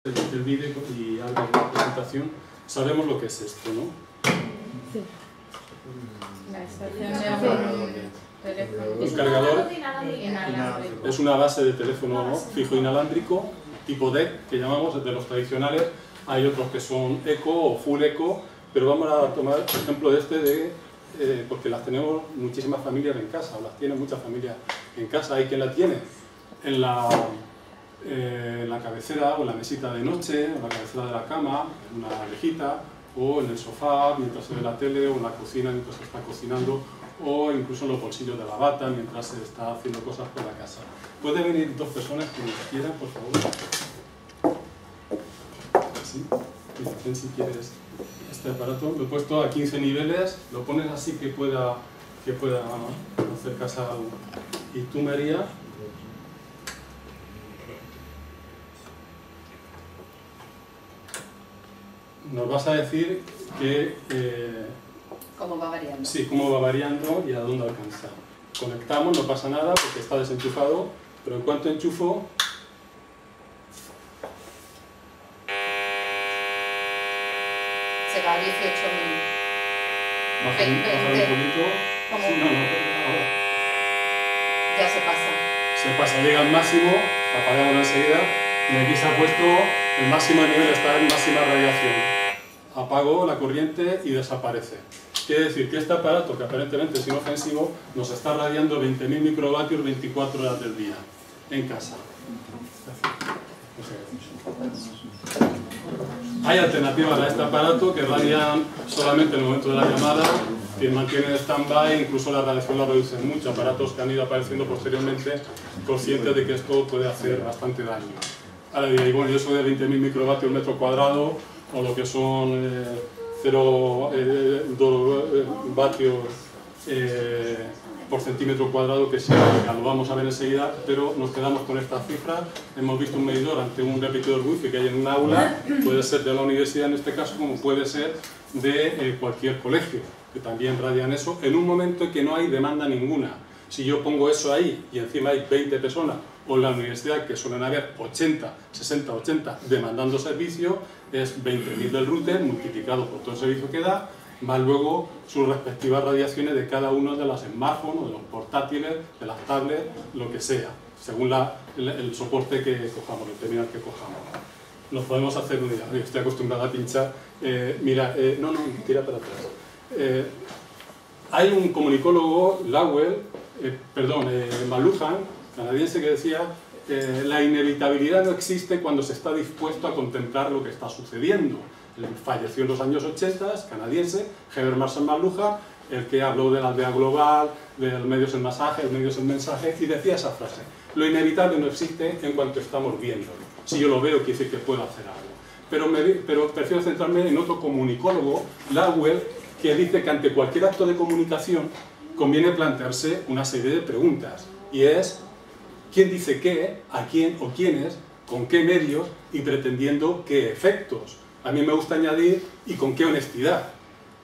el vídeo y haga la presentación, sabemos lo que es esto, ¿no? Sí. La estación de teléfono. El cargador Inalámbrico. es una base de teléfono fijo inalámbrico, tipo DEC, que llamamos, de los tradicionales. Hay otros que son eco o full eco, pero vamos a tomar el ejemplo de este, porque las tenemos muchísimas familias en casa, o las tienen muchas familias en casa. Hay quien la tiene en la cabecera o en la mesita de noche, o en la cabecera de la cama, en una alejita, o en el sofá mientras se ve la tele, o en la cocina mientras se está cocinando, o incluso en los bolsillos de la bata mientras se está haciendo cosas por la casa. ¿Puede venir dos personas que quieran, por favor? ¿Sí? Mira, ven si quieres este aparato. Lo he puesto a 15 niveles, lo pones así que pueda hacer casa. Y tú, María, nos vas a decir que, ¿Cómo va variando? sí, cómo va variando y a dónde alcanza. Conectamos, no pasa nada porque está desenchufado, pero en cuanto enchufo, Se va a 18.000. baja un poquito. ¿Cómo? Sí, no, ahora. Ya se pasa. Se pasa, llega al máximo, apagamos enseguida y aquí se ha puesto el máximo nivel, está en máxima radiación. Apago la corriente y desaparece. Quiere decir que este aparato, que aparentemente es inofensivo, nos está radiando 20.000 microvatios 24 horas del día en casa. Hay alternativas a este aparato que radian solamente en el momento de la llamada, que mantienen en stand-by, incluso la radiación la reducen mucho. Aparatos que han ido apareciendo posteriormente, conscientes de que esto puede hacer bastante daño. Ahora diréis, bueno, yo soy de 20.000 microvatios metro cuadrado, o lo que son 0,2 vatios por centímetro cuadrado, que sí, lo vamos a ver enseguida, pero nos quedamos con estas cifras. Hemos visto un medidor ante un repetidor wifi que hay en un aula, puede ser de la universidad en este caso, como puede ser de cualquier colegio, que también radian eso, en un momento en que no hay demanda ninguna. Si yo pongo eso ahí y encima hay 20 personas, o en la universidad que suelen haber 80, 60, 80 demandando servicio, es 20.000 del router multiplicado por todo el servicio que da, más luego sus respectivas radiaciones de cada uno de los smartphones, de los portátiles, de las tablets, lo que sea, según el soporte que cojamos, el terminal que cojamos. Nos podemos hacer una idea. Estoy acostumbrado a pinchar. Mira, no, tira para atrás. Hay un comunicólogo, Maluhan, canadiense, que decía la inevitabilidad no existe cuando se está dispuesto a contemplar lo que está sucediendo. Él falleció en los años 80, es canadiense, Herbert Marshall McLuhan, el que habló de la aldea global, de los medios del mensaje, los medios del mensaje, y decía esa frase: lo inevitable no existe en cuanto estamos viéndolo. Si yo lo veo, quiere decir que puedo hacer algo. Pero prefiero centrarme en otro comunicólogo, Lowell, que dice que ante cualquier acto de comunicación conviene plantearse una serie de preguntas, y es: ¿quién dice qué? ¿A quién o quiénes? ¿Con qué medios? Y pretendiendo qué efectos. A mí me gusta añadir: ¿y con qué honestidad?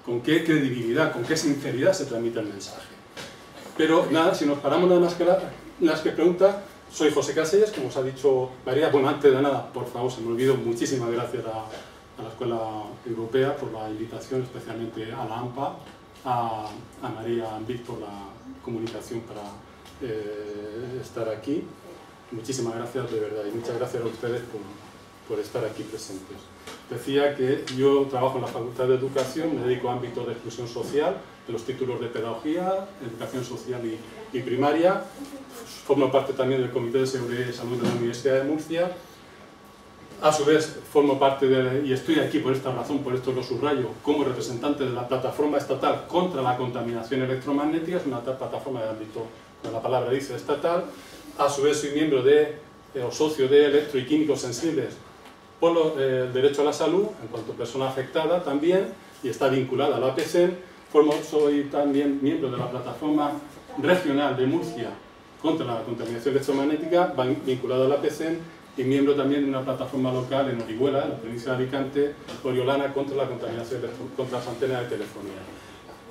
¿Con qué credibilidad? ¿Con qué sinceridad se transmite el mensaje? Pero nada, si nos paramos nada más que las que preguntas, soy José Casellas, como os ha dicho María. Bueno, antes de nada, por favor, se me olvidó, muchísimas gracias a la Escuela Europea por la invitación, especialmente a la AMPA, a María Ambic por la comunicación para estar aquí. Muchísimas gracias de verdad, y muchas gracias a ustedes por estar aquí presentes. Decía que yo trabajo en la Facultad de Educación, me dedico a ámbitos de exclusión social, de los títulos de pedagogía, educación social y primaria. Formo parte también del Comité de Seguridad y Salud de la Universidad de Murcia. A su vez, formo parte y estoy aquí por esta razón, por esto lo subrayo, como representante de la plataforma estatal contra la contaminación electromagnética. Es una plataforma de ámbito, como la palabra dice, estatal. A su vez, soy miembro o socio de Electro y Químicos Sensibles por el derecho a la salud, en cuanto a persona afectada también, y está vinculada a la APCEN. Soy también miembro de la plataforma regional de Murcia contra la contaminación electromagnética, vinculada a la APCEN, y miembro también de una plataforma local en Orihuela, en la provincia de Alicante, Oriolana, contra la contaminación, contra las antenas de telefonía.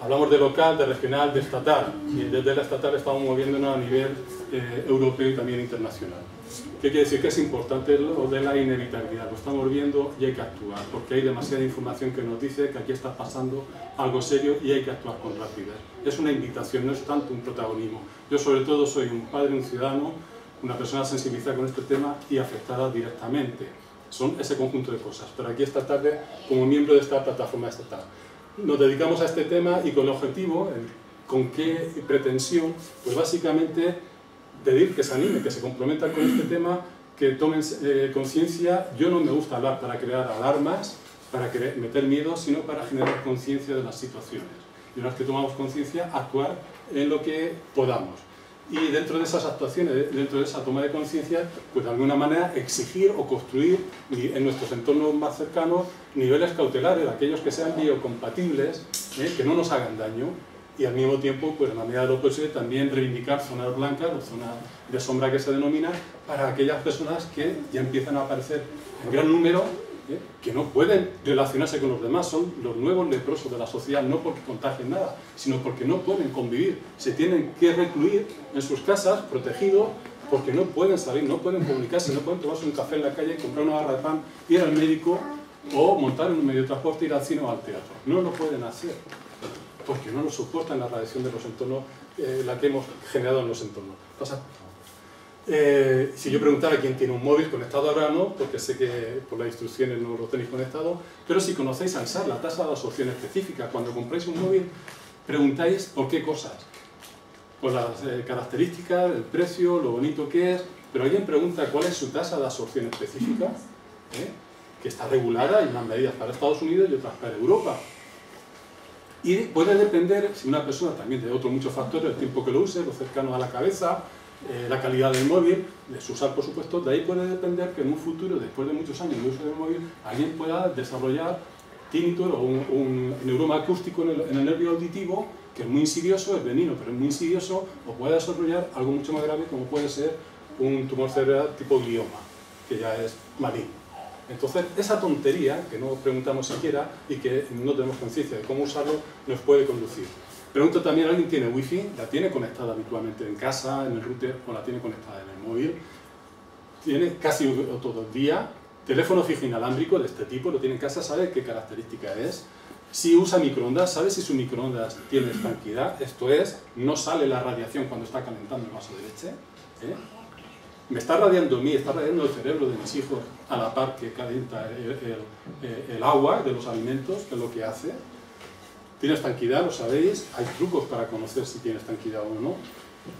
Hablamos de local, de regional, de estatal, y desde la estatal estamos moviéndonos a nivel europeo y también internacional. ¿Qué quiere decir? Que es importante lo de la inevitabilidad, lo estamos viendo y hay que actuar, porque hay demasiada información que nos dice que aquí está pasando algo serio y hay que actuar con rapidez. Es una invitación, no es tanto un protagonismo. Yo sobre todo soy un padre, un ciudadano, una persona sensibilizada con este tema y afectada directamente. Son ese conjunto de cosas. Pero aquí esta tarde, como miembro de esta plataforma estatal, nos dedicamos a este tema y con el objetivo, con qué pretensión, pues básicamente pedir que se anime, que se comprometan con este tema, que tomen conciencia. Yo no me gusta hablar para crear alarmas, para meter miedo, sino para generar conciencia de las situaciones. Y una vez que tomamos conciencia, actuar en lo que podamos. Y dentro de esas actuaciones, dentro de esa toma de conciencia, pues de alguna manera exigir o construir en nuestros entornos más cercanos niveles cautelares, aquellos que sean biocompatibles, que no nos hagan daño, y al mismo tiempo, pues en la medida de lo posible, también reivindicar zonas blancas o zonas de sombra que se denominan para aquellas personas que ya empiezan a aparecer en gran número, que no pueden relacionarse con los demás, son los nuevos leprosos de la sociedad, no porque contagien nada, sino porque no pueden convivir, se tienen que recluir en sus casas, protegidos, porque no pueden salir, no pueden comunicarse, no pueden tomarse un café en la calle, comprar una barra de pan, ir al médico o montar en un medio de transporte, ir al cine o al teatro. No lo pueden hacer, porque no lo soportan la radiación de los entornos, la que hemos generado en los entornos. Pasa. Si yo preguntara quién tiene un móvil conectado, ahora no, porque sé que por las instrucciones no lo tenéis conectado, pero si conocéis ANSAR, la tasa de absorción específica, cuando compráis un móvil, preguntáis por qué cosas. Por las características, el precio, lo bonito que es, pero alguien pregunta cuál es su tasa de absorción específica, que está regulada, hay unas medidas para Estados Unidos y otras para Europa. Y puede depender, si una persona también de otros muchos factores, el tiempo que lo use, lo cercano a la cabeza, la calidad del móvil, de su usar por supuesto, de ahí puede depender que en un futuro, después de muchos años de uso del móvil, alguien pueda desarrollar tinnitus o un neuroma acústico en el nervio auditivo, que es muy insidioso, es benigno, pero es muy insidioso, o puede desarrollar algo mucho más grave como puede ser un tumor cerebral tipo glioma, que ya es maligno. Entonces, esa tontería, que no preguntamos siquiera y que no tenemos conciencia de cómo usarlo, nos puede conducir. Pregunto también, ¿alguien tiene wifi? ¿La tiene conectada habitualmente en casa, en el router, o la tiene conectada en el móvil? Tiene casi todo el día. Teléfono fijo inalámbrico de este tipo, lo tiene en casa, ¿sabe qué característica es? Si usa microondas, ¿sabe si su microondas tiene estanquidad? Esto es, no sale la radiación cuando está calentando el vaso de leche. Me está radiando a mí, está radiando el cerebro de mis hijos a la par que calienta el agua de los alimentos, que es lo que hace. Tiene estanquidad, lo sabéis, hay trucos para conocer si tiene estanquidad o no.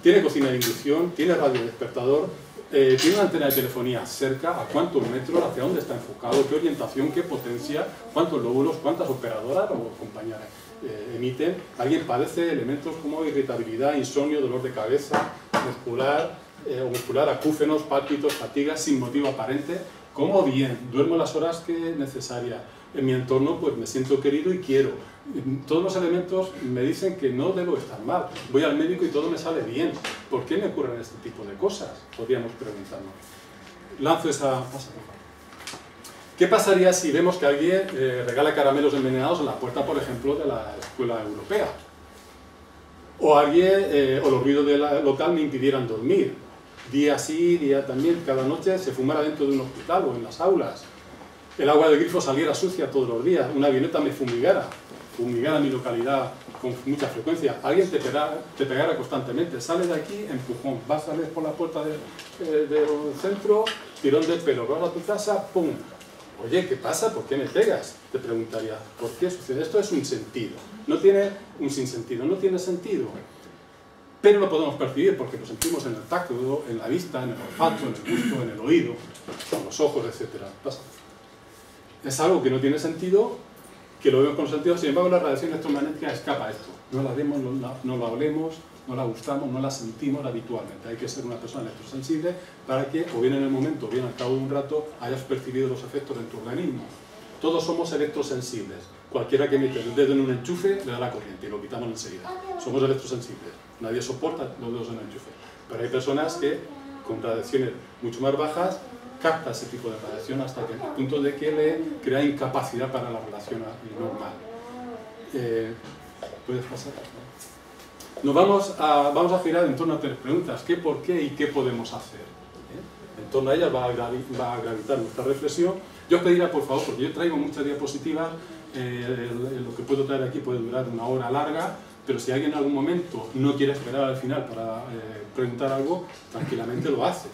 Tiene cocina de inducción, tiene radiodespertador, tiene una antena de telefonía cerca, a cuántos metros, hacia dónde está enfocado, qué orientación, qué potencia, cuántos lóbulos, cuántas operadoras o compañías emiten. Alguien padece elementos como irritabilidad, insomnio, dolor de cabeza, muscular, acúfenos, pálpitos, fatiga sin motivo aparente. Como bien, duermo las horas que es necesaria. En mi entorno pues me siento querido y quiero. Todos los elementos me dicen que no debo estar mal. Voy al médico y todo me sale bien. ¿Por qué me ocurren este tipo de cosas? Podríamos preguntarnos. Lanzo esa... ¿Qué pasaría si vemos que alguien regala caramelos envenenados en la puerta, por ejemplo, de la escuela europea? O alguien, o los ruidos del local me impidieran dormir. Día sí, día también, cada noche se fumara dentro de un hospital o en las aulas. El agua del grifo saliera sucia todos los días, una avioneta me fumigara mi localidad con mucha frecuencia, alguien te pegara constantemente, sales de aquí, empujón, vas a salir por la puerta del centro, tirón del pelo, vas a tu casa, ¡pum! Oye, ¿qué pasa? ¿Por qué me pegas? Te preguntaría, ¿por qué sucede? Esto es un sentido, no tiene un sinsentido, no tiene sentido. Pero lo podemos percibir porque lo sentimos en el tacto, en la vista, en el olfato, en el gusto, en el oído, con los ojos, etc. Es algo que no tiene sentido, que lo vemos con sentido, sin embargo la radiación electromagnética escapa a esto. No la vemos, no la olemos, no la gustamos, no la sentimos habitualmente. Hay que ser una persona electrosensible para que, o bien en el momento, o bien al cabo de un rato, hayas percibido los efectos en tu organismo. Todos somos electrosensibles. Cualquiera que mete el dedo en un enchufe le da la corriente y lo quitamos enseguida. Somos electrosensibles. Nadie soporta los dedos en el enchufe. Pero hay personas que, con radiaciones mucho más bajas, capta ese tipo de radiación hasta que, el punto de que le crea incapacidad para la relación normal. ¿Puedes pasar? Vamos a girar en torno a 3 preguntas. ¿Qué, por qué y qué podemos hacer? En torno a ellas va a gravitar nuestra reflexión. Yo os pediría, por favor, porque yo traigo muchas diapositivas, lo que puedo traer aquí puede durar una hora larga, pero si alguien en algún momento no quiere esperar al final para preguntar algo, tranquilamente lo hace.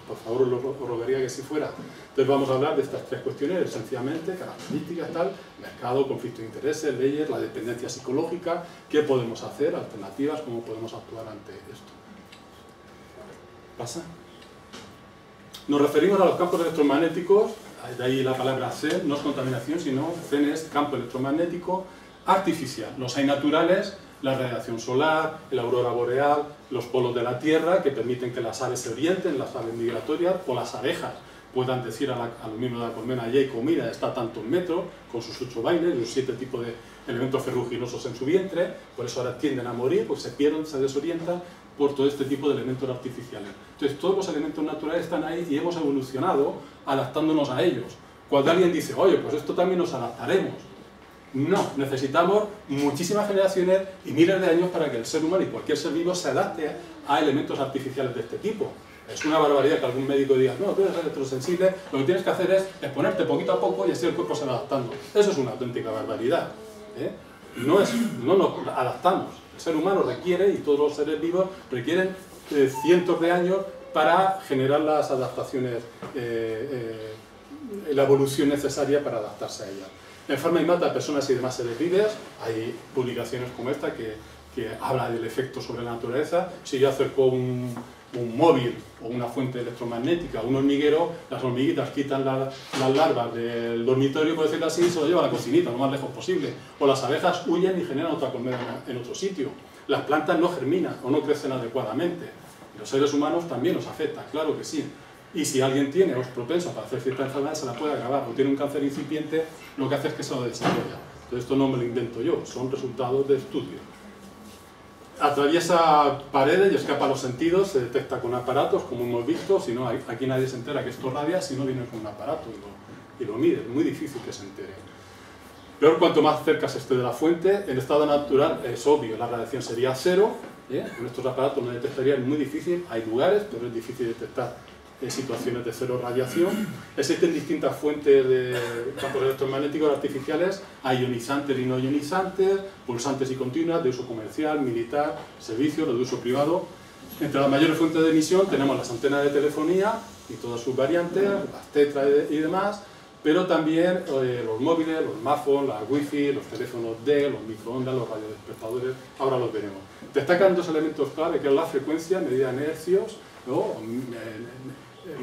Por favor, os rogaría que si fuera. Entonces vamos a hablar de estas 3 cuestiones, esencialmente, características, tal, mercado, conflicto de intereses, leyes, la dependencia psicológica, qué podemos hacer, alternativas, cómo podemos actuar ante esto. ¿Pasa? Nos referimos a los campos electromagnéticos, de ahí la palabra CEN, no es contaminación, sino CEN es campo electromagnético artificial. Los hay naturales, la radiación solar, la aurora boreal, los polos de la Tierra, que permiten que las aves se orienten, las aves migratorias, o las abejas puedan decir a los miembros de la colmena, Jacob, mira, está a tantos metros, con sus 8 bailes, los 7 tipos de elementos ferruginosos en su vientre, por eso ahora tienden a morir, pues se pierden, se desorientan por todo este tipo de elementos artificiales. Entonces todos los elementos naturales están ahí y hemos evolucionado adaptándonos a ellos. Cuando alguien dice, oye, pues esto también nos adaptaremos. No, necesitamos muchísimas generaciones y miles de años para que el ser humano y cualquier ser vivo se adapte a elementos artificiales de este tipo. Es una barbaridad que algún médico diga, no, tú eres electrosensible, lo que tienes que hacer es exponerte poquito a poco y así el cuerpo se va adaptando. Eso es una auténtica barbaridad. No nos adaptamos. El ser humano requiere, y todos los seres vivos requieren cientos de años para generar las adaptaciones, la evolución necesaria para adaptarse a ellas. Enferma y mata a personas y demás seres vivos. Hay publicaciones como esta que habla del efecto sobre la naturaleza. Si yo acerco un móvil o una fuente electromagnética a un hormiguero, las hormiguitas quitan las larvas del dormitorio, por decirlo así, y se lo llevan a la cocinita, lo más lejos posible. O las abejas huyen y generan otra colmena en otro sitio. Las plantas no germinan o no crecen adecuadamente. Los seres humanos también nos afectan, claro que sí. Y si alguien tiene o es propenso para hacer cierta enfermedad, se la puede agravar, o tiene un cáncer incipiente, lo que hace es que se lo desarrolla. Entonces esto no me lo invento yo, son resultados de estudios. Atraviesa paredes y escapa a los sentidos, se detecta con aparatos, como hemos visto, si no, aquí nadie se entera que esto radia si no viene con un aparato y lo mide, es muy difícil que se entere. Peor cuanto más cerca se esté de la fuente, en estado natural es obvio, la radiación sería 0, con estos aparatos no detectaría, es muy difícil, hay lugares, pero es difícil detectar situaciones de 0 radiación. Existen distintas fuentes de campos electromagnéticos artificiales, hay ionizantes y no ionizantes, pulsantes y continuas, de uso comercial, militar, servicios, de uso privado. Entre las mayores fuentes de emisión tenemos las antenas de telefonía y todas sus variantes, las tetra y demás, pero también los móviles, los smartphones, las wifi, los teléfonos D, los microondas, los radiodespertadores, ahora los veremos. Destacan 2 elementos clave, que es la frecuencia medida en hercios, ¿no?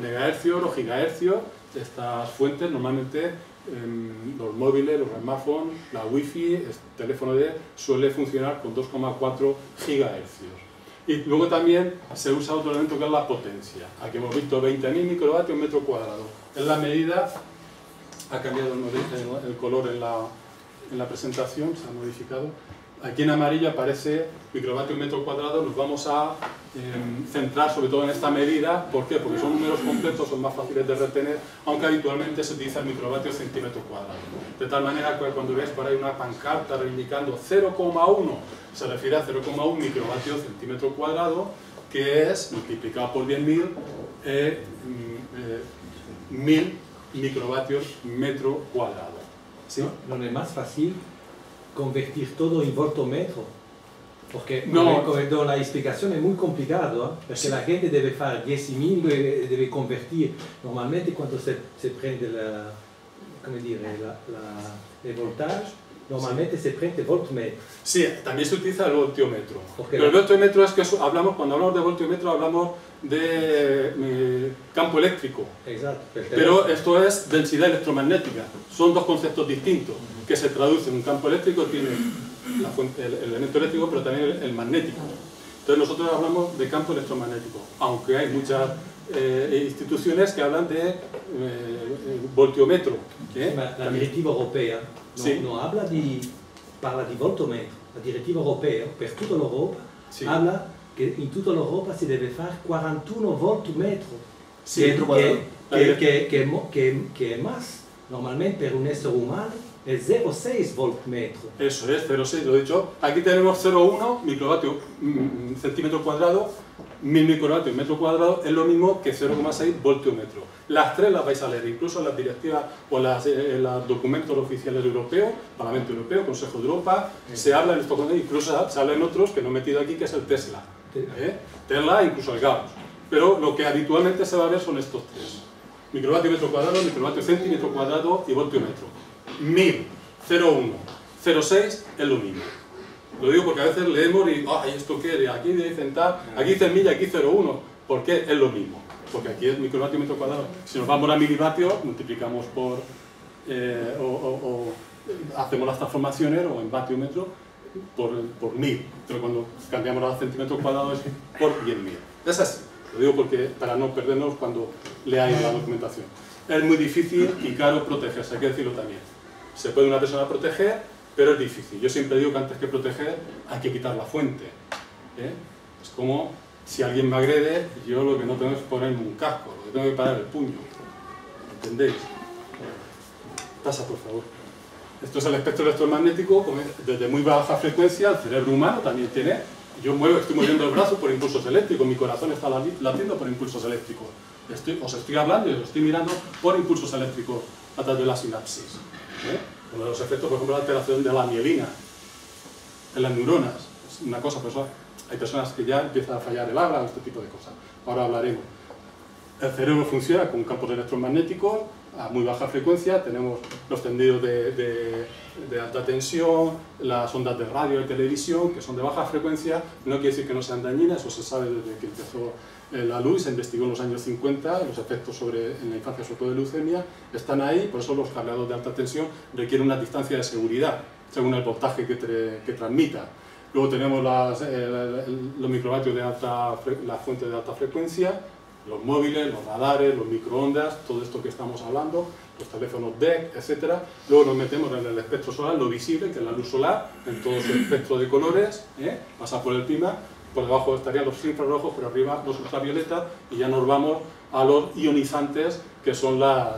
Megahercios o gigahercios. Estas fuentes normalmente los móviles, los smartphones, la wifi, el teléfono D suele funcionar con 2,4 gigahercios. Y luego también se usa otro elemento que es la potencia. Aquí hemos visto 20.000 microvatios metro cuadrado. Es la medida, ha cambiado el color en la presentación, se ha modificado. Aquí en amarillo aparece microvatios metro cuadrado. Nos vamos a centrar sobre todo en esta medida. ¿Por qué? Porque son números completos, son más fáciles de retener, aunque habitualmente se utiliza el microvatio centímetro cuadrado. De tal manera que cuando veáis por ahí una pancarta reivindicando 0,1, se refiere a 0,1 microvatio centímetro cuadrado, que es multiplicado por 10.000, 1.000 microvatios metro cuadrado. ¿Sí? No es más fácil convertir todo en voltómetro, porque la explicación es muy complicado, porque sí. La gente debe hacer 10.000, debe convertir. Normalmente cuando se prende el voltaje, normalmente sí. Se prende voltmetro. Sí, también se utiliza el voltiómetro. Pero el voltiómetro es que cuando hablamos de voltiómetro hablamos de campo eléctrico. Exacto. Pero esto es densidad electromagnética. Son 2 conceptos distintos que se traducen. Un campo eléctrico tiene el elemento eléctrico, pero también el magnético. Entonces nosotros hablamos de campo electromagnético, aunque hay muchas instituciones que hablan de voltiómetro. La directiva europea no habla parla di voltometro. La directiva europea per tutta l'Europa habla che in tutta l'Europa si deve fare 41 voltmetro, che è más. Normalmente per un essere umano es 0,6 voltmetro. Eso es, 0,6, lo he dicho. Aquí tenemos 0,1 microvatio centímetro cuadrado, 1000 microvatios metro cuadrado, es lo mismo que 0,6 voltiómetro. Las tres las vais a leer, incluso en las directivas o en los documentos oficiales europeos, Parlamento Europeo, Consejo de Europa, se habla en estos, incluso se habla en otros que no he metido aquí, que es el Tesla. Tesla, incluso el Gauss. Pero lo que habitualmente se va a ver son estos tres. Microvatio metro cuadrado, microvatio centímetro cuadrado y voltiómetro. 1000, 0,1, 0,6 es lo mismo. Lo digo porque a veces leemos y, ay, ¿esto qué es? Aquí dicen tal, aquí dicen 1000 y aquí 0,1. ¿Por qué? Es lo mismo. Porque aquí es microvatio metro cuadrado. Si nos vamos a milivatios, multiplicamos por, o hacemos las transformaciones, o en vatiometro, por 1000. Pero cuando cambiamos a centímetros cuadrados es por 10.000. Es así. Lo digo porque, para no perdernos cuando leáis la documentación. Es muy difícil y caro protegerse, hay que decirlo también. Se puede una persona proteger, pero es difícil. Yo siempre digo que antes que proteger hay que quitar la fuente. Es como si alguien me agrede, yo lo que no tengo es ponerme un casco, lo que tengo que parar el puño. ¿Entendéis? Pasa, por favor. Esto es el espectro electromagnético, desde muy baja frecuencia, el cerebro humano también tiene. Yo estoy moviendo el brazo por impulsos eléctricos, mi corazón está latiendo por impulsos eléctricos. Os estoy hablando y os estoy mirando por impulsos eléctricos a través de la sinapsis. Uno de los efectos, por ejemplo, la alteración de la mielina en las neuronas. Es una cosa, por eso hay personas que ya empiezan a fallar el habla, este tipo de cosas. Ahora hablaremos. El cerebro funciona con campos electromagnéticos a muy baja frecuencia. Tenemos los tendidos de alta tensión, las ondas de radio y televisión, que son de baja frecuencia. No quiere decir que no sean dañinas, eso se sabe desde que empezó la luz, se investigó en los años 50, los efectos en la infancia, sobre todo de leucemia, están ahí. Por eso los cableados de alta tensión requieren una distancia de seguridad, según el voltaje que transmita. Luego tenemos los microvatios de la fuente de alta frecuencia, los móviles, los radares, los microondas, todo esto que estamos hablando, los teléfonos DEC, etc. Luego nos metemos en el espectro solar, lo visible, que es la luz solar, en todo su espectro de colores, pasa por el clima. Por debajo estarían los infrarrojos, por arriba los ultravioletas, y ya nos vamos a los ionizantes, que son la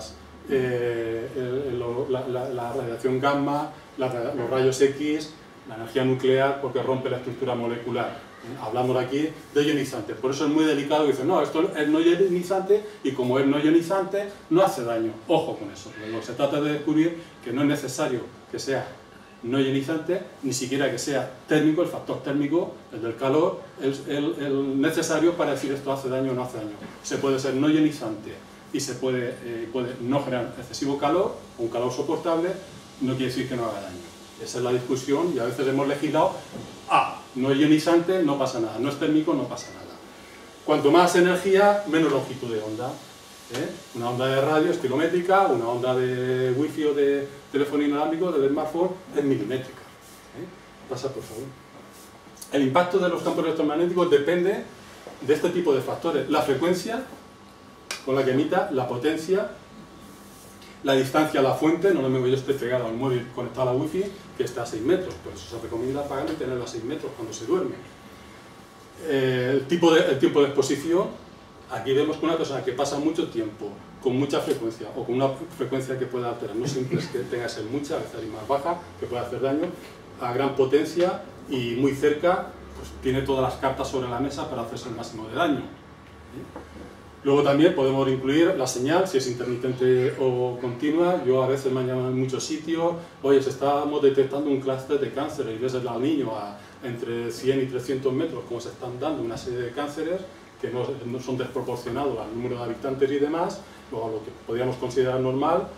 radiación gamma, los rayos X, la energía nuclear, porque rompe la estructura molecular. Hablamos aquí de ionizantes, por eso es muy delicado. Dicen, no, esto es no ionizante, y como es no ionizante, no hace daño. Ojo con eso, porque se trata de descubrir que no es necesario que sea no ionizante, ni siquiera que sea térmico, el factor térmico, el del calor, el necesario para decir esto hace daño o no hace daño. Se puede ser no ionizante y se puede no generar excesivo calor, un calor soportable, no quiere decir que no haga daño. Esa es la discusión, y a veces hemos legislado, no es ionizante, no pasa nada, no es térmico, no pasa nada. Cuanto más energía, menos longitud de onda. Una onda de radio es kilométrica, una onda de wifi o de teléfono inalámbrico, del smartphone, es milimétrica. Pasa, por favor. El impacto de los campos electromagnéticos depende de este tipo de factores: la frecuencia con la que emita, la potencia, la distancia a la fuente. No lo mismo yo esté pegado al móvil conectado a la wifi que esté a 6 metros, por eso se recomienda apagarlo y tenerlo a 6 metros cuando se duerme. El tiempo de exposición. Aquí vemos que una persona que pasa mucho tiempo con mucha frecuencia, o con una frecuencia que pueda alterar, no siempre es que tenga que ser mucha, a veces hay más baja, que puede hacer daño, a gran potencia y muy cerca, pues tiene todas las cartas sobre la mesa para hacerse el máximo de daño. Luego también podemos incluir la señal, si es intermitente o continua. Yo a veces me han llamado en muchos sitios, oye, estamos detectando un clúster de cáncer, y ves al niño a entre 100 y 300 metros cómo se están dando una serie de cánceres que no son desproporcionados al número de habitantes y demás, o a lo que podríamos considerar normal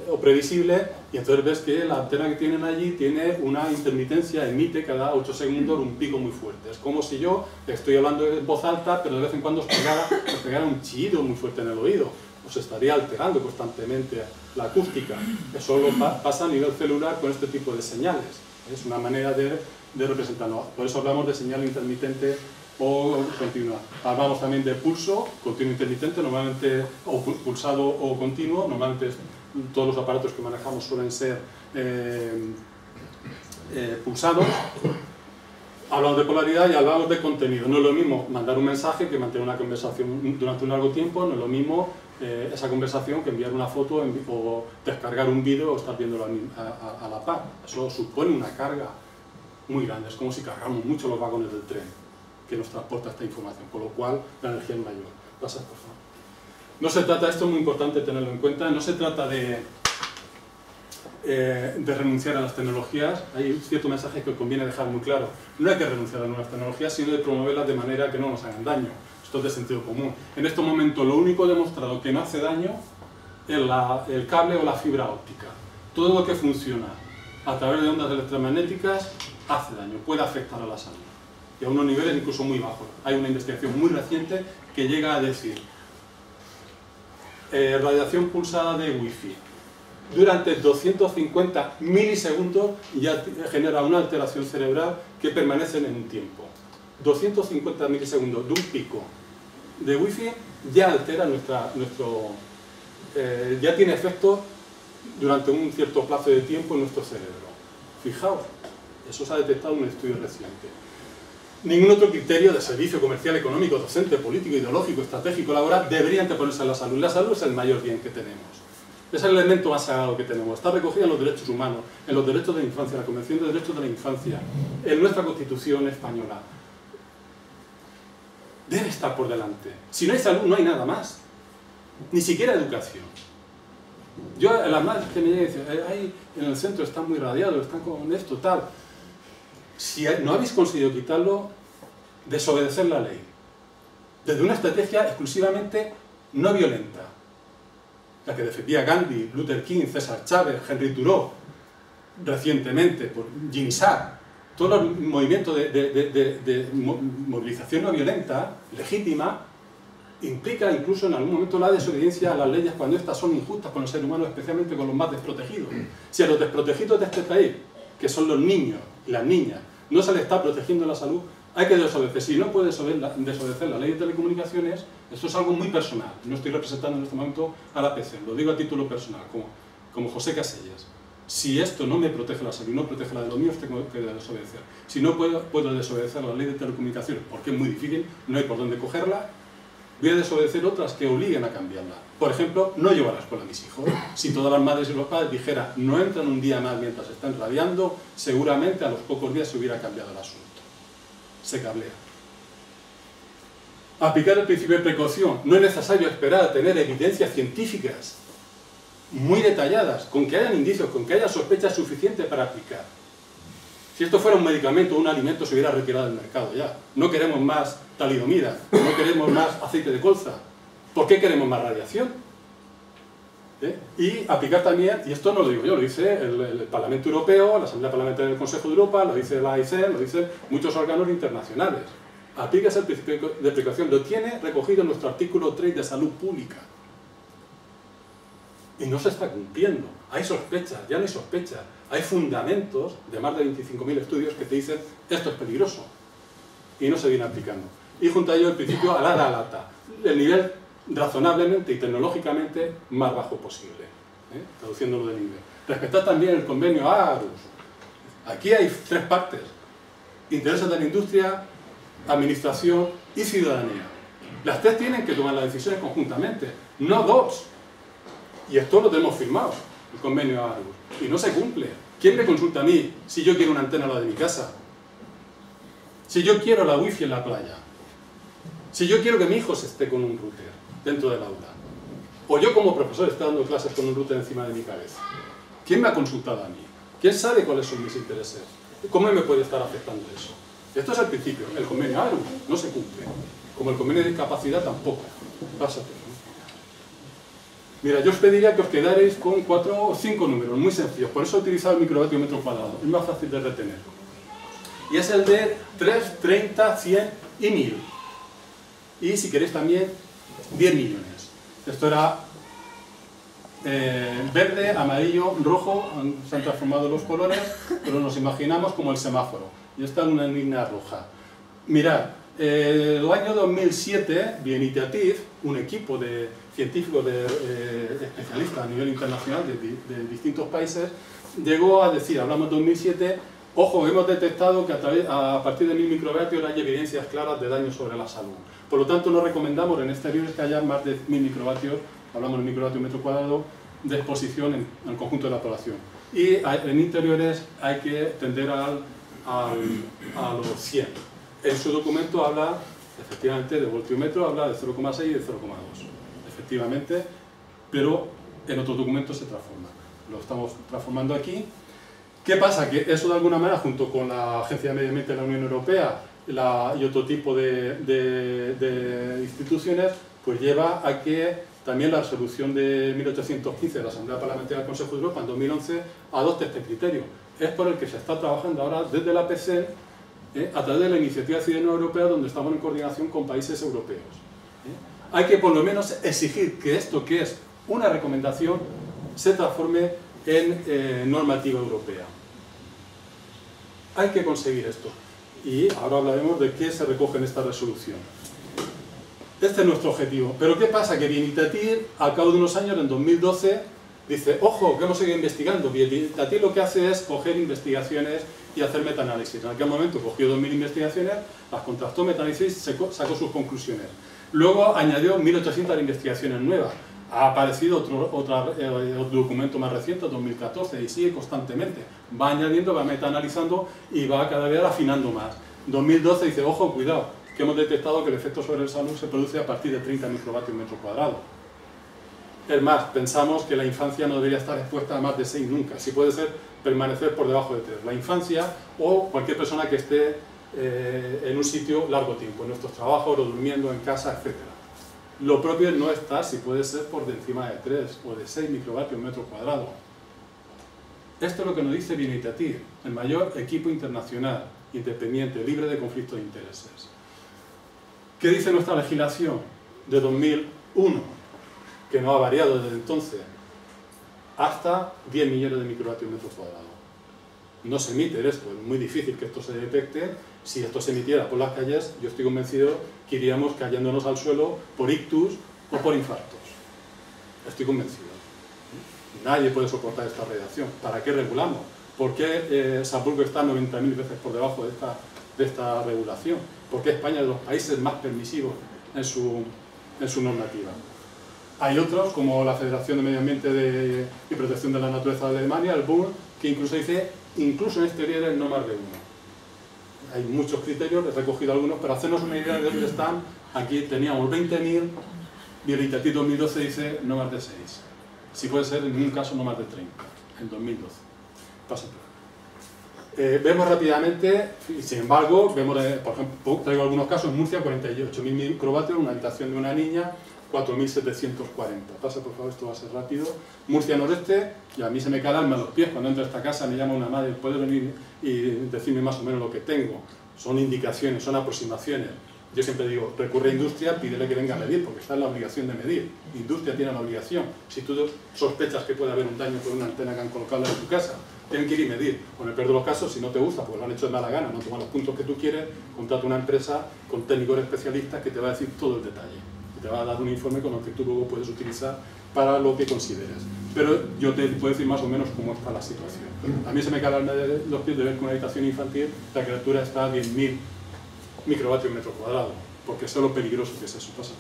o previsible, y entonces ves que la antena que tienen allí tiene una intermitencia, emite cada 8 segundos un pico muy fuerte. Es como si yo estoy hablando en voz alta, pero de vez en cuando os pegara un chillido muy fuerte en el oído. Os estaría alterando constantemente la acústica. Eso lo pasa a nivel celular con este tipo de señales. Es una manera de representarlo. Por eso hablamos de señal intermitente o continua. Hablamos también de pulso, continuo intermitente, normalmente, o pulsado o continuo. Normalmente todos los aparatos que manejamos suelen ser pulsados. Hablamos de polaridad y hablamos de contenido. No es lo mismo mandar un mensaje que mantener una conversación durante un largo tiempo, no es lo mismo esa conversación que enviar una foto o descargar un vídeo o estar viéndolo a la par. Eso supone una carga muy grande. Es como si cargamos mucho los vagones del tren que nos transporta esta información, con lo cual la energía es mayor. Pasad, por favor. No se trata, esto es muy importante tenerlo en cuenta, no se trata de renunciar a las tecnologías. Hay cierto mensaje que conviene dejar muy claro. No hay que renunciar a nuevas tecnologías, sino de promoverlas de manera que no nos hagan daño. Esto es de sentido común. En este momento lo único demostrado que no hace daño es el cable o la fibra óptica. Todo lo que funciona a través de ondas electromagnéticas hace daño, puede afectar a la salud. Y a unos niveles incluso muy bajos. Hay una investigación muy reciente que llega a decir radiación pulsada de wifi durante 250 milisegundos ya genera una alteración cerebral que permanece en un tiempo. 250 milisegundos de un pico de wifi ya altera ya tiene efecto durante un cierto plazo de tiempo en nuestro cerebro. Fijaos, eso se ha detectado en un estudio reciente. Ningún otro criterio de servicio comercial, económico, docente, político, ideológico, estratégico, laboral debería anteponerse a la salud. La salud es el mayor bien que tenemos. Es el elemento más sagrado que tenemos. Está recogida en los derechos humanos, en los derechos de la infancia, en la Convención de Derechos de la Infancia, en nuestra Constitución española. Debe estar por delante. Si no hay salud, no hay nada más. Ni siquiera educación. Yo, las madres que me llegan y dicen, ahí en el centro están muy radiados, están con esto, tal. Si no habéis conseguido quitarlo, desobedecer la ley. Desde una estrategia exclusivamente no violenta. La que defendía Gandhi, Luther King, César Chávez, Henry Thoreau, recientemente, por Jimmy Sarr. Todos los movimientos de movilización no violenta, legítima, implica incluso en algún momento la desobediencia a las leyes cuando estas son injustas con los seres humanos, especialmente con los más desprotegidos. Si a los desprotegidos de este país, que son los niños y las niñas, no se les está protegiendo la salud, hay que desobedecer. Si no puede desobedecer la ley de telecomunicaciones, esto es algo muy personal. No estoy representando en este momento a la PC, lo digo a título personal, como José Casellas. Si esto no me protege la salud, no protege la de los míos, tengo que desobedecer. Si no puedo desobedecer la ley de telecomunicaciones, porque es muy difícil, no hay por dónde cogerla, voy a desobedecer otras que obliguen a cambiarla. Por ejemplo, no llevar a la escuela a mis hijos. Si todas las madres y los padres dijeran, no entran un día más mientras están radiando, seguramente a los pocos días se hubiera cambiado el asunto. Se cablea. Aplicar el principio de precaución. No es necesario esperar a tener evidencias científicas muy detalladas, con que hayan indicios, con que haya sospechas suficientes para aplicar. Si esto fuera un medicamento o un alimento, se hubiera retirado del mercado ya. No queremos más talidomida, no queremos más aceite de colza. ¿Por qué queremos más radiación? Y aplicar también, y esto no lo digo yo, lo dice el Parlamento Europeo, la Asamblea Parlamentaria del Consejo de Europa, lo dice la AIC, lo dicen muchos órganos internacionales. Aplíquese el principio de precaución, lo tiene recogido en nuestro artículo 3 de Salud Pública. Y no se está cumpliendo. Hay sospechas, ya no hay sospechas. Hay fundamentos de más de 25.000 estudios que te dicen esto es peligroso. Y no se viene aplicando. Y junto a ello el principio a la lata. El nivel razonablemente y tecnológicamente más bajo posible. Traduciéndolo del inglés. Respetar también el convenio Aarhus. Aquí hay tres partes. Intereses de la industria, administración y ciudadanía. Las tres tienen que tomar las decisiones conjuntamente, no dos. Y esto lo tenemos firmado, el convenio Aarhus, y no se cumple. ¿Quién me consulta a mí si yo quiero una antena a la de mi casa? Si yo quiero la wifi en la playa. Si yo quiero que mi hijo se esté con un router dentro del aula. O yo como profesor esté dando clases con un router encima de mi cabeza. ¿Quién me ha consultado a mí? ¿Quién sabe cuáles son mis intereses? ¿Cómo me puede estar afectando eso? Esto es el principio. El convenio Aarhus no se cumple. Como el convenio de discapacidad tampoco. Pásate. Mira, yo os pediría que os quedaréis con 4 o 5 números, muy sencillos. Por eso he utilizado el microvatio metro cuadrado. Es más fácil de retener. Y es el de 3, 30, 100 y 1000. Y si queréis también 10 millones. Esto era verde, amarillo, rojo. Se han transformado los colores, pero nos imaginamos como el semáforo. Y está en una línea roja. Mirad, el año 2007, Bienitiativ, un equipo de científicos especialistas a nivel internacional de distintos países, llegó a decir, hablamos de 2007, Ojo, hemos detectado que a partir de 1000 microvatios hay evidencias claras de daño sobre la salud. Por lo tanto, no recomendamos en exteriores que haya más de 1000 microvatios, hablamos de microvatios metro cuadrado, de exposición en el conjunto de la población. Y en interiores hay que tender a los 100. En su documento habla, efectivamente, de voltiómetro, habla de 0,6 y de 0,2. Efectivamente, pero en otros documentos se transforma. Lo estamos transformando aquí. ¿Qué pasa? Que eso de alguna manera, junto con la Agencia de Medio Ambiente de la Unión Europea y otro tipo de instituciones, pues lleva a que también la resolución de 1815 de la Asamblea Parlamentaria del Consejo de Europa en 2011 adopte este criterio. Es por el que se está trabajando ahora desde la PC a través de la Iniciativa Ciudadana Europea, donde estamos en coordinación con países europeos. Hay que por lo menos exigir que esto, que es una recomendación, se transforme en normativa europea. Hay que conseguir esto. Y ahora hablaremos de qué se recoge en esta resolución. Este es nuestro objetivo. Pero ¿qué pasa? Que Bienitatir, al cabo de unos años, en 2012, dice, ojo, que hemos seguido investigando. Bienitatir lo que hace es coger investigaciones y hacer metaanálisis. En aquel momento cogió 2000 investigaciones, las contrastó, metaanálisis, sacó sus conclusiones. Luego añadió 1800 investigaciones nuevas. Ha aparecido otro documento más reciente, 2014, y sigue constantemente. Va añadiendo, va metaanalizando y va cada vez afinando más. 2012 dice, ojo, cuidado, que hemos detectado que el efecto sobre la salud se produce a partir de 30 microvatios metro cuadrado. Es más, pensamos que la infancia no debería estar expuesta a más de 6 nunca. Si puede ser, permanecer por debajo de 3. La infancia o cualquier persona que esté en un sitio largo tiempo, en nuestros trabajos o durmiendo en casa, etc. Lo propio es no estar, si puede ser, por de encima de 3 o de 6 microvatios metro cuadrado. Esto es lo que nos dice Bienitatir, el mayor equipo internacional, independiente, libre de conflictos de intereses. ¿Qué dice nuestra legislación de 2001? Que no ha variado desde entonces, hasta 10 millones de microvatios metro cuadrado. No se emite esto, es muy difícil que esto se detecte. Si esto se emitiera por las calles, yo estoy convencido que iríamos cayéndonos al suelo por ictus o por infartos. Estoy convencido. Nadie puede soportar esta radiación. ¿Para qué regulamos? ¿Por qué Salzburgo está 90.000 veces por debajo de esta regulación? ¿Por qué España es de los países más permisivos en su normativa? Hay otros, como la Federación de Medio Ambiente y Protección de la Naturaleza de Alemania, el BUND, que incluso dice, incluso en exteriores no más de 1. Hay muchos criterios, he recogido algunos, pero hacernos una idea de dónde están. Aquí teníamos 20.000, Bienitatir 2012 dice no más de 6. Si puede ser, en un caso no más de 30, en 2012. Pasa por vemos rápidamente, sin embargo, vemos, por ejemplo, traigo algunos casos, en Murcia 48.000 microvatios, una habitación de una niña, 4.740. Pasa por favor, esto va a ser rápido. Murcia Noreste, y a mí se me cae el alma a los pies cuando entro a esta casa, me llama una madre, ¿puede venir y decirme más o menos lo que tengo? Son indicaciones, son aproximaciones. Yo siempre digo, recurre a industria, pídele que venga a medir, porque está en la obligación de medir. Industria tiene la obligación. Si tú sospechas que puede haber un daño por una antena que han colocado en tu casa, tienen que ir y medir. O en el peor de los casos, si no te gusta, pues lo han hecho de mala gana, no toman los puntos que tú quieres, contrata una empresa con técnicos especialistas que te va a decir todo el detalle. Te va a dar un informe con el que tú luego puedes utilizar para lo que consideres. Pero yo te puedo decir más o menos cómo está la situación. A mí se me cae el alma de los pies de ver que una habitación infantil, la criatura está a 10.000 microvatios metro cuadrado, porque eso es lo peligroso que es eso. Pasa.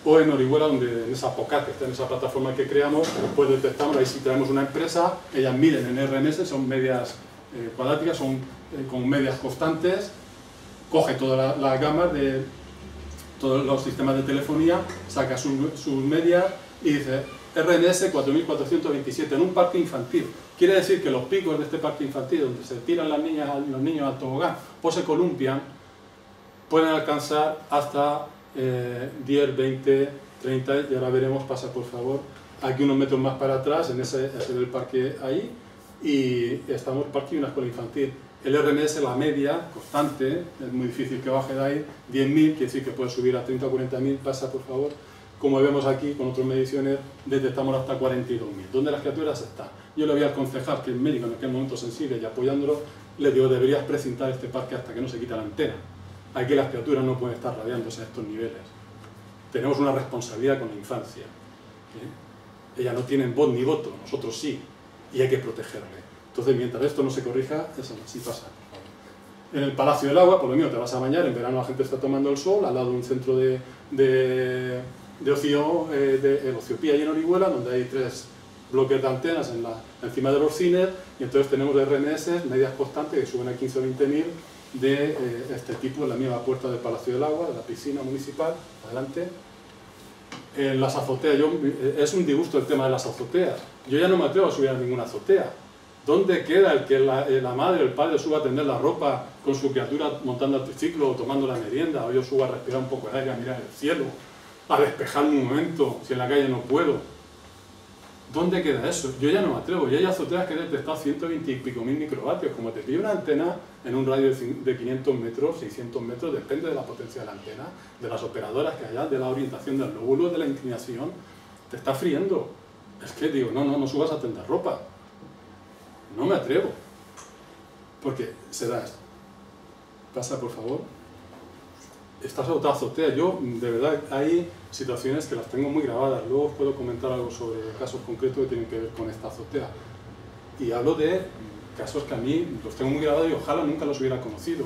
O en Orihuela, donde en esa POCAT, que está en esa plataforma que creamos, pues detectamos, ahí sí traemos una empresa, ellas miden en RMS, son medias cuadráticas, son con medias constantes, coge todas las gamas de todos los sistemas de telefonía, saca sus medias y dice RMS 4427 en un parque infantil. Quiere decir que los picos de este parque infantil, donde se tiran las niñas, los niños al tobogán o se columpian, pueden alcanzar hasta 10, 20, 30, y ahora veremos, pasa por favor, aquí unos metros más para atrás, en ese es el parque ahí, y estamos en el parque y una escuela infantil. El RMS, la media, constante, es muy difícil que baje de ahí, 10.000, quiere decir que puede subir a 30 o 40.000, pasa por favor. Como vemos aquí, con otras mediciones, detectamos hasta 42.000. ¿Dónde las criaturas están? Yo le voy a aconsejar que el médico en aquel momento sensible y apoyándolo, le digo, deberías precintar este parque hasta que no se quita la antena. Aquí las criaturas no pueden estar radiándose a estos niveles. Tenemos una responsabilidad con la infancia. Ellas no tienen voz ni voto, nosotros sí, y hay que protegerle. Entonces, mientras esto no se corrija, eso así pasa. En el Palacio del Agua, por lo mismo, te vas a bañar, en verano la gente está tomando el sol, al lado de un centro de ocio, el Ociopía y en Orihuela, donde hay 3 bloques de antenas encima de los cines, y entonces tenemos RMS, medias constantes, que suben a 15 o 20.000 de este tipo, en la misma puerta del Palacio del Agua, de la piscina municipal, adelante. En las azoteas, es un disgusto el tema de las azoteas. Yo ya no me atrevo a subir a ninguna azotea. ¿Dónde queda el que la madre o el padre suba a tender la ropa con su criatura montando el triciclo o tomando la merienda? O yo subo a respirar un poco de aire, a mirar el cielo, a despejarme un momento, si en la calle no puedo. ¿Dónde queda eso? Yo ya no me atrevo. Y hay azoteas que he detectado 120 y pico mil microvatios. Como te pide una antena en un radio de 500 metros, 600 metros, depende de la potencia de la antena, de las operadoras que haya, de la orientación del lóbulo, de la inclinación. Te está friendo. Es que digo, no subas a tender ropa. No me atrevo. Porque se da esto. Pasa, por favor. Estás a otra azotea. Yo, de verdad, hay situaciones que las tengo muy grabadas. Luego os puedo comentar algo sobre casos concretos que tienen que ver con esta azotea. Y hablo de casos que a mí los tengo muy grabados y ojalá nunca los hubiera conocido.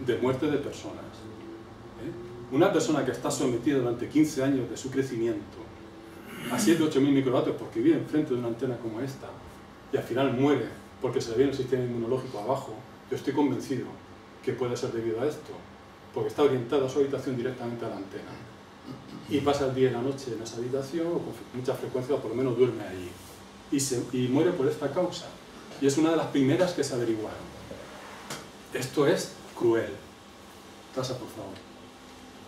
De muerte de personas. Una persona que está sometida durante 15 años de su crecimiento a 7 o 8 mil microvatios porque vive enfrente de una antena como esta y al final muere porque se le viene el sistema inmunológico abajo, yo estoy convencido que puede ser debido a esto, porque está orientada su habitación directamente a la antena y pasa el día y la noche en esa habitación o con mucha frecuencia, o por lo menos duerme allí y muere por esta causa, y es una de las primeras que se averiguaron. Esto es cruel. Pasa, por favor.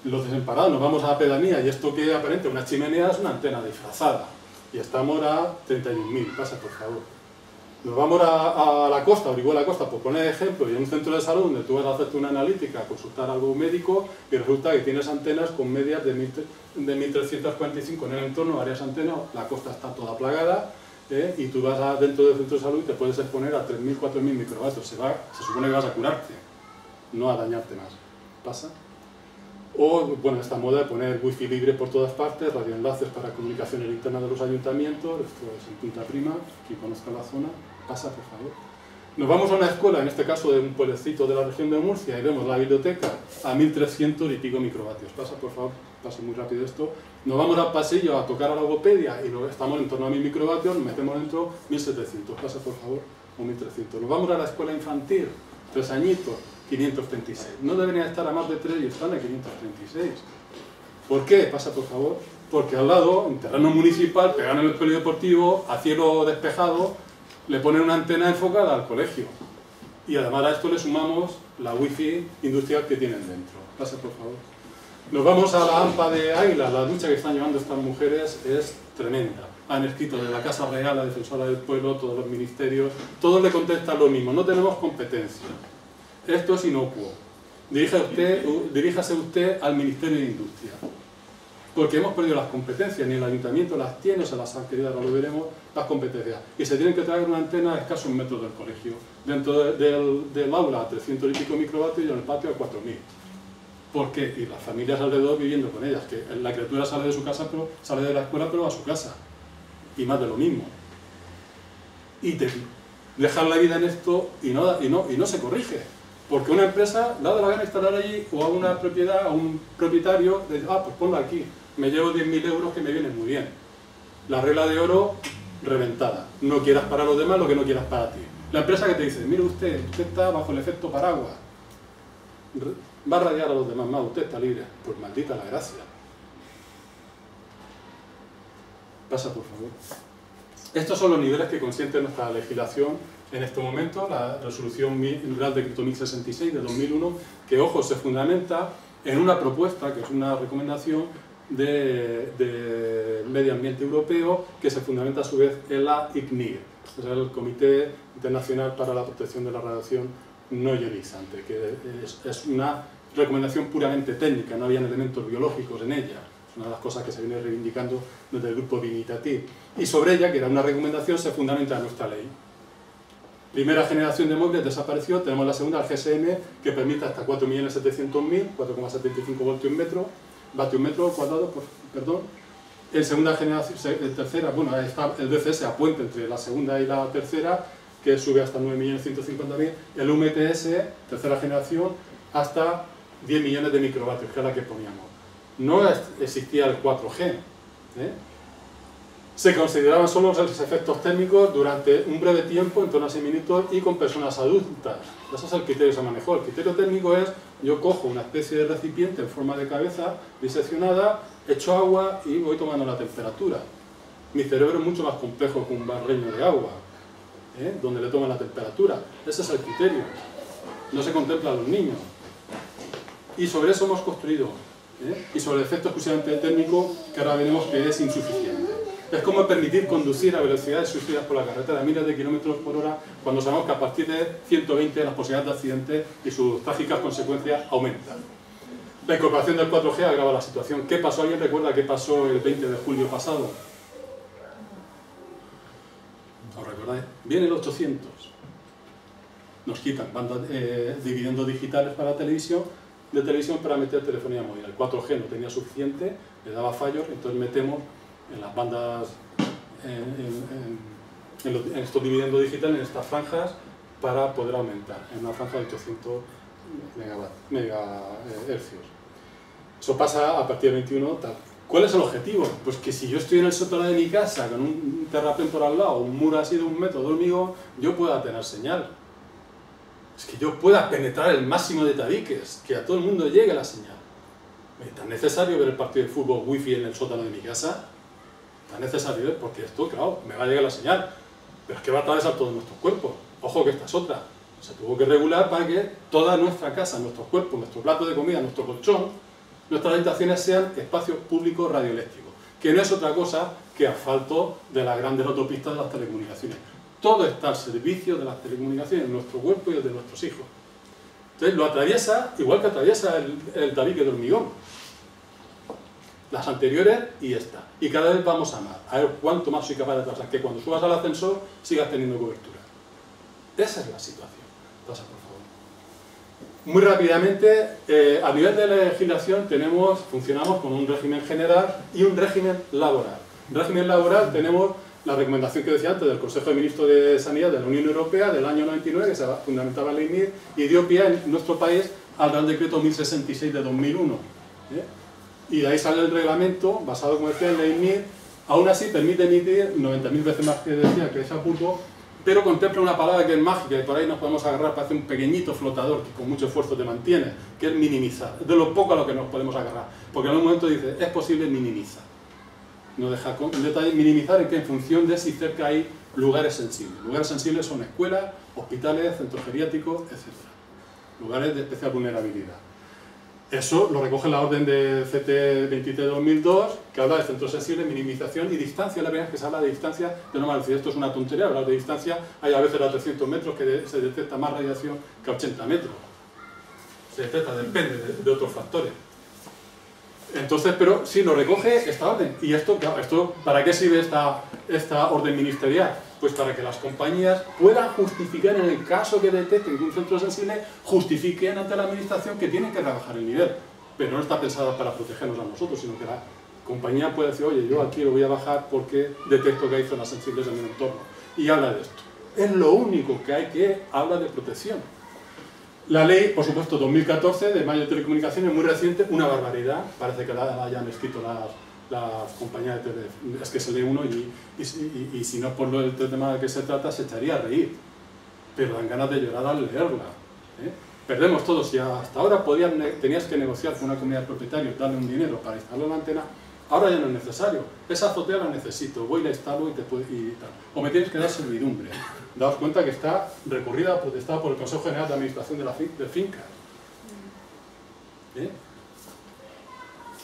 Los desamparados, nos vamos a la pedanía y esto que aparente una chimenea es una antena disfrazada y estamos a 31.000. Pasa, por favor. Nos vamos a la costa, Orihuela Costa, por poner ejemplo, y en un centro de salud donde tú vas a hacerte una analítica, consultar algo médico y resulta que tienes antenas con medias de 1345 en el entorno, varias antenas, la costa está toda plagada, y tú vas dentro del centro de salud y te puedes exponer a 3.000, 4.000 microvatios. Se supone que vas a curarte, no a dañarte más. ¿Pasa? O, bueno, esta moda de poner wifi libre por todas partes, radioenlaces para comunicaciones internas de los ayuntamientos, esto es en Punta Prima, aquí conozco la zona. Pasa, por favor. Nos vamos a una escuela, en este caso de un pueblecito de la región de Murcia, y vemos la biblioteca a 1.300 y pico microvatios. Pasa, por favor, pasa muy rápido esto. Nos vamos al pasillo a tocar a la logopedia y estamos en torno a 1.000 microvatios, nos metemos dentro 1.700. Pasa, por favor, o 1.300. Nos vamos a la escuela infantil, 3 añitos, 536. No deberían estar a más de 3 y están a 536. ¿Por qué? Pasa, por favor. Porque al lado, en terreno municipal, pegan en el polideportivo, a cielo despejado, le ponen una antena enfocada al colegio. Y además a esto le sumamos la wifi industrial que tienen dentro. Pasa, por favor. Nos vamos a la AMPA de Águila. La lucha que están llevando estas mujeres es tremenda. Han escrito de la Casa Real, la Defensora del Pueblo, todos los ministerios, todos le contestan lo mismo. No tenemos competencia. Esto es inocuo. Diríjase usted al Ministerio de Industria. Porque hemos perdido las competencias, ni el ayuntamiento las tiene, se las han querido, ahora lo veremos, las competencias. Y se tienen que traer una antena a escasos metros del colegio. Dentro del aula a 300 y pico microvatios y en el patio a 4.000. ¿Por qué? Y las familias alrededor viviendo con ellas, que la criatura sale de su casa, pero sale de la escuela, pero a su casa. Y más de lo mismo. Y te dejan la vida en esto y no se corrige. Porque una empresa le da la gana instalar allí, o a una propiedad, a un propietario, dice, pues ponla aquí, me llevo 10.000 euros que me vienen muy bien. La regla de oro reventada. No quieras para los demás lo que no quieras para ti. La empresa que te dice, mire usted está bajo el efecto paraguas, va a radiar a los demás más, usted está libre. Pues maldita la gracia. Pasa, por favor. Estos son los niveles que consiente nuestra legislación en este momento, la resolución Real Decreto 1066 de 2001, que, ojo, se fundamenta en una propuesta, que es una recomendación de Medio Ambiente Europeo, que se fundamenta a su vez en la ICNIR, es el Comité Internacional para la Protección de la Radiación No Ionizante, que es una recomendación puramente técnica, no habían elementos biológicos en ella. Es una de las cosas que se viene reivindicando desde el grupo Dignitativ. Y sobre ella, que era una recomendación, se fundamenta nuestra ley. Primera generación de móviles desapareció, tenemos la segunda, el GSM, que permite hasta 4.700.000, 4,75 vatios metro cuadrado, perdón. En segunda generación, tercera, bueno, ahí está el DCS a puente entre la segunda y la tercera, que sube hasta 9.150.000, el UMTS, tercera generación, hasta 10 millones de microvatios, que es la que poníamos. No existía el 4G. Se consideraban solo los efectos térmicos durante un breve tiempo, en torno a 6 minutos, y con personas adultas. Ese es el criterio que se manejó. El criterio técnico es, yo cojo una especie de recipiente en forma de cabeza, diseccionada, echo agua y voy tomando la temperatura. Mi cerebro es mucho más complejo que un barreño de agua, donde le toman la temperatura. Ese es el criterio. No se contempla a los niños. Y sobre eso hemos construido. Y sobre el efecto exclusivamente técnico, que ahora veremos que es insuficiente. Es como permitir conducir a velocidades suicidas por la carretera a miles de kilómetros por hora, cuando sabemos que a partir de 120 las posibilidades de accidente y sus trágicas consecuencias aumentan. La incorporación del 4G agrava la situación. ¿Qué pasó? ¿Alguien recuerda qué pasó el 20 de julio pasado? ¿Os recordáis? Viene el 800. Nos quitan bandas, dividendos digitales para televisión, para meter telefonía móvil. El 4G no tenía suficiente, le daba fallos, entonces metemos en las bandas, en estos dividendos digitales, en estas franjas, para poder aumentar, en una franja de 800 MHz. Eso pasa a partir del 21, tal. ¿Cuál es el objetivo? Pues que si yo estoy en el sótano de mi casa, con un terraplén por al lado, un muro así de 1 metro de hormigón, yo pueda tener señal. Es que yo pueda penetrar el máximo de tabiques, que a todo el mundo llegue la señal. ¿Es tan necesario ver el partido de fútbol wifi en el sótano de mi casa? Tan necesario ver, porque esto, claro, me va a llegar la señal, pero es que va a atravesar todo nuestro cuerpo. Ojo que esta es otra. Se tuvo que regular para que toda nuestra casa, nuestro cuerpo, nuestro plato de comida, nuestro colchón, nuestras habitaciones sean espacios públicos radioeléctricos, que no es otra cosa que asfalto de las grandes autopistas de las telecomunicaciones. Todo está al servicio de las telecomunicaciones, de nuestro cuerpo y de nuestros hijos. Entonces lo atraviesa, igual que atraviesa el tabique de hormigón. Las anteriores y esta. Y cada vez vamos a más. A ver cuánto más soy capaz de atrasar. Que cuando subas al ascensor sigas teniendo cobertura. Esa es la situación. Pasa, por favor. Muy rápidamente, a nivel de legislación funcionamos con un régimen general y un régimen laboral. En régimen laboral tenemos la recomendación que decía antes del Consejo de Ministros de Sanidad de la Unión Europea del año 99, que se fundamentaba en la IMIR, y dio pie en nuestro país al Real Decreto 1066 de 2001. Y de ahí sale el reglamento, basado, como decía, en la IMIR. Aún así permite emitir 90.000 veces más que decía, que es a punto, pero contempla una palabra que es mágica y por ahí nos podemos agarrar para hacer un pequeñito flotador que con mucho esfuerzo te mantiene, que es minimizar. De lo poco a lo que nos podemos agarrar. Porque en un momento dice, es posible minimizar. No deja en detalle minimizar en que en función de si cerca hay lugares sensibles. Lugares sensibles son escuelas, hospitales, centros geriátricos, etc. Lugares de especial vulnerabilidad. Eso lo recoge la orden de CT 23-2002, que habla de centros sensibles, minimización y distancia. La primera vez que se habla de distancia, de no decir esto es una tontería, hablar de distancia, hay a veces a 300 metros que se detecta más radiación que a 80 metros. Se detecta, depende de otros factores. Entonces, pero sí, lo recoge esta orden. ¿Y esto para qué sirve esta orden ministerial? Pues para que las compañías puedan justificar, en el caso que detecten que un centro sensible, justifiquen ante la administración que tienen que rebajar el nivel. Pero no está pensada para protegernos a nosotros, sino que la compañía puede decir, oye, yo aquí lo voy a bajar porque detecto que hay zonas sensibles en mi entorno. Y habla de esto. Es lo único que hay que habla de protección. La ley, por supuesto, 2014, de mayo de telecomunicaciones, muy reciente, una barbaridad. Parece que la hayan escrito las compañías de telefonía. Es que se lee uno y si no es por el tema de que se trata, se echaría a reír. Pero dan ganas de llorar al leerla. Perdemos todos. Si hasta ahora tenías que negociar con una comunidad de propietarios, darle un dinero para instalar la antena, ahora ya no es necesario. Esa azotea la necesito, voy y la instalo y tal. O me tienes que dar servidumbre. Daos cuenta que está recurrida, protestada por el Consejo General de Administración de Fincas.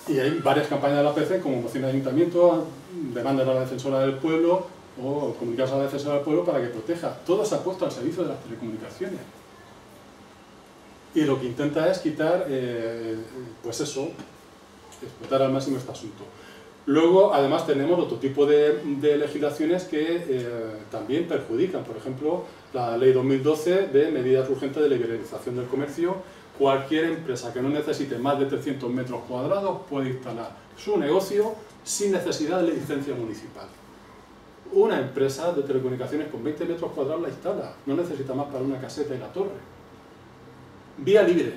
Y hay varias campañas de la PC, como moción de ayuntamiento, demandas a la defensora del pueblo o comunicados a la defensora del pueblo para que proteja. Todo se ha puesto al servicio de las telecomunicaciones. Y lo que intenta es quitar, pues eso, explotar al máximo este asunto. Luego, además, tenemos otro tipo de legislaciones que también perjudican. Por ejemplo, la Ley 2012 de medidas urgentes de liberalización del comercio. Cualquier empresa que no necesite más de 300 metros cuadrados puede instalar su negocio sin necesidad de licencia municipal. una empresa de telecomunicaciones con 20 metros cuadrados la instala, no necesita más para una caseta y la torre. Vía libre.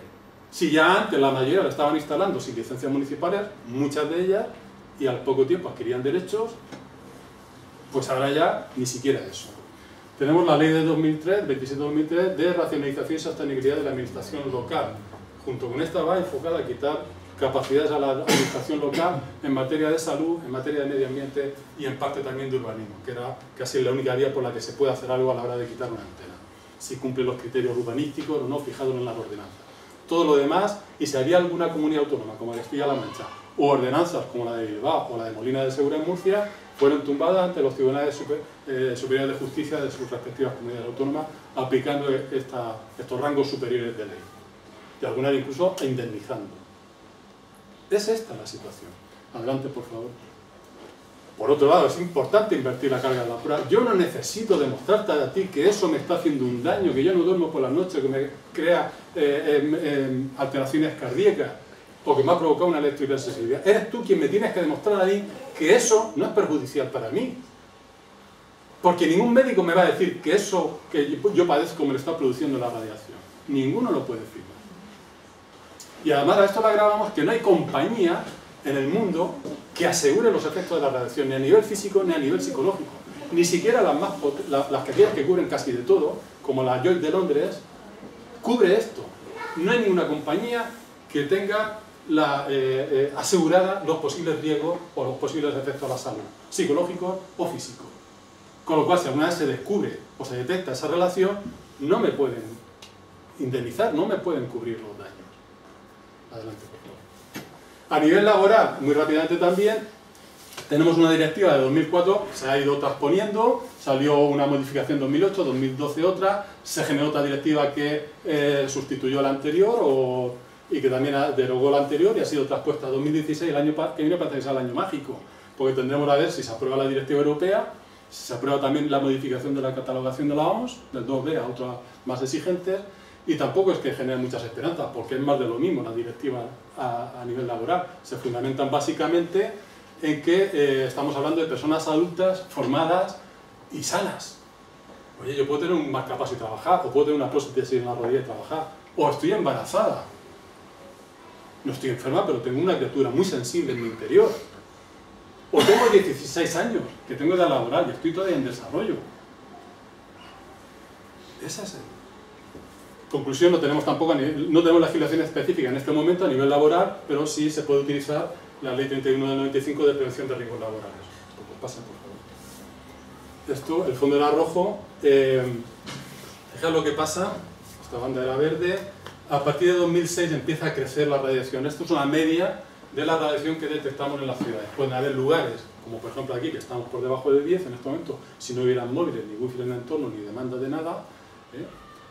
Si ya antes la mayoría la estaban instalando sin licencias municipales, muchas de ellas, y al poco tiempo adquirían derechos, pues ahora ya ni siquiera eso. Tenemos la ley de 2003, 27-2003, de racionalización y sostenibilidad de la administración local. Junto con esta va enfocada a quitar capacidades a la administración local en materia de salud, en materia de medio ambiente y en parte también de urbanismo, que era casi la única vía por la que se puede hacer algo a la hora de quitar una antena. Si cumple los criterios urbanísticos o no, fijados en las ordenanzas. Todo lo demás, y si había alguna comunidad autónoma, como Castilla-La Mancha, o ordenanzas como la de Bilbao o la de Molina de Segura en Murcia, fueron tumbadas ante los tribunales superiores de justicia de sus respectivas comunidades autónomas, aplicando estos rangos superiores de ley. Y algunas incluso indemnizando. Es esta la situación. Adelante, por favor. Por otro lado, es importante invertir la carga laboral. Yo no necesito demostrarte a ti que eso me está haciendo un daño, que yo no duermo por la noche, que me crea alteraciones cardíacas, o que me ha provocado una electrohipersensibilidad. Eres tú quien me tienes que demostrar a mí que eso no es perjudicial para mí. Porque ningún médico me va a decir que eso que yo padezco me lo está produciendo la radiación. Ninguno lo puede afirmar. Y además a esto le agravamos que no hay compañía en el mundo que asegure los efectos de la radiación, ni a nivel físico ni a nivel psicológico. Ni siquiera las que cubren casi de todo, como la Lloyd de Londres, cubre esto. No hay ninguna compañía que tenga asegurada los posibles riesgos o los posibles efectos a la salud, psicológicos o físicos. Con lo cual, si alguna vez se descubre o se detecta esa relación, no me pueden indemnizar, no me pueden cubrir los daños. Adelante, por favor. A nivel laboral, muy rápidamente también, tenemos una directiva de 2004, se ha ido transponiendo, salió una modificación en 2008, 2012 otra, se generó otra directiva que sustituyó a la anterior y que también derogó la anterior y ha sido traspuesta a 2016, el año que viene parece que sea el año mágico, porque tendremos a ver si se aprueba la directiva europea, si se aprueba también la modificación de la catalogación de la OMS, del 2B a otras más exigentes, y tampoco es que genere muchas esperanzas, porque es más de lo mismo la directiva a nivel laboral. Se fundamentan básicamente en que estamos hablando de personas adultas, formadas y sanas. Oye, yo puedo tener un marcapaso y trabajar, o puedo tener una prótesis en la rodilla y trabajar, o estoy embarazada. No estoy enferma, pero tengo una criatura muy sensible en mi interior. O tengo 16 años, que tengo edad laboral y estoy todavía en desarrollo. Esa es conclusión, no tenemos legislación específica en este momento a nivel laboral, pero sí se puede utilizar la Ley 31 del 95 de prevención de riesgos laborales. Pasen, por favor. Esto, el fondo era rojo. Fijaos lo que pasa. Esta banda era verde. A partir de 2006 empieza a crecer la radiación. Esto es una media de la radiación que detectamos en las ciudades. Pueden haber lugares, como por ejemplo aquí, que estamos por debajo de 10 en este momento, si no hubieran móviles, ni wifi en el entorno, ni demanda de nada,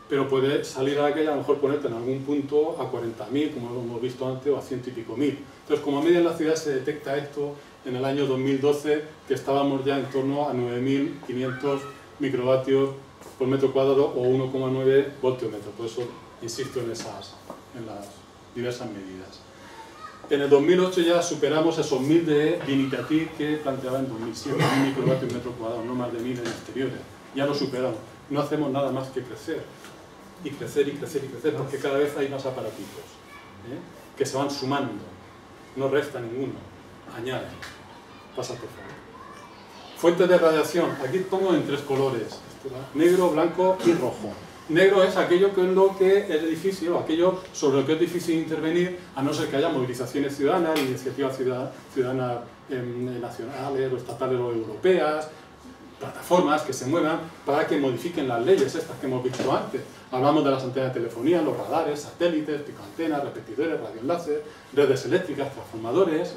pero puede salir a aquella, a lo mejor ponerte en algún punto a 40.000, como lo hemos visto antes, o a 100 y pico mil. Entonces, como media en la ciudad se detecta esto en el año 2012, que estábamos ya en torno a 9.500 microvatios por metro cuadrado o 1,9 voltiómetros. Por eso insisto en las diversas medidas. En el 2008 ya superamos esos 1000 de limitativ que planteaba en 2007, 1000 microvatios metro cuadrado, no más de 1000 en exteriores. Ya lo superamos. No hacemos nada más que crecer. Y crecer y crecer y crecer, porque cada vez hay más aparatitos que se van sumando. No resta ninguno, añade. Pasa, por favor. Fuentes de radiación. Aquí pongo en 3 colores. Negro, blanco y rojo. Negro es aquello que es lo que es edificio, aquello sobre lo que es difícil intervenir, a no ser que haya movilizaciones ciudadanas, iniciativas ciudadanas nacionales o estatales o europeas, plataformas que se muevan para que modifiquen las leyes estas que hemos visto antes. Hablamos de las antenas de telefonía, los radares, satélites, picoantenas, repetidores, radioenlaces, redes eléctricas, transformadores.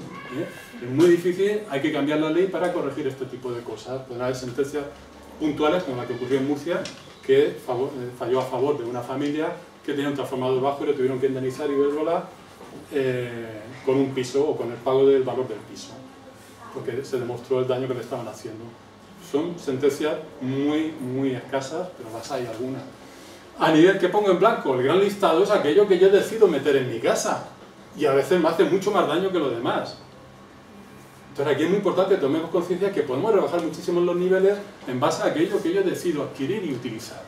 Es muy difícil, hay que cambiar la ley para corregir este tipo de cosas. Pueden haber sentencias puntuales, como la que ocurrió en Murcia, que falló a favor de una familia que tenía un transformador bajo y lo tuvieron que indemnizar y verla con un piso o con el pago del valor del piso, porque se demostró el daño que le estaban haciendo. Son sentencias muy, muy escasas, pero las hay algunas. A nivel que pongo en blanco, el gran listado es aquello que yo decido meter en mi casa y a veces me hace mucho más daño que lo demás. Entonces aquí es muy importante que tomemos conciencia que podemos rebajar muchísimo los niveles en base a aquello que yo decido adquirir y utilizar.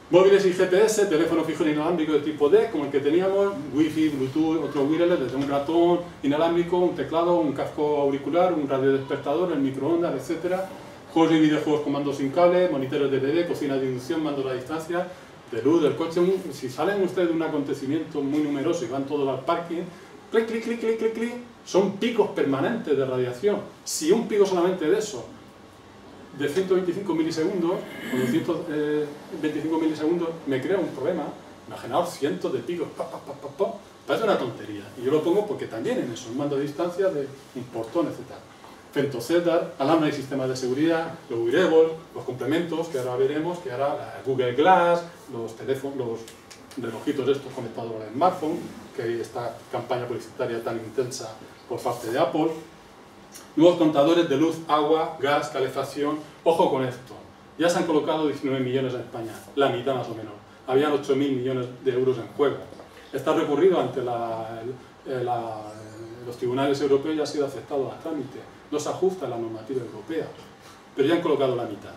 Móviles y GPS, teléfono fijo inalámbrico de tipo D, como el que teníamos, Wi-Fi, Bluetooth, otro wireless, desde un ratón inalámbrico, un teclado, un casco auricular, un radio despertador, el microondas, etc. Juegos y videojuegos con mando sin cable, monitores DVD, cocina de inducción, mandos a distancia, de luz, del coche. Si salen ustedes de un acontecimiento muy numeroso y van todos al parking, clic, clic, clic, clic, clic, clic, son picos permanentes de radiación. Si un pico solamente de eso, de 125 milisegundos, o 225 milisegundos, me crea un problema, me ha generado cientos de picos, parece una tontería. Y yo lo pongo porque también en eso, un mando a distancia de un portón, etc. Femtocedar, alarma y sistemas de seguridad, los wearables, los complementos, que ahora veremos, que ahora la Google Glass, los teléfonos, los relojitos estos conectados al smartphone, que hay esta campaña publicitaria tan intensa por parte de Apple. Nuevos contadores de luz, agua, gas, calefacción. Ojo con esto, ya se han colocado 19 millones en España, la mitad más o menos. Habían 8.000 millones de euros en juego. Está recurrido ante los tribunales europeos y ha sido aceptado a trámite. No se ajusta a la normativa europea, pero ya han colocado la mitad.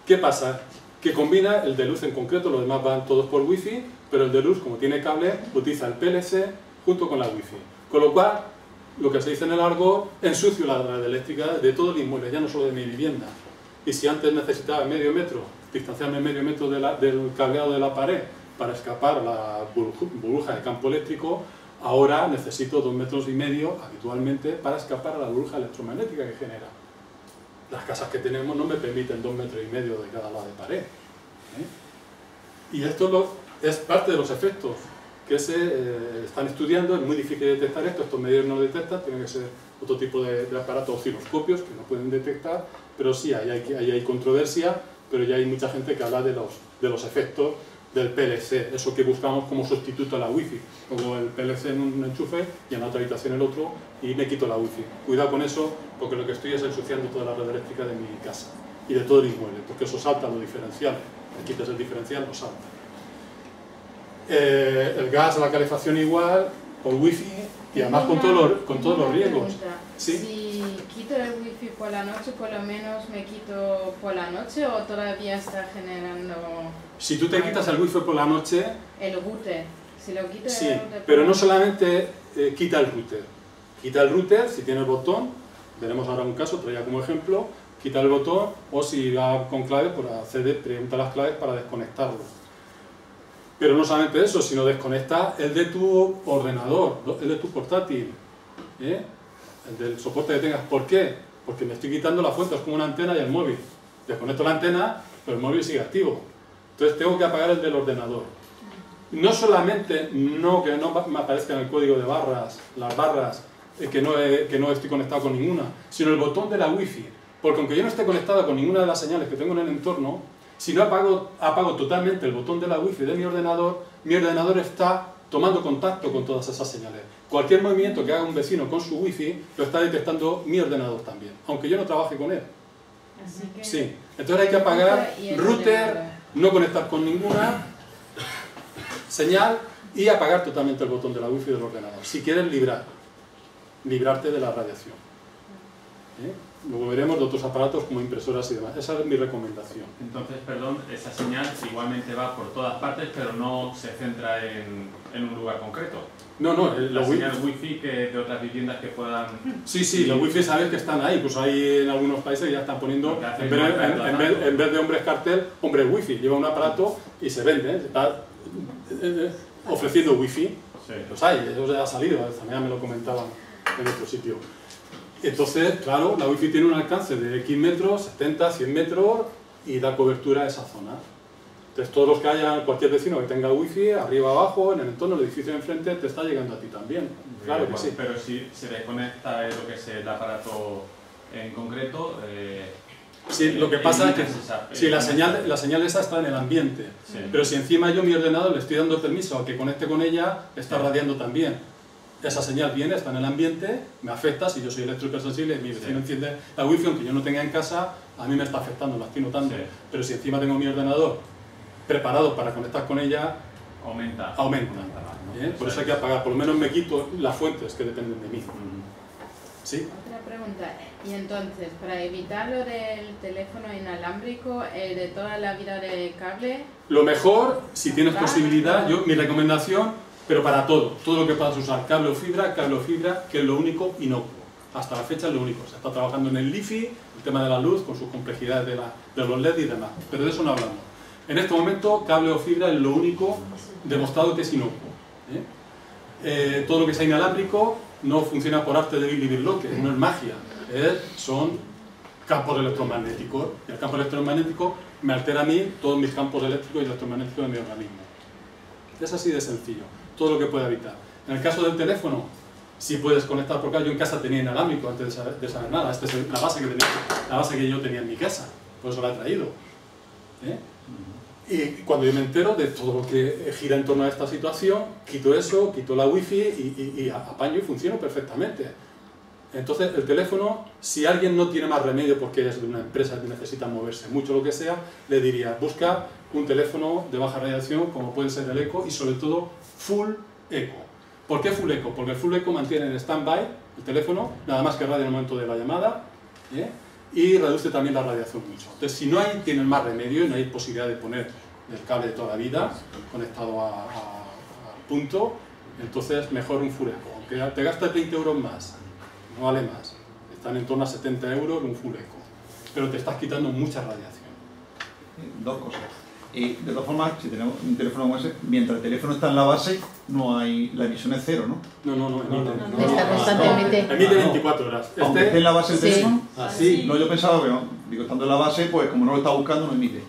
¿Qué pasa? Que combina el de luz en concreto, los demás van todos por Wi-Fi, pero el de luz, como tiene cable, utiliza el PLC junto con la Wi-Fi. Con lo cual, lo que se dice en el argot, ensucio la red eléctrica de todo el inmueble, ya no solo de mi vivienda. Y si antes necesitaba medio metro, distanciarme medio metro del cableado de la pared para escapar a la burbuja de campo eléctrico, ahora necesito 2,5 metros habitualmente para escapar a la burbuja electromagnética que genera. Las casas que tenemos no me permiten 2,5 metros de cada lado de pared. Y esto es parte de los efectos que se están estudiando. Es muy difícil detectar esto, estos medios no lo detectan, tienen que ser otro tipo de aparatos, osciloscopios, que no pueden detectar, pero sí, ahí hay controversia, pero ya hay mucha gente que habla de los efectos del PLC, eso que buscamos como sustituto a la Wi-Fi. Pongo el PLC en un enchufe y en la otra habitación el otro y me quito la Wi-Fi. Cuidado con eso, porque lo que estoy es ensuciando toda la red eléctrica de mi casa y de todo el inmueble, porque eso salta lo diferencial. Le quitas el diferencial, lo salta. El gas, la calefacción igual, por Wi-Fi y además con todos los riesgos. ¿Sí? Si quito el Wi-Fi por la noche, por lo menos me quito por la noche o todavía está generando... Si tú te quitas el Wi-Fi por la noche... El router. Si lo quito sí, el router pero no solamente quita el router. Quita el router si tiene el botón, veremos ahora un caso, traía como ejemplo, quita el botón o si va con clave, pues pregunta las claves para desconectarlo. Pero no solamente eso, sino desconecta el de tu ordenador, el de tu portátil, el del soporte que tengas. ¿Por qué? Porque me estoy quitando la fuente, es como una antena y el móvil. Desconecto la antena, pero el móvil sigue activo. Entonces tengo que apagar el del ordenador. No solamente que no me aparezca en el código de barras, las barras, que no estoy conectado con ninguna, sino el botón de la Wi-Fi. Porque aunque yo no esté conectado con ninguna de las señales que tengo en el entorno, si no apago totalmente el botón de la Wi-Fi de mi ordenador está tomando contacto con todas esas señales. Cualquier movimiento que haga un vecino con su Wi-Fi lo está detectando mi ordenador también, aunque yo no trabaje con él. Así que sí. Entonces hay que apagar router, no conectar con ninguna señal y apagar totalmente el botón de la Wi-Fi del ordenador. Si quieres librarte de la radiación. Luego veremos de otros aparatos como impresoras y demás. Esa es mi recomendación. Entonces, perdón, esa señal igualmente va por todas partes, pero no se centra en un lugar concreto. No, la señal Wi-Fi de otras viviendas que puedan... Sí, los Wi-Fi sabes que están ahí. Pues hay en algunos países que ya están poniendo, en vez de hombres cartel, hombres Wi-Fi. Lleva un aparato y se vende. Está ofreciendo Wi-Fi. Sí. Los hay, eso ya ha salido. También me lo comentaban en otro sitio. Entonces, claro, la Wi-Fi tiene un alcance de X metros, 70, 100 metros y da cobertura a esa zona. Entonces, todos los que haya, cualquier vecino que tenga Wi-Fi, arriba, abajo, en el entorno, el edificio de enfrente, te está llegando a ti también. Claro que sí. Pero si se desconecta lo que es el aparato en concreto... sí, lo que pasa es que si la señal esa está en el ambiente, sí. Pero si encima yo mi ordenador le estoy dando permiso a que conecte con ella, está radiando también. Esa señal viene, está en el ambiente, me afecta, si yo soy electrohipersensible, mi vecino enciende la Wi-Fi, aunque yo no tenga en casa, a mí me está afectando, la estoy notando. Sí. Pero si encima tengo mi ordenador preparado para conectar con ella, aumenta. Por eso hay que apagar, por lo menos me quito las fuentes que dependen de mí. Sí. Otra pregunta. Y entonces, para evitar lo del teléfono inalámbrico, el de toda la vida de cable... Lo mejor, si tienes posibilidad, mi recomendación, pero para todo lo que puedas usar, cable o fibra, que es lo único inocuo. Hasta la fecha es lo único. Se está trabajando en el LiFi, el tema de la luz, con sus complejidades de los LED y demás, pero de eso no hablamos. En este momento, cable o fibra es lo único demostrado que es inocuo. Todo lo que sea inalámbrico no funciona por arte de Billy Birloque, no es magia, son campos electromagnéticos, y el campo electromagnético me altera a mí todos mis campos eléctricos y electromagnéticos de mi organismo. Es así de sencillo, todo lo que pueda evitar. En el caso del teléfono, si puedes conectar, porque yo en casa tenía inalámbrico antes de saber nada, esta es la base que yo tenía en mi casa, por eso la he traído. Y cuando yo me entero de todo lo que gira en torno a esta situación, quito eso, quito la wifi y apaño y funciona perfectamente. Entonces el teléfono, si alguien no tiene más remedio porque es de una empresa que necesita moverse mucho, lo que sea, le diría, busca un teléfono de baja radiación como puede ser el Eco y sobre todo Full Eco. ¿Por qué Full Eco? Porque el Full Eco mantiene en stand-by el teléfono, nada más que radia en el momento de la llamada, y reduce también la radiación mucho. Entonces, si no tienen más remedio y no hay posibilidad de poner el cable de toda la vida conectado a punto, entonces mejor un Full Eco. Aunque te gastas 20 euros más, no vale más. Están en torno a 70 euros un Full Eco. Pero te estás quitando mucha radiación. Dos cosas. De todas formas, si tenemos un teléfono como ese, mientras el teléfono está en la base, no hay, la emisión es cero, ¿no? No, emite. Está constantemente. Emite 24 horas. Aunque esté en la base el teléfono, así. no, yo pensaba que no. Digo, estando en la base, pues como no lo está buscando, no emite.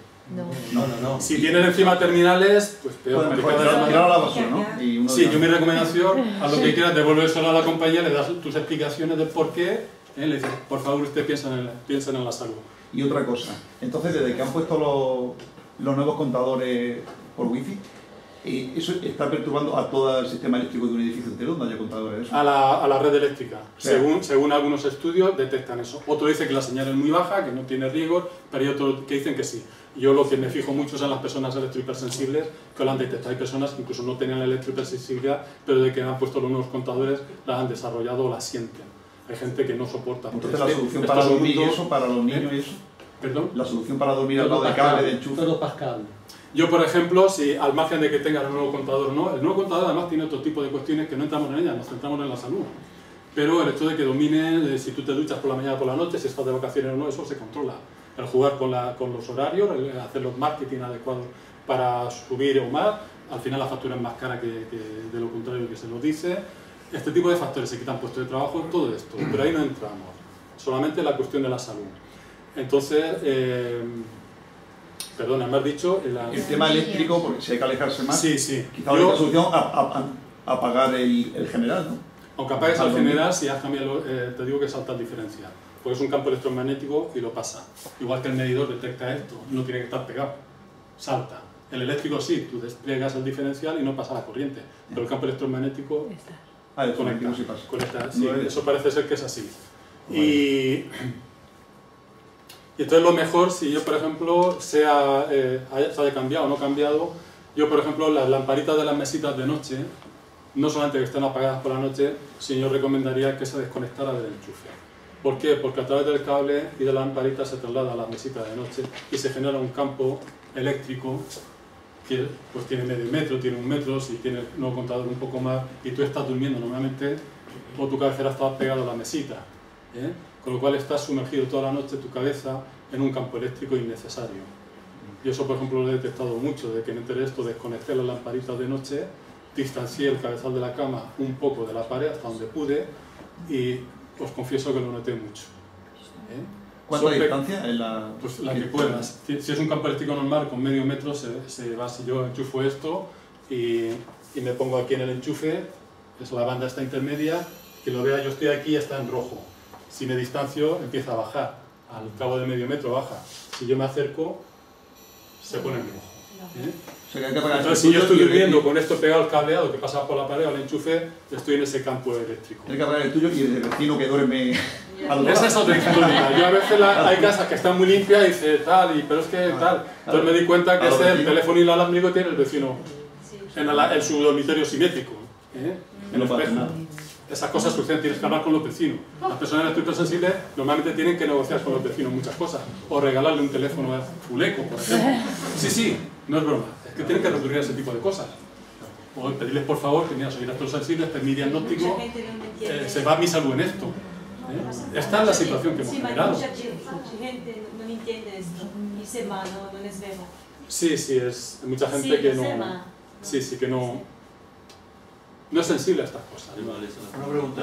No. Si tienen encima terminales, pues peor. Pues mejor tirar a la basura, ¿no? Y uno sí, yo mi recomendación, a lo que quieras, devuélveselo a la compañía, le das tus explicaciones del por qué, le dices, por favor, usted piensen en la salud. Y otra cosa, entonces desde que han puesto los nuevos contadores por wifi, eso está perturbando a todo el sistema eléctrico de un edificio entero donde haya contadores de eso. A la red eléctrica. Sí. Según algunos estudios detectan eso. Otro dice que la señal es muy baja, que no tiene riesgo, pero hay otros que dicen que sí. Yo lo que me fijo mucho son las personas electrohipersensibles que lo han detectado. Hay personas que incluso no tenían la electrohipersensibilidad, pero de que han puesto los nuevos contadores, las han desarrollado o las sienten. Hay gente que no soporta. Entonces la solución para dormir y eso, para los niños y eso. ¿Perdón? La solución para dormir al lado de cable, de enchufe. Todo pascable. Yo, por ejemplo, si al margen de que tenga el nuevo contador o no, el nuevo contador además tiene otro tipo de cuestiones que no entramos en ellas, nos centramos en la salud. Pero el hecho de que domine, si tú te duchas por la mañana o por la noche, si estás de vacaciones o no, eso se controla. El jugar con los horarios, el hacer los marketing adecuados para subir o más, al final la factura es más cara que de lo contrario que se nos dice. Este tipo de factores se quitan puestos de trabajo, todo esto, pero ahí no entramos. Solamente la cuestión de la salud. Entonces, perdona, me has dicho... El tema eléctrico, porque si hay que alejarse más, sí. quizá la solución apagar el general, ¿no? Aunque apagues al general, si has cambiado, te digo que salta diferencia, porque es un campo electromagnético y lo pasa. Igual que el medidor detecta esto, no tiene que estar pegado, salta. El eléctrico sí, tú despliegas el diferencial y no pasa la corriente, pero el campo electromagnético conecta. Sí, eso parece ser que es así. Y entonces lo mejor, si yo por ejemplo se haya cambiado o no cambiado, yo por ejemplo las lamparitas de las mesitas de noche, no solamente que estén apagadas por la noche, sino yo recomendaría que se desconectara del enchufe. ¿Por qué? Porque a través del cable y de la lamparita se traslada a las mesitas de noche y se genera un campo eléctrico que pues tiene medio metro, tiene 1 metro, si tiene el nuevo contador un poco más, y tú estás durmiendo normalmente o tu cabecera está pegada a la mesita, con lo cual estás sumergido toda la noche tu cabeza en un campo eléctrico innecesario. Y eso por ejemplo lo he detectado mucho, de que me enteré de esto, desconecté las lamparitas de noche, distancié el cabezal de la cama un poco de la pared hasta donde pude y os confieso que lo noté mucho. ¿Cuánta distancia? Pues la que puedas. Si es un campo eléctrico normal con medio metro se va. Si yo enchufo esto y me pongo aquí en el enchufe, es la banda esta intermedia, que lo vea, yo estoy aquí y está en rojo. Si me distancio empieza a bajar, al cabo de medio metro baja. Si yo me acerco se pone en rojo. Entonces, si yo estoy durmiendo con esto pegado al cableado que pasa por la pared al enchufe, estoy en ese campo eléctrico. Hay que apagar el tuyo y el vecino que duerme al lado. Esa es otra historia. Yo a veces hay casas que están muy limpias y dice tal, pero es que tal. Entonces me di cuenta que el teléfono inalámbrico tiene el vecino en su dormitorio simétrico. En el espejo. esas cosas suceden, tienes que hablar con los vecinos. Las personas electrosensibles normalmente tienen que negociar con los vecinos muchas cosas, o regalarle un teléfono a Fuleco, por ejemplo. Sí, no es broma, es que tienen que recurrir a ese tipo de cosas. O pedirles por favor que, mira, soy electrosensible, este es mi diagnóstico, se va mi salud en esto. Esta es la situación que hemos generado. Mucha gente no entiende esto, y se va, no es verdad. Sí, es mucha gente que no... Sí, que no es sensible a estas cosas. Una pregunta.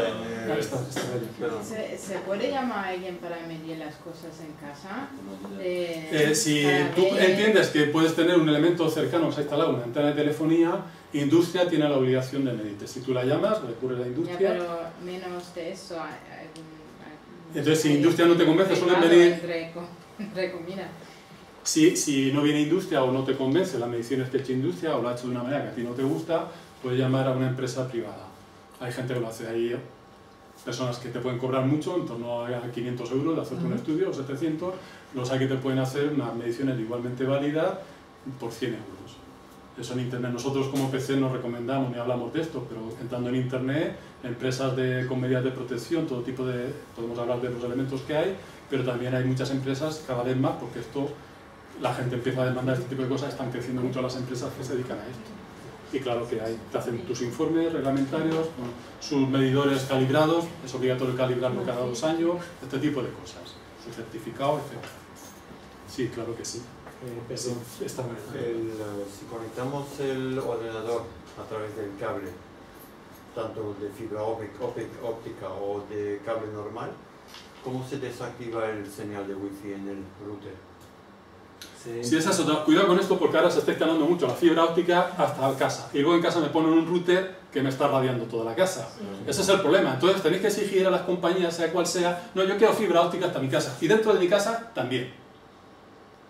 ¿Se puede llamar a alguien para medir las cosas en casa? Si tú entiendes que puedes tener un elemento cercano que se ha instalado, una antena de telefonía, industria tiene la obligación de medirte. Si tú la llamas, recurre a la industria. Ya, pero menos de eso. Entonces, si industria no te convence, suelen venir... Entre comillas. Si no viene industria o no te convence las mediciones que ha hecho industria o lo ha hecho de una manera que a ti no te gusta, puedes llamar a una empresa privada. Hay gente que lo hace ahí, personas que te pueden cobrar mucho, en torno a 500 euros de hacerte un estudio, o 700, los hay que te pueden hacer unas mediciones igualmente válidas por 100 euros. Eso en internet. Nosotros como PC no recomendamos ni hablamos de esto, pero entrando en internet, empresas con medidas de protección, todo tipo de... podemos hablar de los elementos que hay, pero también hay muchas empresas, cada vez más, porque esto... la gente empieza a demandar este tipo de cosas, están creciendo mucho las empresas que se dedican a esto. Y claro que te hacen tus informes reglamentarios, sus medidores calibrados, es obligatorio calibrarlo cada 2 años, este tipo de cosas, su certificado, etc. Sí, claro que sí. Si conectamos el ordenador a través del cable, tanto de fibra óptica o de cable normal, ¿cómo se desactiva el señal de Wi-Fi en el router? Sí, es eso. Cuidado con esto porque ahora se está instalando mucho la fibra óptica hasta casa. Y luego en casa me ponen un router que me está radiando toda la casa. Ese es el problema. Entonces tenéis que exigir a las compañías, sea cual sea, no, yo quiero fibra óptica hasta mi casa. Y dentro de mi casa también.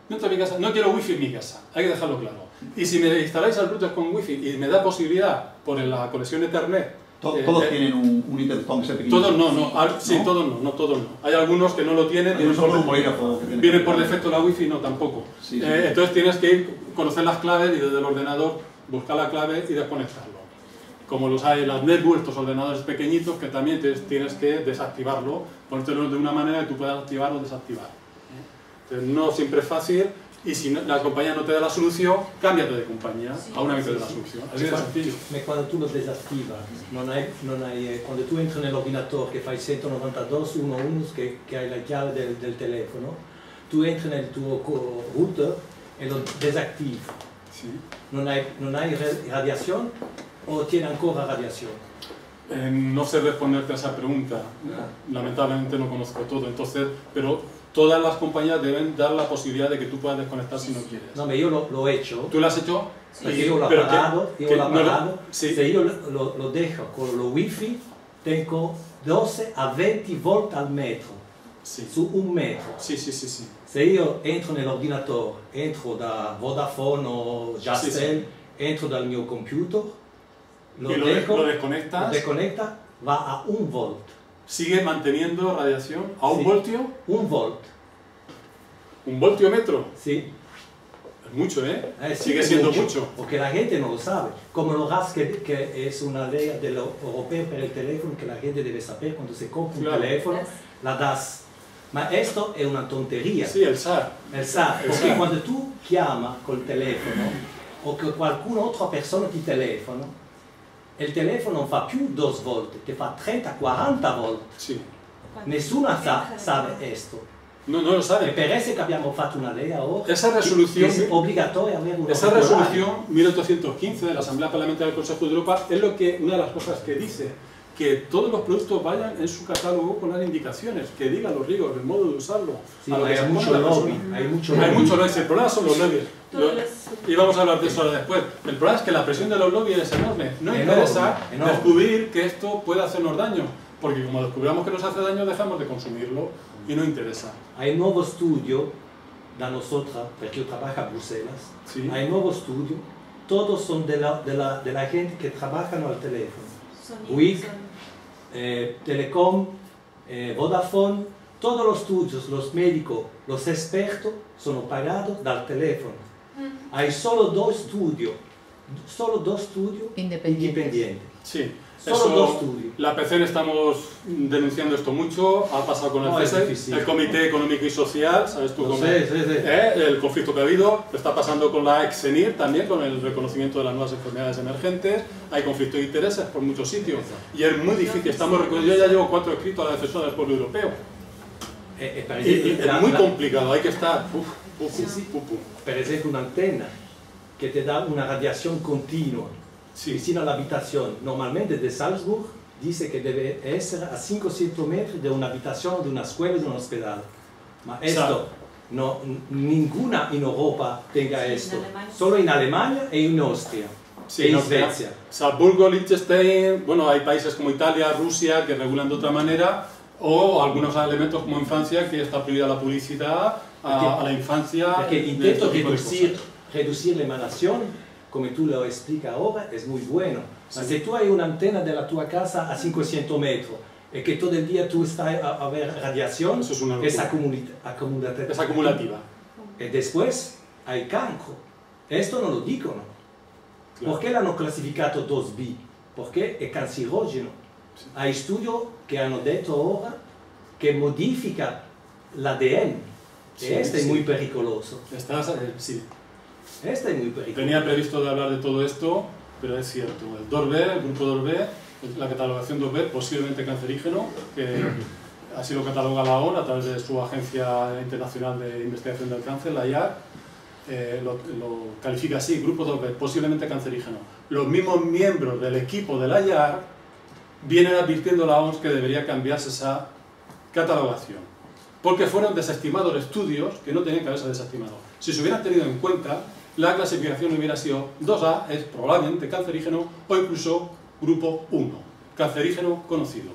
Dentro de mi casa, no quiero wifi en mi casa. Hay que dejarlo claro. Y si me instaláis el router con wifi y me da posibilidad por la conexión Ethernet, todos tienen un intercom ese pequeño. Todos no, todos no. Hay algunos que no lo tienen. Viene por defecto la wifi, no, tampoco. Entonces tienes que conocer las claves y desde el ordenador buscar la clave y desconectarlo. Como los hay las netbooks, estos ordenadores pequeñitos que también tienes que desactivarlo, ponértelo de una manera que tú puedas activar o desactivar. Entonces no siempre es fácil. Y si la compañía no te da la solución, cámbiate de compañía a una que te dé la solución. Así de sencillo. Ma quando tu lo desattivas, quando tu entri nell'ordinatore che fai 192.1.1 che hai la chiave del telefono, tu entri nel tuo router e lo desattivi. Sì. Non hai radiación o tiene ancora radiación? No sé responderte a esa pregunta. Lamentablemente no conozco todo, entonces, pero todas las compañías deben dar la posibilidad de que tú puedas desconectar si no quieres. No, yo lo he hecho. ¿Tú lo has hecho? Perché io l'ho apagato, se io lo dejo con lo wifi, tengo 12 a 20 volt al metro, su un metro. Sì. Se io entro nell'ordinatore, entro da Vodafone o Jazztel, entro dal mio computer, lo desconecta, va a 1 volt. ¿Sigue manteniendo radiación a 1 voltio? 1 volt. ¿1 voltiómetro? Sí. Es mucho, ¿eh? Sigue siendo mucho. Porque la gente no lo sabe. Como lo RAS, que es una ley de lo europeo para el teléfono que la gente debe saber cuando se compra un teléfono, la DAS. Ma esto è una tonteria. Sì, è il SAR. Il SAR, perché quando tu chiama col telefono o che qualcun'altra persona ti telefona, il telefono non fa più 2 volt, che fa 30-40 volt. Sì. Nessuno sa questo. No lo sabe. E per eso che abbiamo fatto una ley ahora. Esa resolución, es obligatoria haber una esa resolución 1815 de la Asamblea Parlamentaria del Consejo de Europa es una de las cosas que dice que todos los productos vayan en su catálogo con las indicaciones, que digan los riesgos, el modo de usarlo. Sí, hay mucho lobby. Hay mucho lobby. El problema son los lobbies. Y vamos a hablar de eso ahora después. El problema es que la presión de los lobbies es enorme. No interesa descubrir que esto puede hacernos daño, porque como descubramos que nos hace daño, dejamos de consumirlo y no interesa. Hay un nuevo estudio da nosotros, porque yo trabajo en Bruselas. Sí. Hay un nuevo estudio. Todos son de la gente que trabaja al teléfono. WIC, Telecom, Vodafone, todos los estudios, los médicos, los expertos son pagados del teléfono. Hay solo dos estudios independientes. Sí, Solo dos estudios. La PCN estamos denunciando esto mucho, ha pasado con el CESE, el Comité Económico y Social, ¿sabes tú? El conflicto que ha habido, está pasando con la EXENIR también, con el reconocimiento de las nuevas enfermedades emergentes, hay conflicto de intereses por muchos sitios, y es muy difícil, yo ya llevo 4 escritos a la defensora del pueblo europeo, y es muy complicado, hay que estar... Per esempio un'antenna che ti dà una radiazione continua vicino all'abitazione, normalmente de Salzburg dice che deve essere a 500 metri da un'abitazione, di una scuola, di un ospedale. Ma esto, no, ninguna in Europa tenga esto, solo in Alemania e in Austria. Sí, en Suecia. Salzburgo, Liechtenstein, bueno, hay países como Italia, Rusia que regulan de otra manera, o algunos elementos como en Francia que está prohibida la publicidad a la infancia. Perché intento reducir la emanazione, come tu lo explicas ahora, es muy bueno. Ma se tu hai un'antenna della tua casa a 500 metri e che todo el día tú estás a ver radiación, es acumulativa. Y después hay cancro. Esto no lo dicono. Claro. ¿Por qué l'hanno classificato 2B? Perché è cancerogeno. Hay estudios que hanno detto ora che modifica l'ADN. Es muy pericoloso. Sí. Este es muy peligroso. Tenía previsto de hablar de todo esto, pero es cierto. El 2B, el grupo 2B, la catalogación 2B, posiblemente cancerígeno, que así lo cataloga la ONU a través de su Agencia Internacional de Investigación del Cáncer, la IARC, lo califica así, grupo 2B, posiblemente cancerígeno. Los mismos miembros del equipo de la IARC vienen advirtiendo a la OMS que debería cambiarse esa catalogación, porque fueron desestimados estudios que no tenían que haberse desestimado. Si se hubieran tenido en cuenta, la clasificación hubiera sido 2A, es probablemente cancerígeno, o incluso grupo 1, cancerígeno conocido.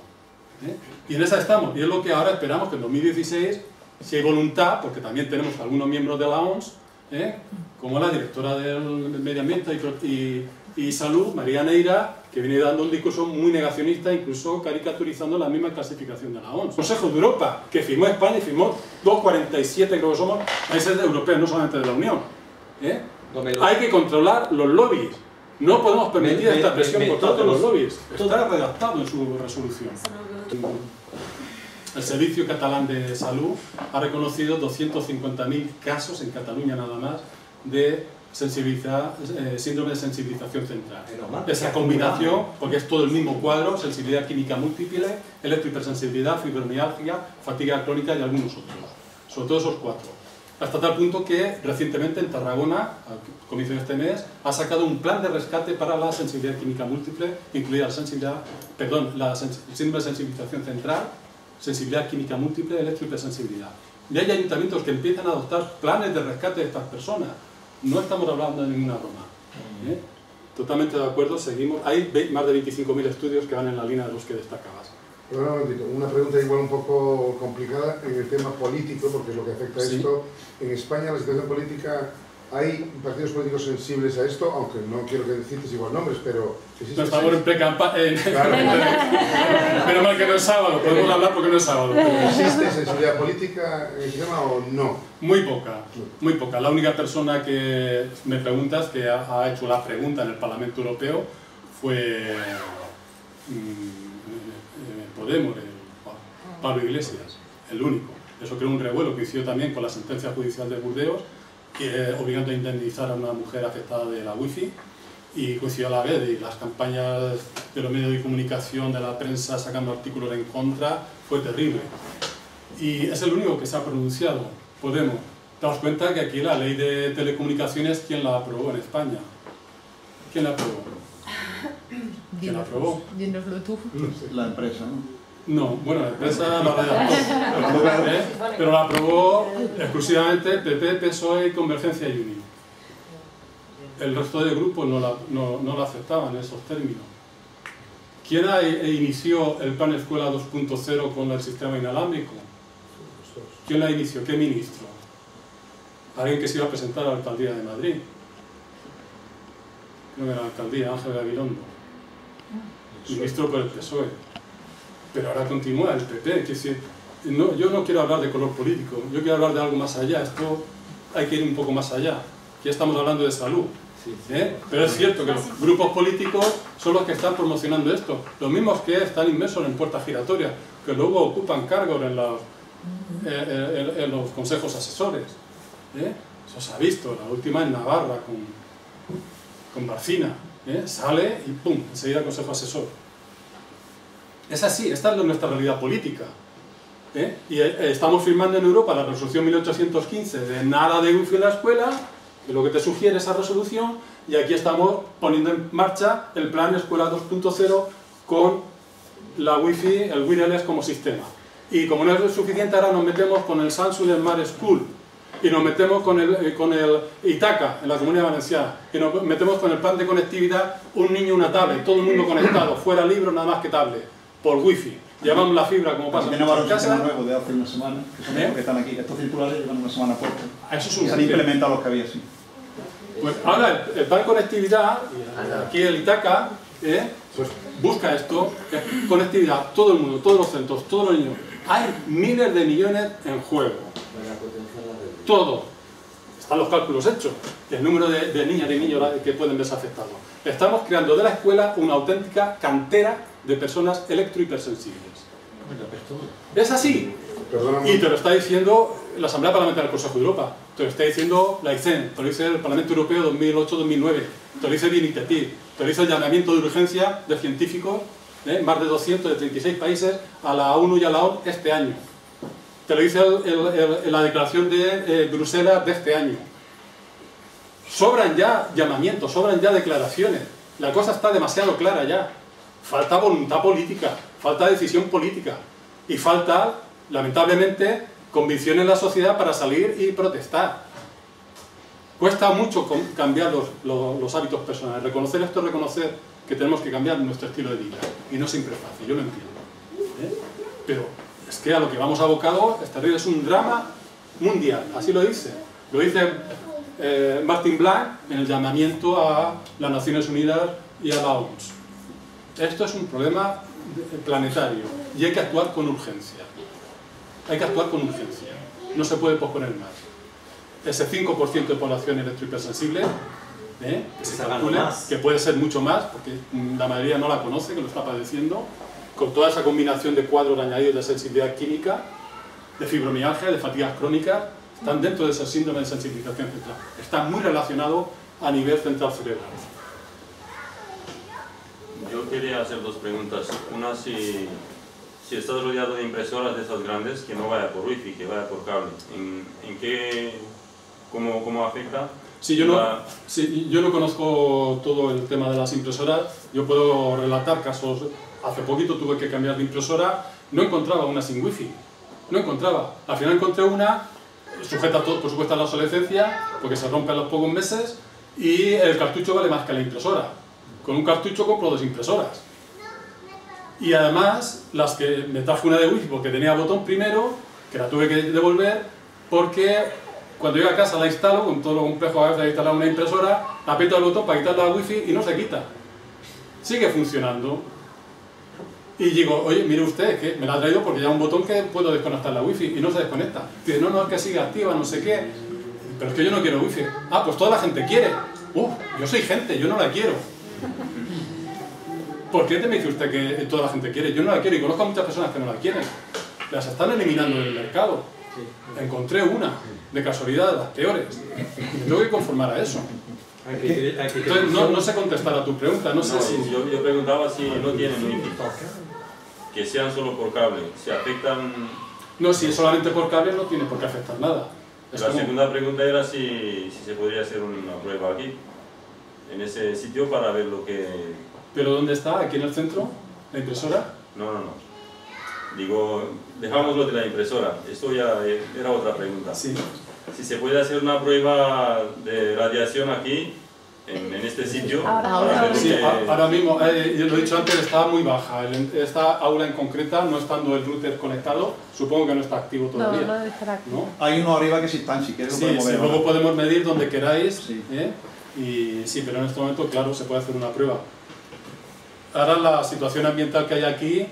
Y en esa estamos, y es lo que ahora esperamos que en 2016, si hay voluntad, porque también tenemos algunos miembros de la OMS, como la directora del Medio Ambiente y Salud, María Neira, que viene dando un discurso muy negacionista, incluso caricaturizando la misma clasificación de la OMS. Consejo de Europa, que firmó España y firmó 247, creo que somos, países europeos, no solamente de la Unión. Hay que controlar los lobbies. No podemos permitir esta presión por parte de los lobbies. Está redactado en su resolución. El Servicio Catalán de Salud ha reconocido 250.000 casos en Cataluña nada más de síndrome de sensibilización central. Esa combinación, porque es todo el mismo cuadro, sensibilidad química múltiple, electrohipersensibilidad, fibromialgia, fatiga crónica y algunos otros. Sobre todo esos 4. Hasta tal punto que recientemente en Tarragona, al comienzo de este mes, ha sacado un plan de rescate para la sensibilidad química múltiple, incluida la síndrome de sensibilización central, sensibilidad química múltiple, electrohipersensibilidad. Y hay ayuntamientos que empiezan a adoptar planes de rescate de estas personas. No estamos hablando de ninguna broma. Totalmente de acuerdo, seguimos. Hay más de 25.000 estudios que van en la línea de los que destacabas. Perdona un momentito, una pregunta igual un poco complicada en el tema político, porque es lo que afecta a esto. En España, la situación política, ¿hay partidos políticos sensibles a esto? Aunque no quiero que cites igual nombres, pero... No estamos en pre-campaña. Claro. Menos mal que no es sábado, podemos hablar porque no es sábado. ¿Existe sensibilidad política en el tema o no? Muy poca, muy poca. La única persona que me preguntas, que ha hecho la pregunta en el Parlamento Europeo, fue Podemos, Pablo Iglesias, el único. Eso creó un revuelo que hizo también con la sentencia judicial de Burdeos, obligando a indemnizar a una mujer afectada de la wifi, y coincidió a la vez, y las campañas de los medios de comunicación, de la prensa sacando artículos en contra, fue terrible. Y es el único que se ha pronunciado, Podemos. Te das cuenta que aquí la ley de telecomunicaciones, ¿quién la aprobó en España? ¿Quién la aprobó? ¿Quién la aprobó? Dínoslo tú. La empresa, ¿no? No, bueno, la empresa la redactó, pero la aprobó exclusivamente PP, PSOE y Convergencia y Unión. El resto de grupos no la aceptaban en esos términos. ¿Quién inició el plan Escuela 2.0 con el sistema inalámbrico? ¿Quién la inició? ¿Qué ministro? Alguien que se iba a presentar a la alcaldía de Madrid. Creo que era la alcaldía, Ángel Gabilondo. Ministro por el PSOE. Pero ahora continúa el PP. Yo no quiero hablar de color político, yo quiero hablar de algo más allá. Esto hay que ir un poco más allá. Ya estamos hablando de salud. Pero es cierto que los grupos políticos son los que están promocionando esto. Los mismos que están inmersos en puertas giratorias, que luego ocupan cargos en los consejos asesores. Eso se ha visto, la última en Navarra con Barcina. Sale y ¡pum!, enseguida consejo asesor. Es así, esta es nuestra realidad política. Y estamos firmando en Europa la resolución 1815 de nada de wifi en la escuela, que es lo que te sugiere esa resolución, y aquí estamos poniendo en marcha el plan Escuela 2.0 con la wifi, el wireless como sistema. Y como no es suficiente, ahora nos metemos con el Samsung Smart School, y nos metemos con el Itaca en la Comunidad Valenciana, y nos metemos con el plan de conectividad, un niño, una tablet, todo el mundo conectado, fuera libros, nada más que tablet, por wifi. Llevamos la fibra como pasa en muchas casas. Tenemos nuevo de hace una semana, que son los que están aquí. Estos circulares llevan una semana puestos. Eso es y se han implementado los que había, sí. Pues ahora el plan de conectividad, aquí el Itaca, busca esto, conectividad, todo el mundo, todos los centros, todos los niños. Hay miles de millones en juego. Todo. Están los cálculos hechos. El número de niñas y niños que pueden verse afectados. Estamos creando de la escuela una auténtica cantera de personas electro-hipersensibles. Es así. Y te lo está diciendo la Asamblea Parlamentaria del Consejo de Europa, te lo está diciendo la ICEN, te lo dice el Parlamento Europeo 2008-2009, te lo dice DINITETIR, te lo dice el llamamiento de urgencia de científicos, más de 200 de 36 países, a la ONU y a la ONU este año. Te lo dice la declaración de Bruselas de este año. Sobran ya llamamientos, sobran ya declaraciones. La cosa está demasiado clara ya. Falta voluntad política, falta decisión política y falta, lamentablemente, convicción en la sociedad para salir y protestar. Cuesta mucho cambiar los hábitos personales. Reconocer esto es reconocer que tenemos que cambiar nuestro estilo de vida. Y no siempre es fácil, yo lo entiendo. Pero es que a lo que vamos abocado es terrible, es un drama mundial, así lo dice. Lo dice Martin Blanc en el llamamiento a las Naciones Unidas y a la OMS. Esto es un problema planetario y hay que actuar con urgencia. Hay que actuar con urgencia. No se puede posponer más. Ese 5% de población electrohipersensible, que se calcule, que puede ser mucho más, porque la mayoría no la conoce, que lo está padeciendo, con toda esa combinación de cuadros añadidos de sensibilidad química, de fibromialgia, de fatigas crónicas, están dentro de ese síndrome de sensibilización central. Está muy relacionado a nivel central cerebral. Yo quería hacer dos preguntas. Una, si estás rodeado de impresoras de esas grandes, que no vaya por wifi, que vaya por cable. ¿En qué, cómo afecta? Sí, yo no conozco todo el tema de las impresoras. Yo puedo relatar casos. Hace poquito tuve que cambiar de impresora, no encontraba una sin wifi. No encontraba. Al final encontré una, sujeta todo, por supuesto, a la obsolescencia, porque se rompe a los pocos meses, y el cartucho vale más que la impresora. Con un cartucho compro 2 impresoras. Y además, las que me traje una de wifi porque tenía botón primero, que la tuve que devolver, porque cuando llego a casa la instalo, con todo lo complejo a veces de instalar una impresora, aprieto el botón para quitar la wifi y no se quita. Sigue funcionando. Y digo, oye, mire usted, que me la ha traído porque ya un botón que puedo desconectar la wifi y no se desconecta. Dice, no, es que sigue activa, no sé qué. Pero es que yo no quiero wifi. Ah, pues toda la gente quiere. Yo soy gente, yo no la quiero. ¿Por qué te me dice usted que toda la gente quiere? Yo no la quiero y conozco a muchas personas que no la quieren. Las están eliminando del mercado. Encontré una, de casualidad, de las peores. Y me tengo que conformar a eso. Entonces, no sé contestar a tu pregunta. No sé si... Yo preguntaba si no tienen wifi. Que sean solo por cable. ¿Se afectan...? No, si es solamente por cable no tiene por qué afectar nada. La segunda pregunta era si se podría hacer una prueba aquí, en ese sitio, para ver lo que... ¿Pero dónde está? ¿Aquí en el centro? ¿La impresora? No. Digo, dejamos lo de la impresora. Esto ya era otra pregunta. Sí. Si se puede hacer una prueba de radiación aquí, en este sitio. Ahora mismo, yo lo he dicho antes, estaba muy baja. Esta aula en concreta, no estando el router conectado, supongo que no está activo todavía. No debe estar activo. ¿No? Hay uno arriba que sí están, si quieres lo podemos ver. Luego podemos medir donde queráis. Sí. Y sí, pero en este momento, claro, se puede hacer una prueba. Ahora la situación ambiental que hay aquí...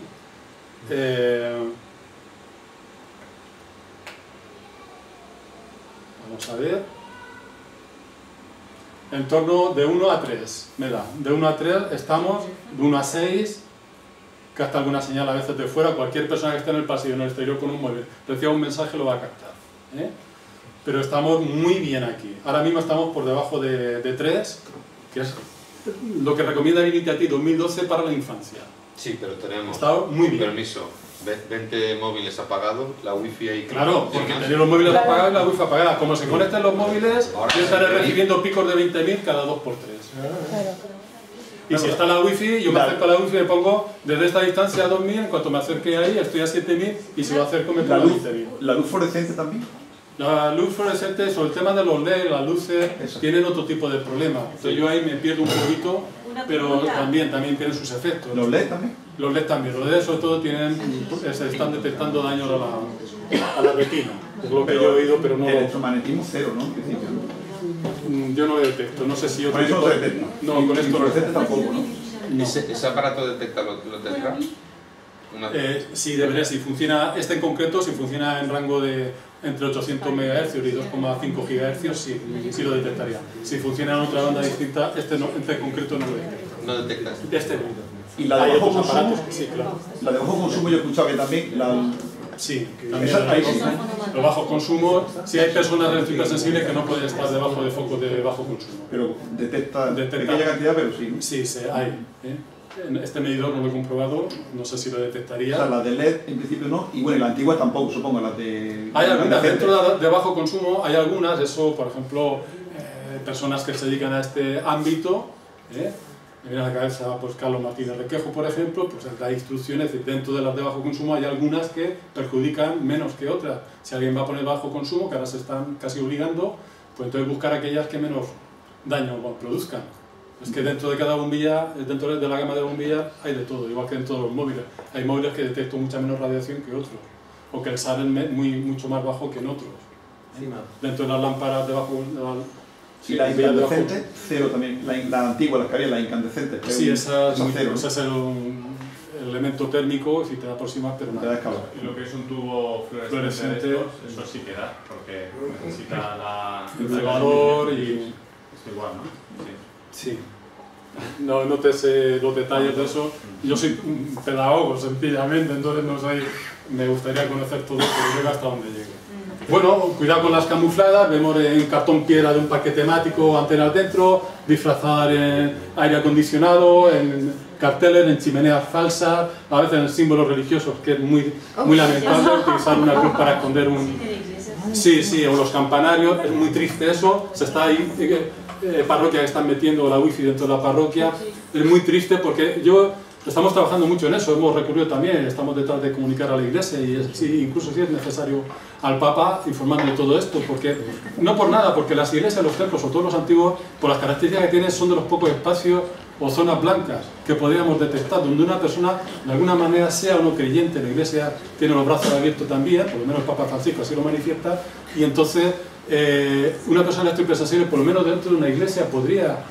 vamos a ver... En torno de 1 a 3 me da. De 1 a 3 estamos, de 1 a 6, capta alguna señal a veces de fuera. Cualquier persona que esté en el pasillo, en el exterior con un móvil, reciba un mensaje, lo va a captar. Pero estamos muy bien aquí. Ahora mismo estamos por debajo de 3, que es lo que recomienda el INITIATI 2012 para la infancia. Sí, pero tenemos, está muy bien. Permiso, 20 móviles apagados, la wifi ahí... Claro, porque tener los móviles apagados y la wifi apagada. Como se conecten los móviles, yo estaré recibiendo picos de 20.000 cada 2 por 3. Y si está la wifi, yo me acerco a la wifi y me pongo desde esta distancia a 2.000, en cuanto me acerque ahí estoy a 7.000 y si lo acerco me pongo a 15.000. ¿La luz fluorescente también? La luz fluorescente, sobre el tema de los LED, las luces, tienen otro tipo de problema. Entonces yo ahí me pierdo un poquito, pero también tienen sus efectos. ¿Los LED también? Los LED también. Los LED sobre todo se están detectando daños a la retina. Es lo que yo he oído, pero no... El electromagnetismo cero, ¿no? En principio, ¿no? Yo no lo detecto, no sé si otro ¿Con eso tipo... no se detecta? No, con esto no. Tampoco, ¿no? ¿Ese aparato detecta lo tendrá? Sí, debería, si funciona, este en concreto, si funciona en rango de entre 800 MHz y 2,5 GHz, sí lo detectaría. Si funciona en otra banda distinta, este en concreto no lo detecta. No detecta este no. Y la de bajo consumo, sí, claro. La de bajo consumo yo he escuchado que también sí, también los bajos consumos, si hay personas hipersensibles que no pueden estar debajo de focos de bajo consumo. Pero detecta pequeña cantidad, pero sí. Sí, hay. Este medidor no lo he comprobado, no sé si lo detectaría. O sea, la de LED en principio no, y bueno, y la antigua tampoco, supongo, las de... Hay algunas, dentro de bajo consumo hay algunas, eso, por ejemplo, personas que se dedican a este ámbito, me viene a la cabeza pues Carlos Martínez Requejo, por ejemplo, pues da instrucciones, dentro de las de bajo consumo hay algunas que perjudican menos que otras. Si alguien va a poner bajo consumo, que ahora se están casi obligando, pues entonces buscar aquellas que menos daño produzcan. Es que dentro de cada bombilla, dentro de la gama de bombillas, hay de todo, igual que dentro de los móviles. Hay móviles que detectan mucha menos radiación que otros, o que el SAR es mucho más bajo que en otros. Dentro de las lámparas de bajo... Y la incandescente, cero también. La antigua, las que había, la incandescente. Sí, esa cero. Ese es el elemento térmico, si te da por sí más, pero nada. Y lo que es un tubo fluorescente de estos, eso sí que da, porque necesita el cegador y... Es igual, ¿no? Sí. No te sé los detalles de eso. Yo soy un pedagogo, sencillamente, entonces no sé, me gustaría conocer todo, pero llega hasta donde llegue. Bueno, cuidado con las camufladas, vemos en cartón piedra de un parque temático, antenas dentro, disfrazar en aire acondicionado, en carteles, en chimeneas falsas, a veces en símbolos religiosos, que es muy lamentable utilizar una cruz para esconder un... Sí, o los campanarios, es muy triste eso, se está ahí... parroquia que están metiendo la wifi dentro de la parroquia, es muy triste porque estamos trabajando mucho en eso, hemos recurrido también, estamos detrás de comunicar a la iglesia y incluso si es necesario al Papa informando de todo esto, porque no por nada, porque las iglesias, los templos, sobre todo los antiguos, por las características que tienen, son de los pocos espacios o zonas blancas que podríamos detectar, donde una persona de alguna manera sea o no creyente, la iglesia tiene los brazos abiertos también, por lo menos el Papa Francisco así lo manifiesta, y entonces una persona hipersensible, por lo menos dentro de una iglesia, podría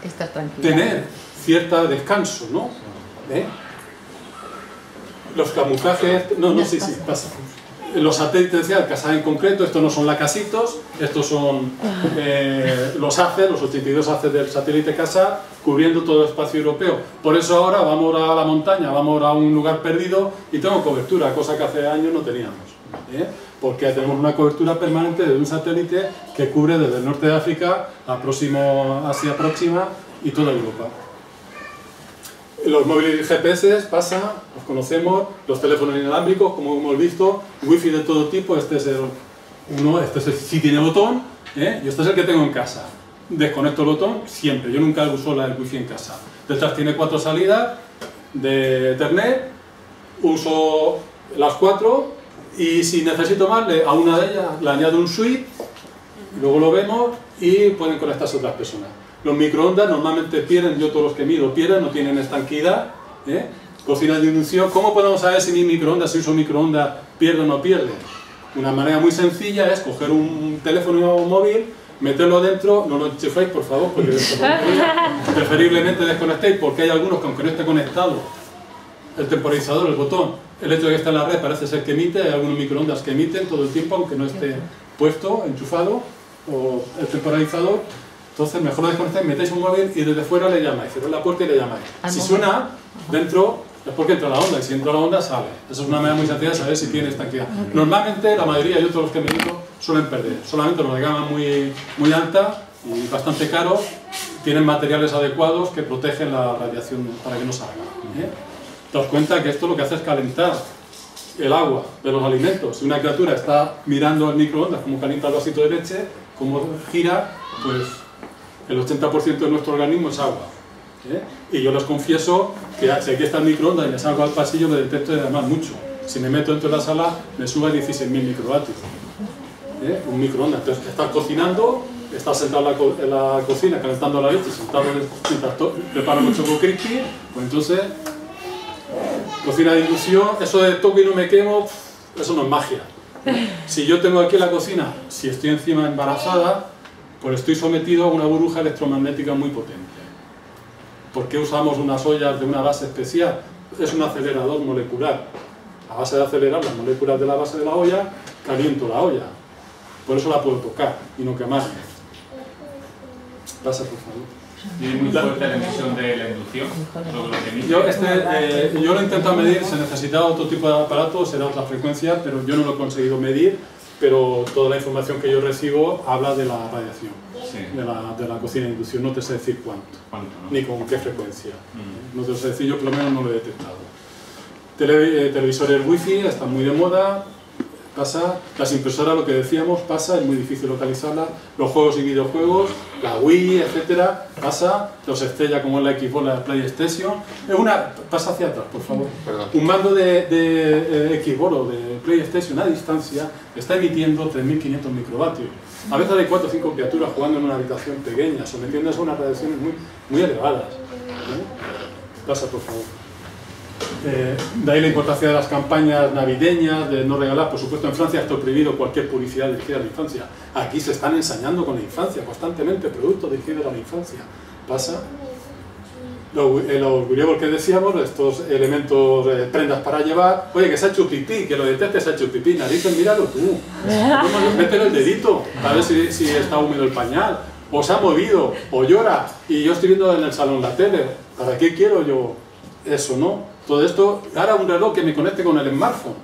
tener cierto descanso, ¿no? Los camuflajes, sí, pasa. Los satélites de casa en concreto, estos no son lacasitos, estos son los ACES, los 82 ACES del satélite CASA, cubriendo todo el espacio europeo. Por eso ahora vamos a la montaña, vamos a un lugar perdido y tengo cobertura, cosa que hace años no teníamos. Porque tenemos una cobertura permanente de un satélite que cubre desde el norte de África a Asia Próxima y toda Europa. Los móviles GPS pasa, los conocemos, los teléfonos inalámbricos, como hemos visto, wifi de todo tipo, este sí tiene botón, y este es el que tengo en casa. Desconecto el botón siempre, yo nunca uso el wifi en casa. Detrás tiene 4 salidas de Ethernet, uso las 4 y si necesito más, a una de ellas le añado un switch, luego lo vemos y pueden conectarse otras personas. Los microondas normalmente pierden, yo todos los que mido pierden, no tienen estanquidad. Cocinas de inducción, ¿cómo podemos saber si mi microondas, si uso microondas, pierde o no pierde? Una manera muy sencilla es coger un teléfono móvil, meterlo dentro, no lo enchuféis por favor, porque preferiblemente desconectéis, porque hay algunos que aunque no esté conectado el temporizador, el botón, el hecho de que esté en la red parece ser que emite, hay algunos microondas que emiten todo el tiempo aunque no esté puesto, enchufado, o el temporizador. Entonces mejor lo desconectáis, metéis un móvil y desde fuera le llamáis, cerráis la puerta y le llamáis. Si suena dentro, es porque entra la onda, y si entra la onda sale. Esa es una manera muy sencilla de saber si tiene esta actividad. Normalmente la mayoría, yo todos los que me digo, suelen perder. Solamente los de gama muy alta y bastante caros tienen materiales adecuados que protegen la radiación para que no salga. Te das cuenta que esto lo que hace es calentar el agua de los alimentos. Si una criatura está mirando el microondas, como calienta el vasito de leche, como gira, pues el 80% de nuestro organismo es agua. Y yo les confieso que si aquí está el microondas y me salgo al pasillo, me detecto y además mucho. Si me meto dentro de la sala, me sube a 16.000 microvatios. Un microondas. Entonces, estás cocinando, estás sentado en la cocina calentando la leche, sentado mientras preparo un choco crispy, pues entonces, cocina de inducción, eso de toque y no me quemo, eso no es magia. Si yo tengo aquí en la cocina, si estoy encima embarazada, pues estoy sometido a una burbuja electromagnética muy potente. ¿Por qué usamos unas ollas de una base especial? Es un acelerador molecular. A base de acelerar las moléculas de la base de la olla, caliento la olla. Por eso la puedo tocar y no quemarme. Pasa, por favor. ¿Y es muy fuerte la emisión de la inducción? Yo lo he intentado medir, se necesitaba otro tipo de aparato, será otra frecuencia, pero yo no lo he conseguido medir, pero toda la información que yo recibo habla de la radiación, sí, de la cocina de inducción. No te sé decir cuánto ¿no? Ni con qué frecuencia. No te sé decir, yo por lo menos no lo he detectado. Televisores wifi están muy de moda. Pasa, las impresoras, lo que decíamos, pasa, es muy difícil localizarlas, los juegos y videojuegos, la Wii, etcétera, pasa, los estrella como es la Xbox, la PlayStation, pasa hacia atrás, por favor. Perdón. Un mando de Xbox o de PlayStation a distancia está emitiendo 3.500 microvatios. A veces hay 4 o 5 criaturas jugando en una habitación pequeña, sometiéndose a unas radiaciones muy elevadas. Pasa, por favor. De ahí la importancia de las campañas navideñas, de no regalar. Por supuesto, en Francia está prohibido cualquier publicidad dirigida a la infancia. Aquí se están ensañando con la infancia, constantemente, productos dirigidos a la infancia. Pasa. Los wearables que decíamos, estos elementos, prendas para llevar. Oye, que se ha hecho pipí, que lo detectes, se ha hecho pipí. Narices, míralo tú. Métele el dedito, a ver si está húmedo el pañal. O se ha movido, o llora. Y yo estoy viendo en el salón la tele. ¿Para qué quiero yo eso, no? Todo esto, ahora un reloj que me conecte con el smartphone.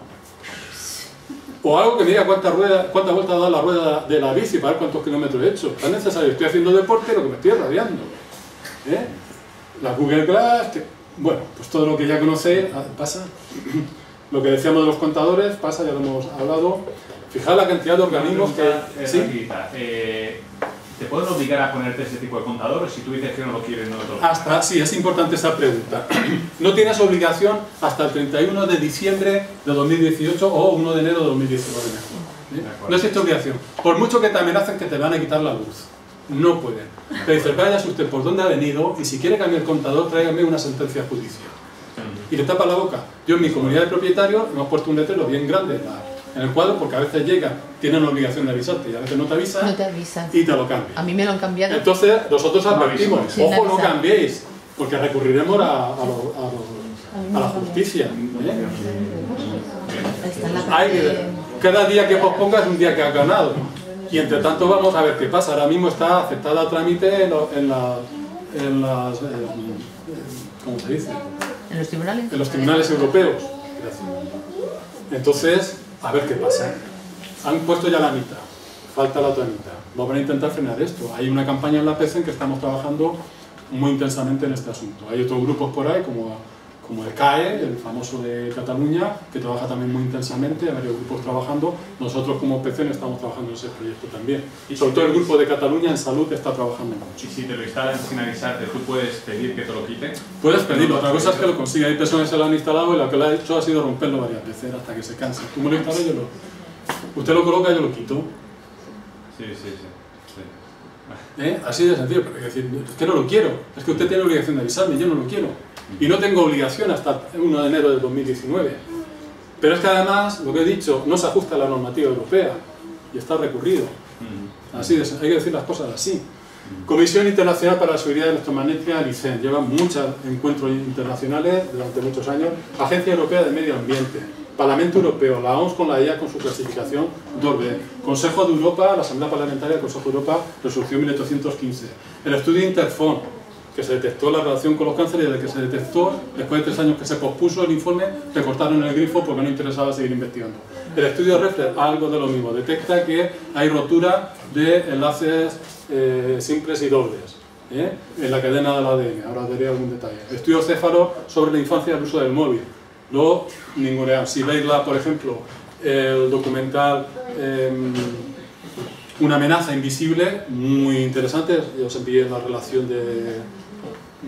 O algo que me diga cuántas vueltas ha dado la rueda de la bici para ver cuántos kilómetros he hecho. Tan necesario, estoy haciendo deporte, lo que me estoy irradiando. La Google Glass, bueno, pues todo lo que ya conocéis, pasa. Lo que decíamos de los contadores, pasa, ya lo hemos hablado. Fijaos la cantidad de organismos que... ¿Sí? ¿Te pueden obligar a ponerte ese tipo de contadores si tú dices que no lo quieres? No sí, es importante esa pregunta. No tienes obligación hasta el 31 de diciembre de 2018 o 1 de enero de 2019. No existe obligación. Por mucho que te amenacen que te van a quitar la luz. No pueden. Te dicen, váyase usted por dónde ha venido y si quiere cambiar el contador, tráigame una sentencia judicial. Y le tapa la boca. Yo en mi comunidad de propietarios hemos puesto un letrero bien grande en el cuadro, porque a veces llegan, tienen la obligación de avisarte y a veces no te avisan, y te lo cambian. A mí me lo han cambiado. Entonces nosotros advertimos, ojo, no cambiéis, porque recurriremos a la justicia. Cada día que pospongas es un día que has ganado. Y entre tanto vamos a ver qué pasa. Ahora mismo está aceptada a trámite en las ¿cómo se dice? ¿En los tribunales? En los tribunales europeos. Gracias. Entonces, a ver qué pasa. Han puesto ya la mitad, falta la otra mitad. Vamos a intentar frenar esto. Hay una campaña en la PECEN que estamos trabajando muy intensamente en este asunto. Hay otros grupos por ahí, como el CAE, el famoso de Cataluña, que trabaja también muy intensamente, hay varios grupos trabajando. Nosotros como PECEN estamos trabajando en ese proyecto también. Y sobre todo el grupo de Cataluña en salud está trabajando mucho. Y si te lo instalan sin avisarte, ¿tú puedes pedir que te lo quiten? Puedes pedirlo, otra cosa es que lo consiga. Hay personas que se lo han instalado y lo que lo ha hecho ha sido romperlo varias veces hasta que se canse. Tú me lo instalas, usted lo coloca, yo lo quito. Sí. Así de sencillo, pero es que no lo quiero. Es que usted tiene obligación de avisarme, yo no lo quiero. Y no tengo obligación hasta el 1 de enero de 2019. Pero es que además, lo que he dicho, no se ajusta a la normativa europea y está recurrido. Así de, hay que decir las cosas así. Comisión Internacional para la Seguridad Electromagnética, LICEN, lleva muchos encuentros internacionales durante muchos años. Agencia Europea de Medio Ambiente. Parlamento Europeo, la OMS con la EA con su clasificación 2B, Consejo de Europa, la Asamblea Parlamentaria del Consejo de Europa, resolución 1815, el estudio Interfon, que se detectó la relación con los cánceres y desde que se detectó, después de 3 años que se pospuso el informe, recortaron el grifo porque no interesaba seguir investigando. El estudio Reflex, algo de lo mismo, detecta que hay rotura de enlaces simples y dobles en la cadena del ADN, ahora daré algún detalle. El estudio Céfalo sobre la infancia y el uso del móvil, lo ningunean. Si veis, por ejemplo, el documental Una amenaza invisible, muy interesante, yo os envié la relación de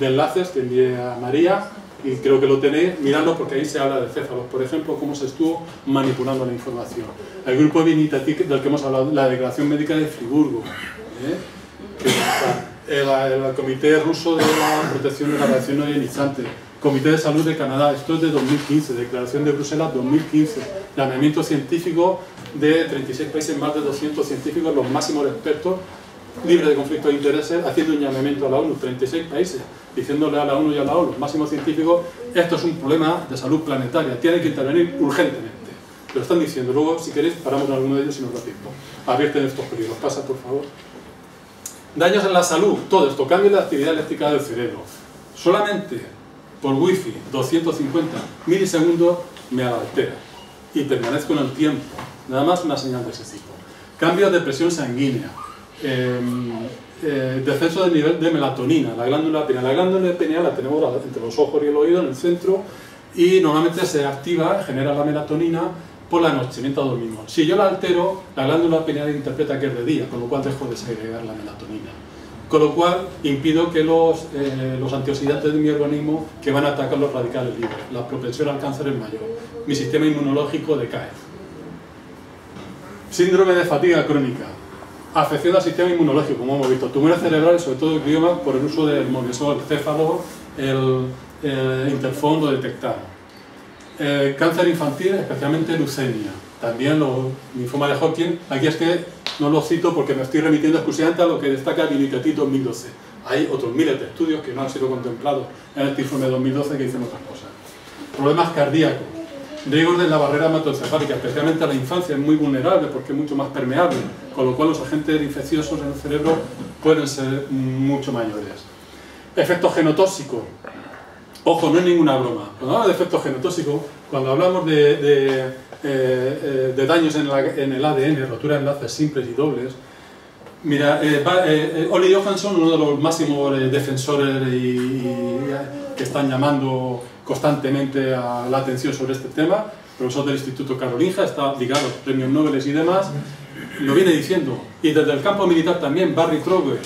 enlaces que envié a María y creo que lo tenéis, miradlo porque ahí se habla de céfalos, por ejemplo, cómo se estuvo manipulando la información. El grupo Vinitatic del que hemos hablado, la Declaración Médica de Friburgo, el Comité Ruso de la Protección de la Radiación No Ionizante, Comité de Salud de Canadá, esto es de 2015, Declaración de Bruselas 2015, planeamiento científico de 36 países, más de 200 científicos, los máximos expertos, libres de conflictos de intereses, haciendo un llamamiento a la ONU, 36 países, diciéndole a la ONU y a la ONU, los máximos científicos, esto es un problema de salud planetaria, tiene que intervenir urgentemente. Lo están diciendo, luego si queréis paramos en alguno de ellos y nos da tiempo. Advierten estos peligros, pasa por favor. Daños en la salud, todo esto, cambio de la actividad eléctrica del cerebro. Solamente por wifi, 250 milisegundos me altera y permanezco en el tiempo. Nada más una señal de ese tipo. Cambios de presión sanguínea, descenso del nivel de melatonina, la glándula pineal. La glándula pineal la tenemos entre los ojos y el oído, en el centro, y normalmente se activa, genera la melatonina por la noche, mientras dormimos. Si yo la altero, la glándula pineal interpreta que es de día, con lo cual dejo de segregar la melatonina. Con lo cual impido que los antioxidantes de mi organismo que van a atacar los radicales libres. La propensión al cáncer es mayor. Mi sistema inmunológico decae. Síndrome de fatiga crónica. Afección al sistema inmunológico, como hemos visto. Tumores cerebrales, sobre todo gliomas, por el uso del móvil. Eso el céfalo, el Interfon lo detectaron. Cáncer infantil, especialmente leucemia. También linfoma de Hodgkin. Aquí es que no lo cito porque me estoy remitiendo exclusivamente a lo que destaca Vinitatic 2012. Hay otros miles de estudios que no han sido contemplados en el informe de 2012 que dicen otras cosas. Problemas cardíacos. Riesgos de la barrera hematoencefálica, especialmente a la infancia, es muy vulnerable porque es mucho más permeable, con lo cual los agentes infecciosos en el cerebro pueden ser mucho mayores. Efectos genotóxicos. Ojo, no es ninguna broma. Cuando hablamos de efectos genotóxicos, cuando hablamos de daños en el ADN, rotura de enlaces simples y dobles, mira, Olli Johansson, uno de los máximos defensores que están llamando constantemente a la atención sobre este tema, profesor del Instituto Karolinska, está ligado a premios Nobel y demás, lo viene diciendo. Y desde el campo militar también, Barry Trower,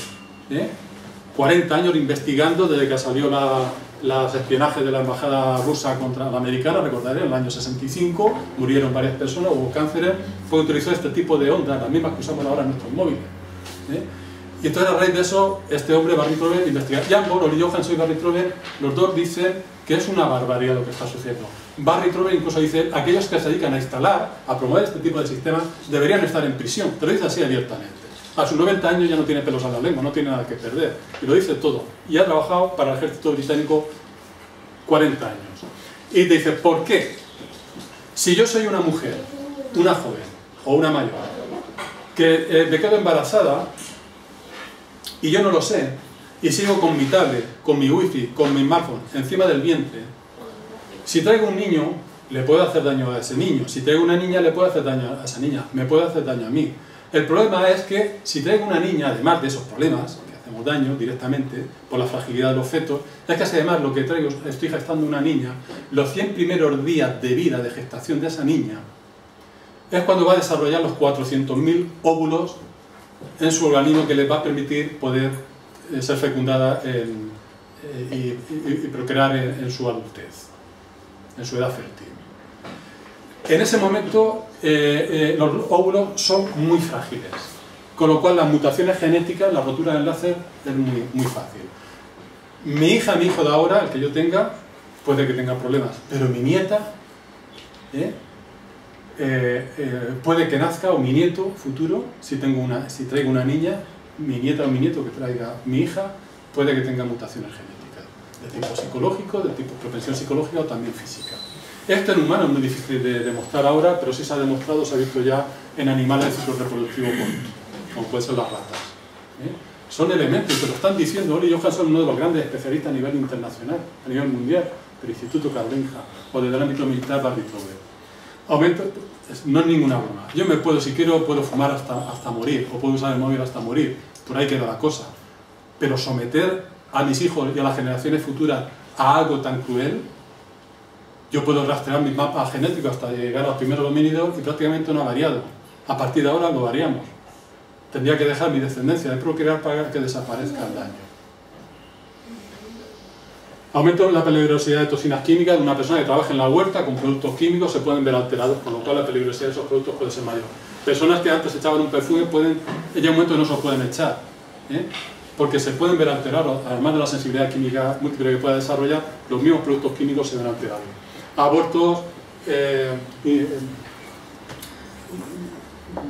40 años investigando desde que salió los espionajes de la embajada rusa contra la americana, recordaré, en el año 65, murieron varias personas, hubo cánceres, fue utilizó este tipo de ondas, las mismas que usamos ahora en nuestros móviles. Y entonces a raíz de eso, este hombre, Barry Trower, investiga. Jambor, Olli Johansson y Barry Trower, los dos dicen que es una barbaridad lo que está sucediendo. Barry Trower incluso dice, aquellos que se dedican a instalar, a promover este tipo de sistemas, deberían estar en prisión. Te lo dice así abiertamente. A sus 90 años ya no tiene pelos en la lengua, no tiene nada que perder. Y lo dice todo. Y ha trabajado para el ejército británico 40 años. Y te dice, ¿por qué? Si yo soy una mujer, una joven o una mayor, que me quedo embarazada y yo no lo sé, y sigo con mi tablet, con mi wifi, con mi smartphone encima del vientre, si traigo un niño, le puedo hacer daño a ese niño. Si traigo una niña, le puedo hacer daño a esa niña. Me puede hacer daño a mí. El problema es que si traigo una niña, además de esos problemas, que hacemos daño directamente por la fragilidad de los fetos, es que además lo que traigo, estoy gestando una niña, los 100 primeros días de vida de gestación de esa niña, es cuando va a desarrollar los 400.000 óvulos en su organismo que le va a permitir poder ser fecundada y procrear en su adultez, en su edad fértil. En ese momento los óvulos son muy frágiles, con lo cual las mutaciones genéticas, la rotura de enlaces es muy fácil. Mi hija, mi hijo de ahora, el que yo tenga, puede que tenga problemas, pero mi nieta puede que nazca, o mi nieto futuro, si traigo una niña, mi nieta o mi nieto que traiga mi hija, puede que tenga mutaciones genéticas, de tipo psicológico, de tipo propensión psicológica o también física. Esto en humanos es muy difícil de demostrar ahora, pero sí se ha demostrado, se ha visto ya en animales de ciclo reproductivo como pueden ser las ratas. Son elementos, te lo están diciendo. Olli Johansson, uno de los grandes especialistas a nivel internacional, a nivel mundial, del Instituto Karolinska, o desde el ámbito militar, Barry Trober. Aumento, no es ninguna broma. Yo me puedo, si quiero, puedo fumar hasta morir, o puedo usar el móvil hasta morir, por ahí queda la cosa. Pero someter a mis hijos y a las generaciones futuras a algo tan cruel, yo puedo rastrear mis mapas genéticos hasta llegar a los primeros homínidos y prácticamente no ha variado. A partir de ahora lo variamos. Tendría que dejar mi descendencia de procrear para que desaparezca el daño. Aumento la peligrosidad de toxinas químicas de una persona que trabaja en la huerta con productos químicos, se pueden ver alterados, con lo cual la peligrosidad de esos productos puede ser mayor. Personas que antes echaban un perfume llega un momento que no se lo pueden echar, porque se pueden ver alterados, además de la sensibilidad química múltiple que pueda desarrollar, los mismos productos químicos se ven alterados. Abortos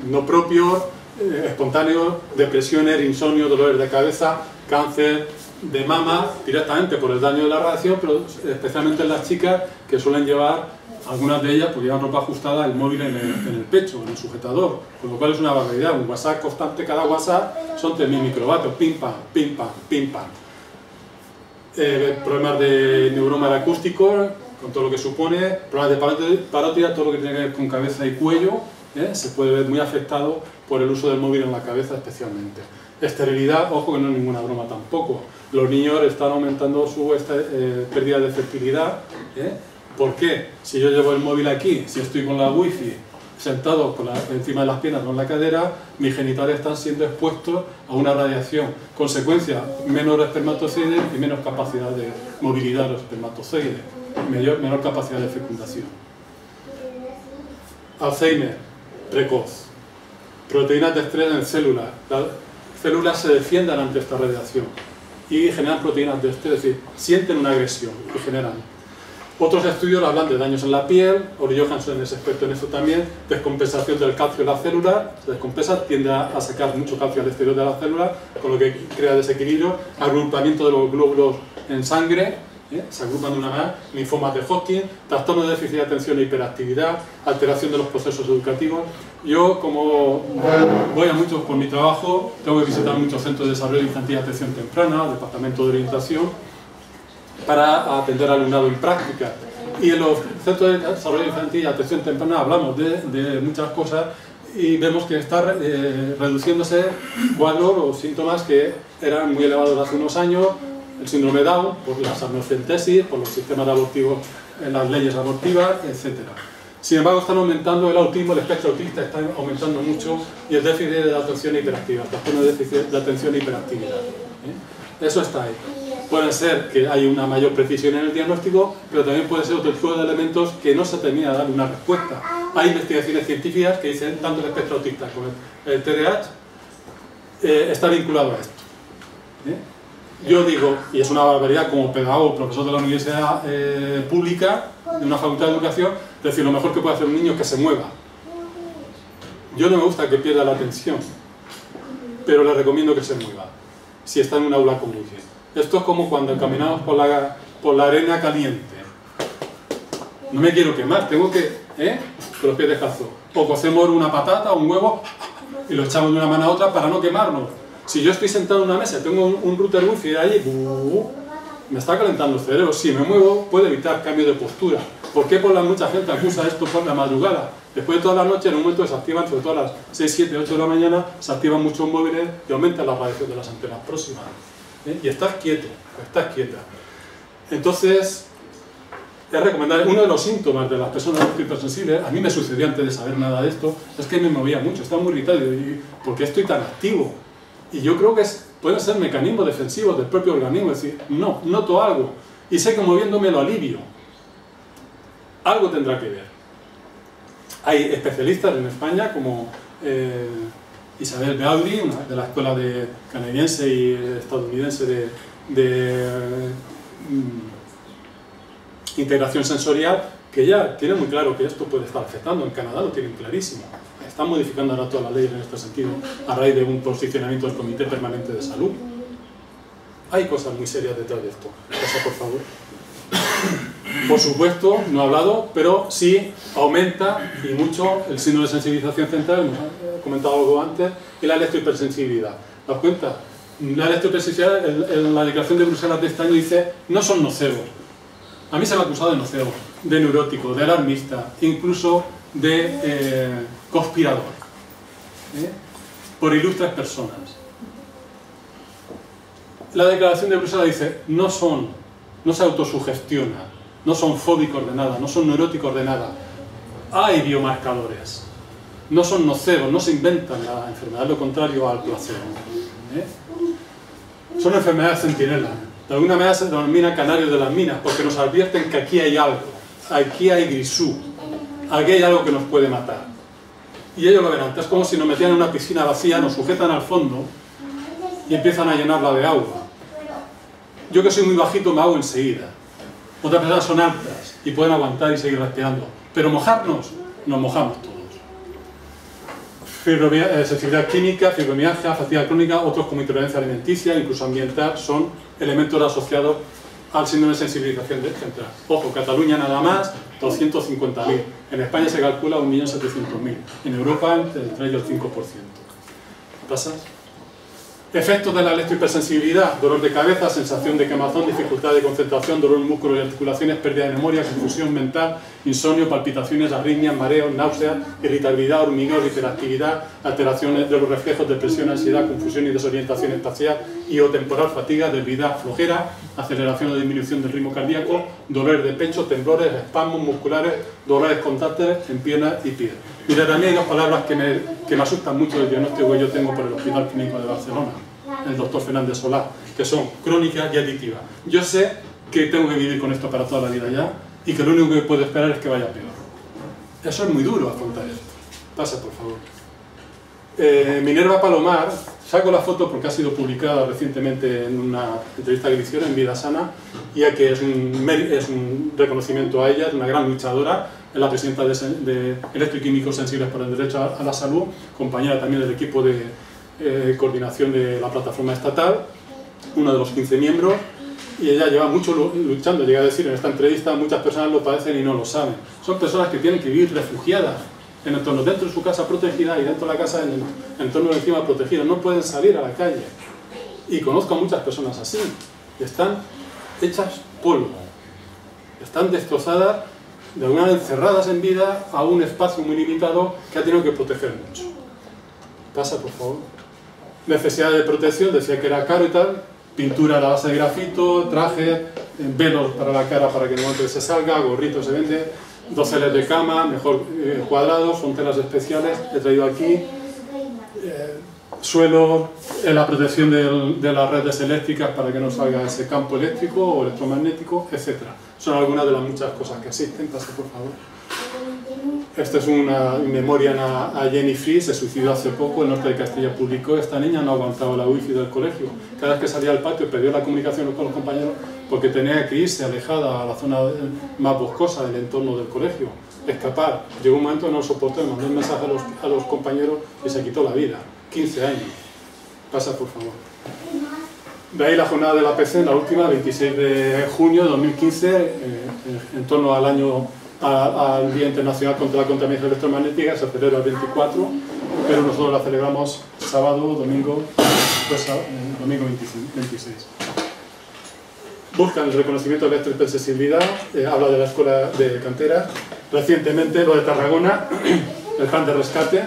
no propios, espontáneos, depresiones, insomnio, dolores de cabeza, cáncer de mama, directamente por el daño de la radiación, pero especialmente en las chicas que suelen llevar, algunas de ellas, porque llevan ropa ajustada, el móvil en el pecho, en el sujetador, con lo cual es una barbaridad. Un WhatsApp constante, cada WhatsApp son 3.000 microvatios, pim pam, pim pam, pim pam. Problemas de neuroma acústico, con todo lo que supone, problemas de parótida, todo lo que tiene que ver con cabeza y cuello, se puede ver muy afectado por el uso del móvil en la cabeza especialmente. Esterilidad, ojo que no es ninguna broma tampoco. Los niños están aumentando su pérdida de fertilidad. ¿Por qué? Si yo llevo el móvil aquí, si estoy con la wifi sentado encima de las piernas o en la cadera, mis genitales están siendo expuestos a una radiación. Consecuencia, menor espermatozoides y menos capacidad de movilidad de los espermatozoides, menor capacidad de fecundación. Alzheimer precoz. Proteínas de estrés en células. Las células se defienden ante esta radiación y generan proteínas de estrés, es decir, sienten una agresión y generan. Otros estudios hablan de daños en la piel. Olli Johansson es experto en eso también. Descompensación del calcio en la célula, se descompensa, tiende a sacar mucho calcio al exterior de la célula, con lo que crea desequilibrio, agrupamiento de los glóbulos en sangre, se agrupan de una manera, linfomas de Hodgkin, trastorno de déficit de atención e hiperactividad, alteración de los procesos educativos. Yo, como voy a muchos por mi trabajo, tengo que visitar muchos centros de desarrollo infantil y atención temprana, departamento de orientación, para atender al alumnado en práctica. Y en los centros de desarrollo infantil y atención temprana hablamos de muchas cosas y vemos que está reduciéndose cuadros o síntomas que eran muy elevados hace unos años, el síndrome de Down, por las amniocentesis, por los sistemas abortivos, las leyes abortivas, etc. Sin embargo, están aumentando el autismo, el espectro autista está aumentando mucho y el déficit de atención e hiperactividad, el trastorno de déficit de atención e hiperactividad. Eso está ahí. Puede ser que hay una mayor precisión en el diagnóstico, pero también puede ser otro tipo de elementos que no se termina de dar una respuesta. Hay investigaciones científicas que dicen tanto el espectro autista como el TDAH está vinculado a esto. Yo digo, y es una barbaridad como pedagogo, profesor de la universidad pública, de una facultad de educación, decir, lo mejor que puede hacer un niño es que se mueva. Yo no me gusta que pierda la atención, pero le recomiendo que se mueva, si está en un aula común. Esto es como cuando caminamos por la arena caliente. No me quiero quemar, tengo que, con los pies descalzos. O cocemos una patata o un huevo y lo echamos de una mano a otra para no quemarnos. Si yo estoy sentado en una mesa y tengo un router wifi ahí, me está calentando el cerebro. Si me muevo, puede evitar cambio de postura. ¿Por qué mucha gente acusa esto por la madrugada? Después de toda la noche, en un momento se activan, sobre todo a las 6, 7, 8 de la mañana, se activan muchos móviles y aumenta la radiación de las antenas próximas. Y estás quieto, estás quieta. Entonces, es recomendable, uno de los síntomas de las personas hipersensibles, a mí me sucedió antes de saber nada de esto, es que me movía mucho, estaba muy irritado. Y ¿por qué estoy tan activo? Y yo creo que pueden ser mecanismos defensivos del propio organismo, es decir, no, noto algo y sé que moviéndome lo alivio. Algo tendrá que ver. Hay especialistas en España como Isabel Beaudry, una de la escuela canadiense y estadounidense de integración sensorial, que ya tiene muy claro que esto puede estar afectando. En Canadá lo tienen clarísimo. Están modificando ahora todas las leyes en este sentido a raíz de un posicionamiento del Comité Permanente de Salud. Hay cosas muy serias detrás de esto. Pasa, por favor. Por supuesto, no he hablado, pero sí aumenta y mucho el síndrome de sensibilización central, hemos comentado algo antes, y la electrohipersensibilidad. ¿Te das cuenta? La electrohipersensibilidad, en la declaración de Bruselas de este año dice, no son nocebos. A mí se me ha acusado de nocebo, de neurótico, de alarmista, incluso de conspirador, por ilustres personas. La declaración de Bruselas dice, no se autosugestionan, no son fóbicos de nada, no son neuróticos de nada. Hay biomarcadores, no son nocebos, no se inventan la enfermedad, lo contrario al placebo. Son enfermedades centinelas. De alguna manera se denomina canarios de las minas, porque nos advierten que aquí hay algo, aquí hay grisú, aquí hay algo que nos puede matar. Y ellos lo verán, es como si nos metían en una piscina vacía, nos sujetan al fondo y empiezan a llenarla de agua. Yo que soy muy bajito me hago enseguida. Otras personas son altas y pueden aguantar y seguir respirando. Pero mojarnos, nos mojamos todos. Sensibilidad química, fibromialgia, fatiga crónica, otros como intolerancia alimenticia, incluso ambiental, son elementos asociados al síndrome de sensibilización central. Ojo, Cataluña nada más, 250.000. En España se calcula 1.700.000. En Europa, entre ellos el 5%. ¿Pasas? Efectos de la electrohipersensibilidad: dolor de cabeza, sensación de quemazón, dificultad de concentración, dolor en músculos y articulaciones, pérdida de memoria, confusión mental, insomnio, palpitaciones, arritmias, mareos, náuseas, irritabilidad, hormigueo, hiperactividad, alteraciones de los reflejos, depresión, ansiedad, confusión y desorientación espacial y o temporal, fatiga, debilidad, flojera, aceleración o disminución del ritmo cardíaco, dolor de pecho, temblores, espasmos musculares, dolores constantes en piernas y pies. Mirad, a mí hay dos palabras que me asustan mucho del diagnóstico que yo tengo por el Hospital Clínico de Barcelona, el doctor Fernández Solá, que son crónica y aditiva. Yo sé que tengo que vivir con esto para toda la vida ya y que lo único que puedo esperar es que vaya peor. Eso es muy duro afrontar esto. Pasa, por favor. Minerva Palomar, saco la foto porque ha sido publicada recientemente en una entrevista que le hicieron en Vida Sana, ya que es un reconocimiento a ella, es una gran luchadora, es la presidenta de Electroquímicos Sensibles por el Derecho a la Salud, compañera también del equipo de coordinación de la plataforma estatal, uno de los 15 miembros, y ella lleva mucho luchando. Llega a decir en esta entrevista, muchas personas lo padecen y no lo saben. Son personas que tienen que vivir refugiadas en entornos dentro de su casa protegida y dentro de la casa en el entorno de encima protegido. No pueden salir a la calle. Y conozco a muchas personas así. Están hechas polvo. Están destrozadas, de alguna manera encerradas en vida a un espacio muy limitado que ha tenido que proteger mucho. Pasa, por favor. Necesidad de protección, decía que era caro y tal. Pintura a la base de grafito, trajes, velos para la cara para que no se salga, gorritos se vende, doseles de cama, mejor cuadrados, son telas especiales, he traído aquí, suelo, la protección de las redes eléctricas para que no salga ese campo eléctrico o electromagnético, etc. Son algunas de las muchas cosas que existen. Pasa, por favor. Esta es una memoria a Jenny Free, se suicidó hace poco, el norte de Castilla publicó. Esta niña no ha aguantado la wifi del colegio. Cada vez que salía al patio perdió la comunicación con los compañeros porque tenía que irse alejada a la zona más boscosa del entorno del colegio, escapar. Llegó un momento que no lo soportó, mandó un mensaje a los compañeros y se quitó la vida. 15 años. Pasa, por favor. De ahí la jornada de la PC, la última, 26 de junio de 2015, en torno al año... al Día Internacional contra la Contaminación Electromagnética, se celebra el 24, pero nosotros la celebramos sábado, domingo, domingo 26. Buscan el reconocimiento de electrohipersensibilidad, habla de la escuela de cantera, recientemente lo de Tarragona, el plan de rescate.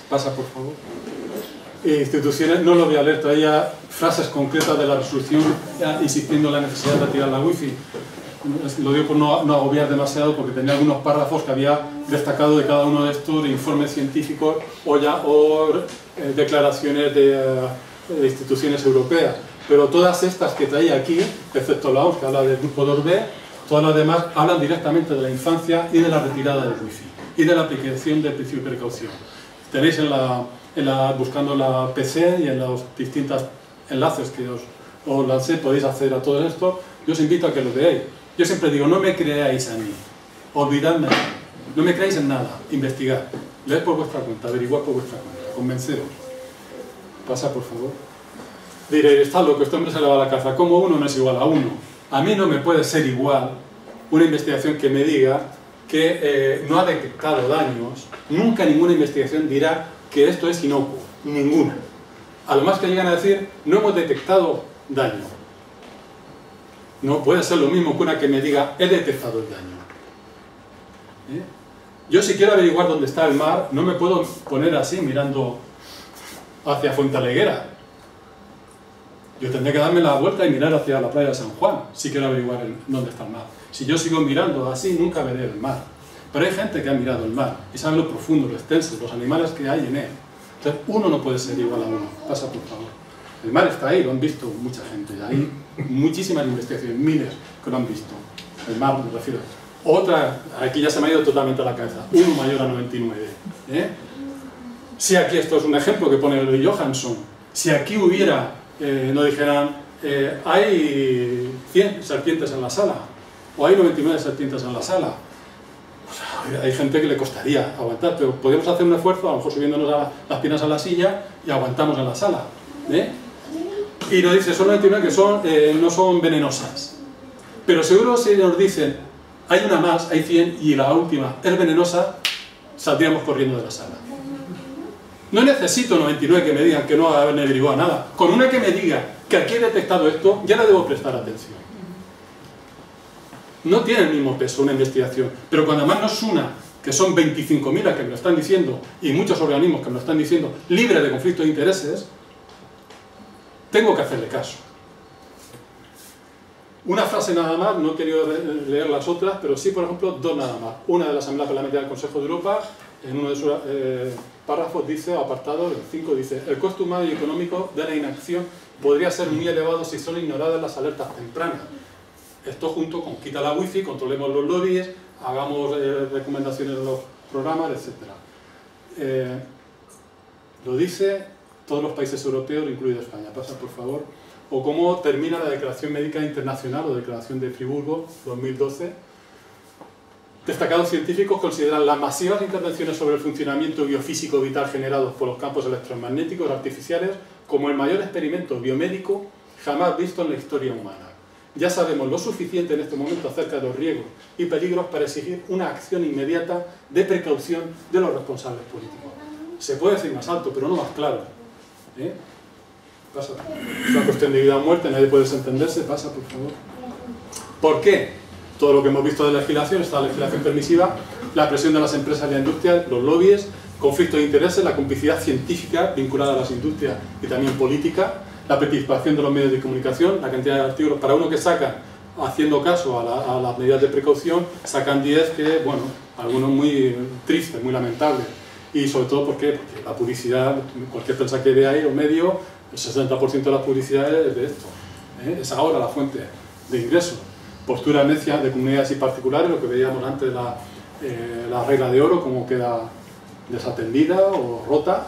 Pasa, por favor. Instituciones, no lo voy a leer, traía frases concretas de la resolución insistiendo en la necesidad de retirar la wifi. Lo digo por no agobiar demasiado, porque tenía algunos párrafos que había destacado de cada uno de estos informes científicos o declaraciones de instituciones europeas. Pero todas estas que traía aquí, excepto la OMS, que habla del grupo de Orbe, todas las demás hablan directamente de la infancia y de la retirada del wifi y de la aplicación del principio de precaución. Tenéis buscando la PC y en los distintos enlaces que os lancé, podéis acceder a todo esto. Yo os invito a que lo veáis. Yo siempre digo, no me creáis a mí, olvidadme, no me creáis en nada, investigad, leed por vuestra cuenta, averiguad por vuestra cuenta, convenceros. Pasa, por favor. Diréis, está loco, este hombre se le va a la cabeza, ¿cómo uno no es igual a uno? A mí no me puede ser igual una investigación que me diga que no ha detectado daños. Nunca ninguna investigación dirá que esto es inocuo, ninguna. A lo más que llegan a decir, no hemos detectado daño. No puede ser lo mismo que una que me diga, he detectado el daño. Yo si quiero averiguar dónde está el mar, no me puedo poner así mirando hacia Fuentaleguera. Yo tendré que darme la vuelta y mirar hacia la playa de San Juan, si quiero averiguar dónde está el mar. Si yo sigo mirando así, nunca veré el mar. Pero hay gente que ha mirado el mar y sabe lo profundo, lo extenso, los animales que hay en él. Entonces, uno no puede ser igual a uno. Pasa, por favor. El mar está ahí, lo han visto mucha gente. Hay muchísimas investigaciones, miles que lo han visto. El mar, me refiero. Otra, aquí ya se me ha ido totalmente a la cabeza. 1 mayor a 99. Si aquí esto es un ejemplo que pone el Johansson. Si aquí hubiera, no dijeran, hay 100 serpientes en la sala, o hay 99 serpientes en la sala. Pues, hay gente que le costaría aguantar, pero podríamos hacer un esfuerzo, a lo mejor subiéndonos las piernas a la silla y aguantamos en la sala. Y nos dice, son 99 que no son venenosas. Pero seguro si nos dicen, hay una más, hay 100 y la última es venenosa, saldríamos corriendo de la sala. No necesito 99 que me digan que no han averiguado nada. Con una que me diga que aquí he detectado esto, ya le debo prestar atención. No tiene el mismo peso una investigación, pero cuando además no es una, que son 25.000 que me lo están diciendo, y muchos organismos que me lo están diciendo, libre de conflicto de intereses, tengo que hacerle caso. Una frase nada más, no he querido leer las otras, pero sí, por ejemplo, 2 nada más. Una de la Asamblea Parlamentaria del Consejo de Europa, en uno de sus párrafos dice, apartado, el 5 dice, el coste humano y económico de la inacción podría ser muy elevado si son ignoradas las alertas tempranas. Esto junto con quita la wifi, controlemos los lobbies, hagamos recomendaciones en los programas, etc. Lo dice todos los países europeos, incluido España. Pasa, por favor. O cómo termina la Declaración Médica Internacional o Declaración de Friburgo, 2012. Destacados científicos consideran las masivas intervenciones sobre el funcionamiento biofísico vital generados por los campos electromagnéticos artificiales como el mayor experimento biomédico jamás visto en la historia humana. Ya sabemos lo suficiente en este momento acerca de los riesgos y peligros para exigir una acción inmediata de precaución de los responsables políticos. Se puede decir más alto, pero no más claro. Pasa. Es una cuestión de vida o muerte, nadie puede desentenderse. Pasa, por favor. ¿Por qué? Todo lo que hemos visto de legislación, esta legislación permisiva, la presión de las empresas y la industria, los lobbies, conflictos de intereses, la complicidad científica vinculada a las industrias y también política, la participación de los medios de comunicación, la cantidad de artículos. Para uno que sacan, haciendo caso a las medidas de precaución, sacan 10 que, bueno, algunos muy tristes, muy lamentables. Y sobre todo porque la publicidad, cualquier prensa que vea ahí, los medios, el 60% de las publicidades es de esto. Es ahora la fuente de ingresos. Postura necia de comunidades y particulares, lo que veíamos antes de la regla de oro, cómo queda desatendida o rota.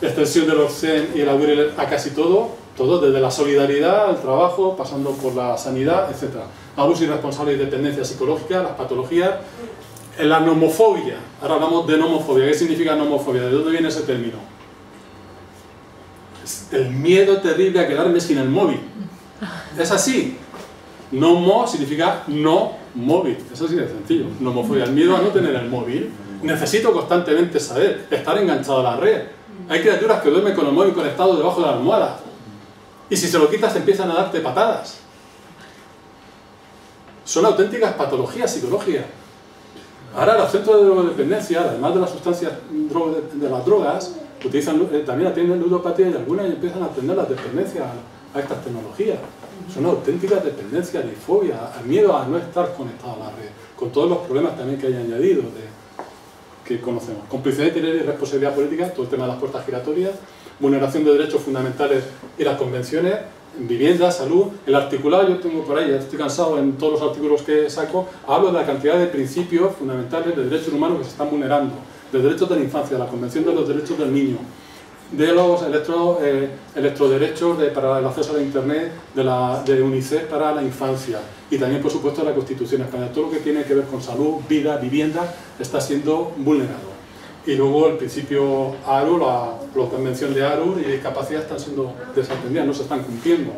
Extensión de los CEN y el AUREL a casi todo, desde la solidaridad, el trabajo, pasando por la sanidad, etc. Abuso irresponsable y dependencia psicológica, las patologías, la nomofobia. Ahora hablamos de nomofobia. ¿Qué significa nomofobia? ¿De dónde viene ese término? Es el miedo terrible a quedarme sin el móvil. Es así. Nomo significa no móvil. Eso sí es sencillo. Nomofobia, el miedo a no tener el móvil. Necesito constantemente saber, estar enganchado a la red. Hay criaturas que duermen con el móvil conectado debajo de la almohada. Y si se lo quitas empiezan a darte patadas. Son auténticas patologías psicológicas. Ahora los centros de drogodependencia, además de las sustancias de las drogas, utilizan, también atienden ludopatía y algunas empiezan a atender la dependencia a estas tecnologías. Son auténticas dependencias, disfobia, al miedo a no estar conectado a la red, con todos los problemas también que hay añadido que conocemos. Complicidad y responsabilidad política, todo el tema de las puertas giratorias, vulneración de derechos fundamentales y las convenciones, vivienda, salud. El articulado, yo tengo por ahí, ya estoy cansado en todos los artículos que saco, hablo de la cantidad de principios fundamentales de derechos humanos que se están vulnerando, de derechos de la infancia, de la Convención de los Derechos del Niño, de los electroderechos para el acceso a la Internet, de UNICEF para la infancia y también, por supuesto, de la Constitución española. Todo lo que tiene que ver con salud, vida, vivienda está siendo vulnerado. Y luego el principio ARU, la Convención de ARU y discapacidad están siendo desatendidas, no se están cumpliendo.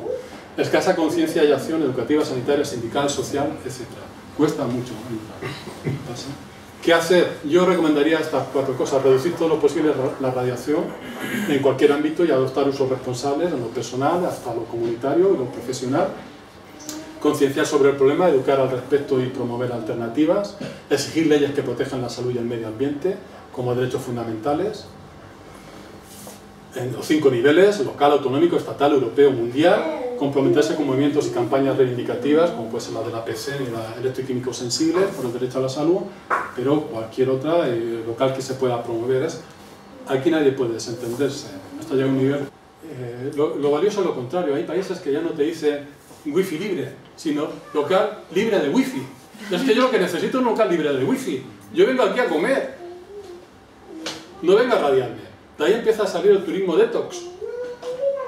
Escasa conciencia y acción educativa, sanitaria, sindical, social, etc. Cuesta mucho entrar. ¿Pasa? ¿Qué hacer? Yo recomendaría estas 4 cosas. Reducir todo lo posible la radiación en cualquier ámbito y adoptar usos responsables en lo personal, hasta lo comunitario y lo profesional. Concienciar sobre el problema, educar al respecto y promover alternativas. Exigir leyes que protejan la salud y el medio ambiente como derechos fundamentales. En los 5 niveles, local, autonómico, estatal, europeo, mundial. Comprometerse con movimientos y campañas reivindicativas, como puede ser la de la PC y la electroquímicos sensibles por el derecho a la salud, pero cualquier otra local que se pueda promover. Aquí nadie puede desentenderse, hasta llega un nivel. Lo valioso es lo contrario, hay países que ya no te dicen wifi libre, sino local libre de wifi. Es que yo lo que necesito es un local libre de wifi. Yo vengo aquí a comer, no vengo a radiarme. De ahí empieza a salir el turismo detox.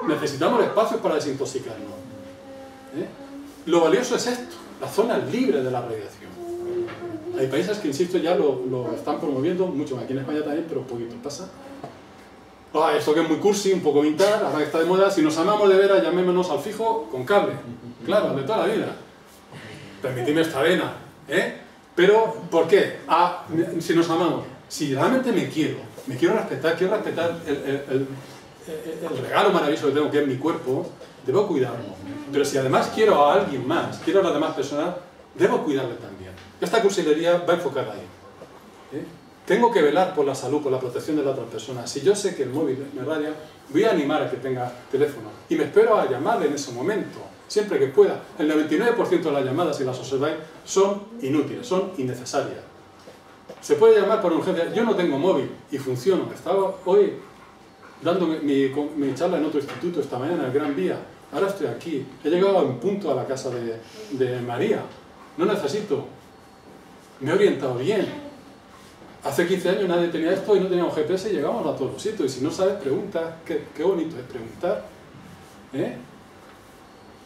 Necesitamos espacios para desintoxicarnos. Lo valioso es esto, la zona libre de la radiación. Hay países que, insisto, ya lo están promoviendo mucho más. Aquí en España también, pero un poquito. ¿Pasa? Esto que es muy cursi, un poco vintage, ahora que está de moda. Si nos amamos de veras, llamémonos al fijo con cable. Claro, de toda la vida. Permitidme esta vena. Pero, ¿por qué? Si nos amamos. Si realmente me quiero respetar, quiero respetar el regalo maravilloso que tengo, que es mi cuerpo, debo cuidarlo. Pero si además quiero a alguien más, quiero a las demás personas, debo cuidarle también. Esta cursilería va enfocada ahí. Tengo que velar por la salud, por la protección de la otra persona. Si yo sé que el móvil me radia, voy a animar a que tenga teléfono. Y me espero a llamarle en ese momento, siempre que pueda. El 99% de las llamadas, si las observáis, son inútiles, son innecesarias. Se puede llamar por urgencia. Yo no tengo móvil y funciono. Estaba hoy dando mi charla en otro instituto esta mañana, en el Gran Vía. Ahora estoy aquí. He llegado en punto a la casa de María. No necesito. Me he orientado bien. Hace 15 años nadie tenía esto y no teníamos GPS y llegábamos a todos los sitios. Y si no sabes, pregunta. Qué bonito es preguntar.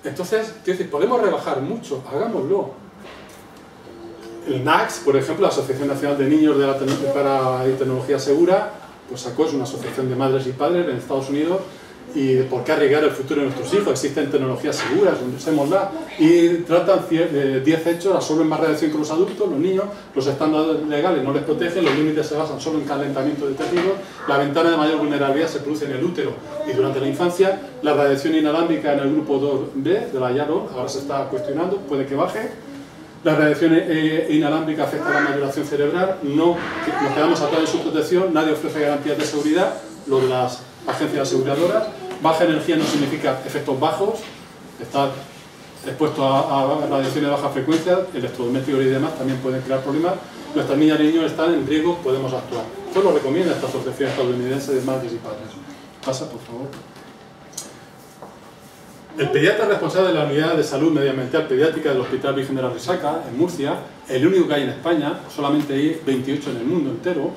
Entonces, podemos rebajar mucho. Hagámoslo. El NACS, por ejemplo, la Asociación Nacional de Niños para Tecnología Segura, pues sacó, es una asociación de madres y padres en Estados Unidos, y por qué arriesgar el futuro de nuestros hijos. Existen tecnologías seguras, usémosla, y tratan 10 hechos, absorben más radiación que los adultos, los niños, los estándares legales no les protegen, los límites se basan solo en calentamiento de tejidos, la ventana de mayor vulnerabilidad se produce en el útero y durante la infancia, la radiación inalámbrica en el grupo 2B de la IARO, ahora se está cuestionando, puede que baje. La radiación inalámbrica afecta a la maduración cerebral, nos quedamos atrás en su protección, nadie ofrece garantías de seguridad, lo de las agencias aseguradoras. Baja energía no significa efectos bajos, estar expuesto a radiación de baja frecuencia, electrodomésticos y demás también pueden crear problemas. Nuestras niñas y niños están en riesgo, podemos actuar. Esto lo recomienda esta asociación estadounidense de madres y padres. Pasa, por favor. El pediatra responsable de la unidad de salud medioambiental pediátrica del Hospital Virgen de la Risaca, en Murcia, el único que hay en España, solamente hay 28 en el mundo entero,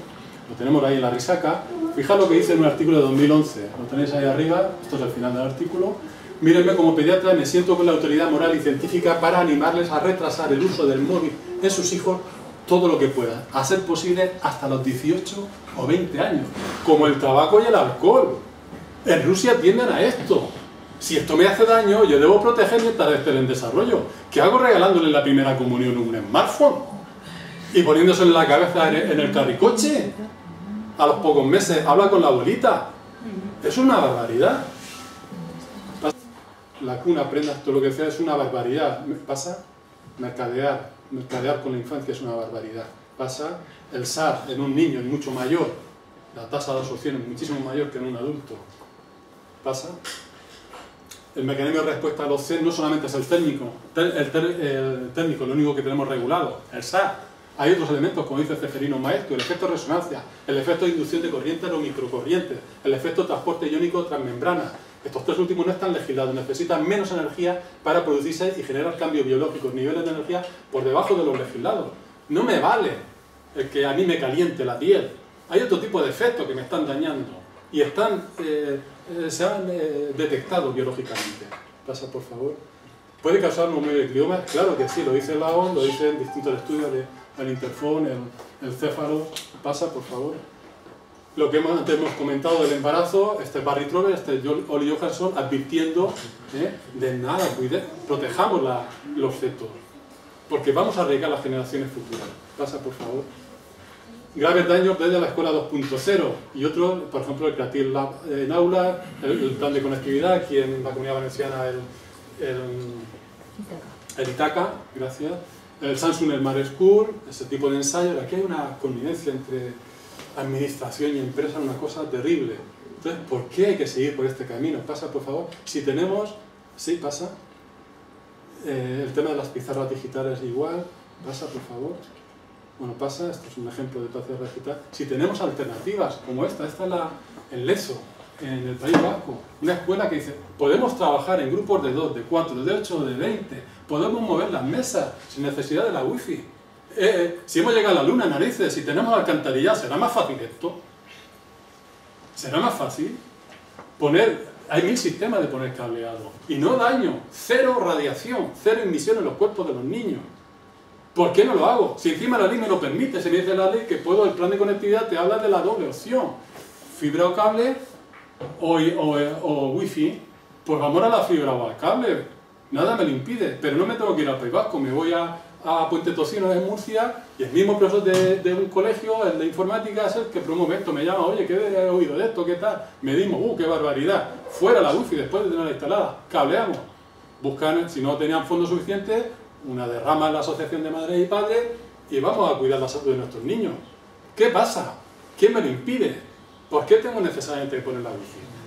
lo tenemos ahí en la Risaca. Fijaos lo que dice en un artículo de 2011, lo tenéis ahí arriba, esto es el final del artículo. Mírenme, como pediatra me siento con la autoridad moral y científica para animarles a retrasar el uso del móvil en sus hijos todo lo que puedan, a ser posible hasta los 18 o 20 años, como el tabaco y el alcohol. En Rusia tienden a esto. Si esto me hace daño, yo debo proteger mientras esté en desarrollo. ¿Qué hago regalándole la primera comunión un smartphone? Y poniéndoselo en la cabeza en el carricoche. A los pocos meses, habla con la abuelita. Es una barbaridad. La cuna, prendas, todo lo que sea es una barbaridad. Pasa mercadear con la infancia es una barbaridad. Pasa el SAR en un niño es mucho mayor. La tasa de absorción es muchísimo mayor que en un adulto. Pasa. El mecanismo de respuesta a los CER no solamente es el térmico, lo único que tenemos regulado, el SAR. Hay otros elementos, como dice Ceferino Maestro, el efecto de resonancia, el efecto de inducción de corrientes o microcorrientes, el efecto de transporte iónico transmembrana. Estos 3 últimos no están legislados, necesitan menos energía para producirse y generar cambios biológicos, niveles de energía por debajo de los legislados. No me vale el que a mí me caliente la piel. Hay otro tipo de efectos que me están dañando y se han detectado biológicamente. Pasa, por favor. ¿Puede causar neumogliomas? Claro que sí, lo dice la OMS, lo dicen distintos estudios del Interphone, el céfalo. Pasa, por favor. Lo que antes hemos comentado del embarazo, Barry Trober, Olly Johansson, advirtiendo de nada, protejamos los fetos. porque vamos a arriesgar las generaciones futuras. Pasa, por favor. Graves daños desde la escuela 2.0 y otro, por ejemplo, el Creative Lab en aula, el plan de conectividad, aquí en la Comunidad Valenciana el Itaca, gracias, el Samsung Smart School, ese tipo de ensayos. Aquí hay una connivencia entre administración y empresa, una cosa terrible. Entonces, ¿por qué hay que seguir por este camino? Pasa, por favor. Si tenemos... Sí, pasa. El tema de las pizarras digitales igual. Pasa, por favor. Bueno, pasa. Esto es un ejemplo de pizarra digital. Si tenemos alternativas como esta es el LESO, en el País Vasco. Una escuela que dice, podemos trabajar en grupos de 2, de 4, de 8 o de 20. Podemos mover las mesas sin necesidad de la wifi. Si hemos llegado a la luna, narices, si tenemos alcantarillado, ¿será más fácil esto? ¿Será más fácil? Hay 1000 sistemas de poner cableado. Y no daño, 0 radiación, 0 emisión en los cuerpos de los niños. ¿Por qué no lo hago? Si encima la ley me lo permite, se me dice la ley que puedo, el plan de conectividad te habla de la doble opción. Fibra o cable o wifi, pues vamos a la fibra o al cable. Nada me lo impide, pero no me tengo que ir al País Vasco, me voy a Puente Tocino en Murcia y el mismo profesor de un colegio, el de informática, es el que promueve esto, me llama, oye, ¿qué he oído de esto? ¿Qué tal? Medimos, qué barbaridad, fuera la wifi después de tenerla instalada, cableamos, buscan, si no tenían fondos suficientes, una derrama en la asociación de madres y padres y vamos a cuidar la salud de nuestros niños. ¿Qué pasa? ¿Quién me lo impide? ¿Por qué tengo necesariamente que poner la wifi?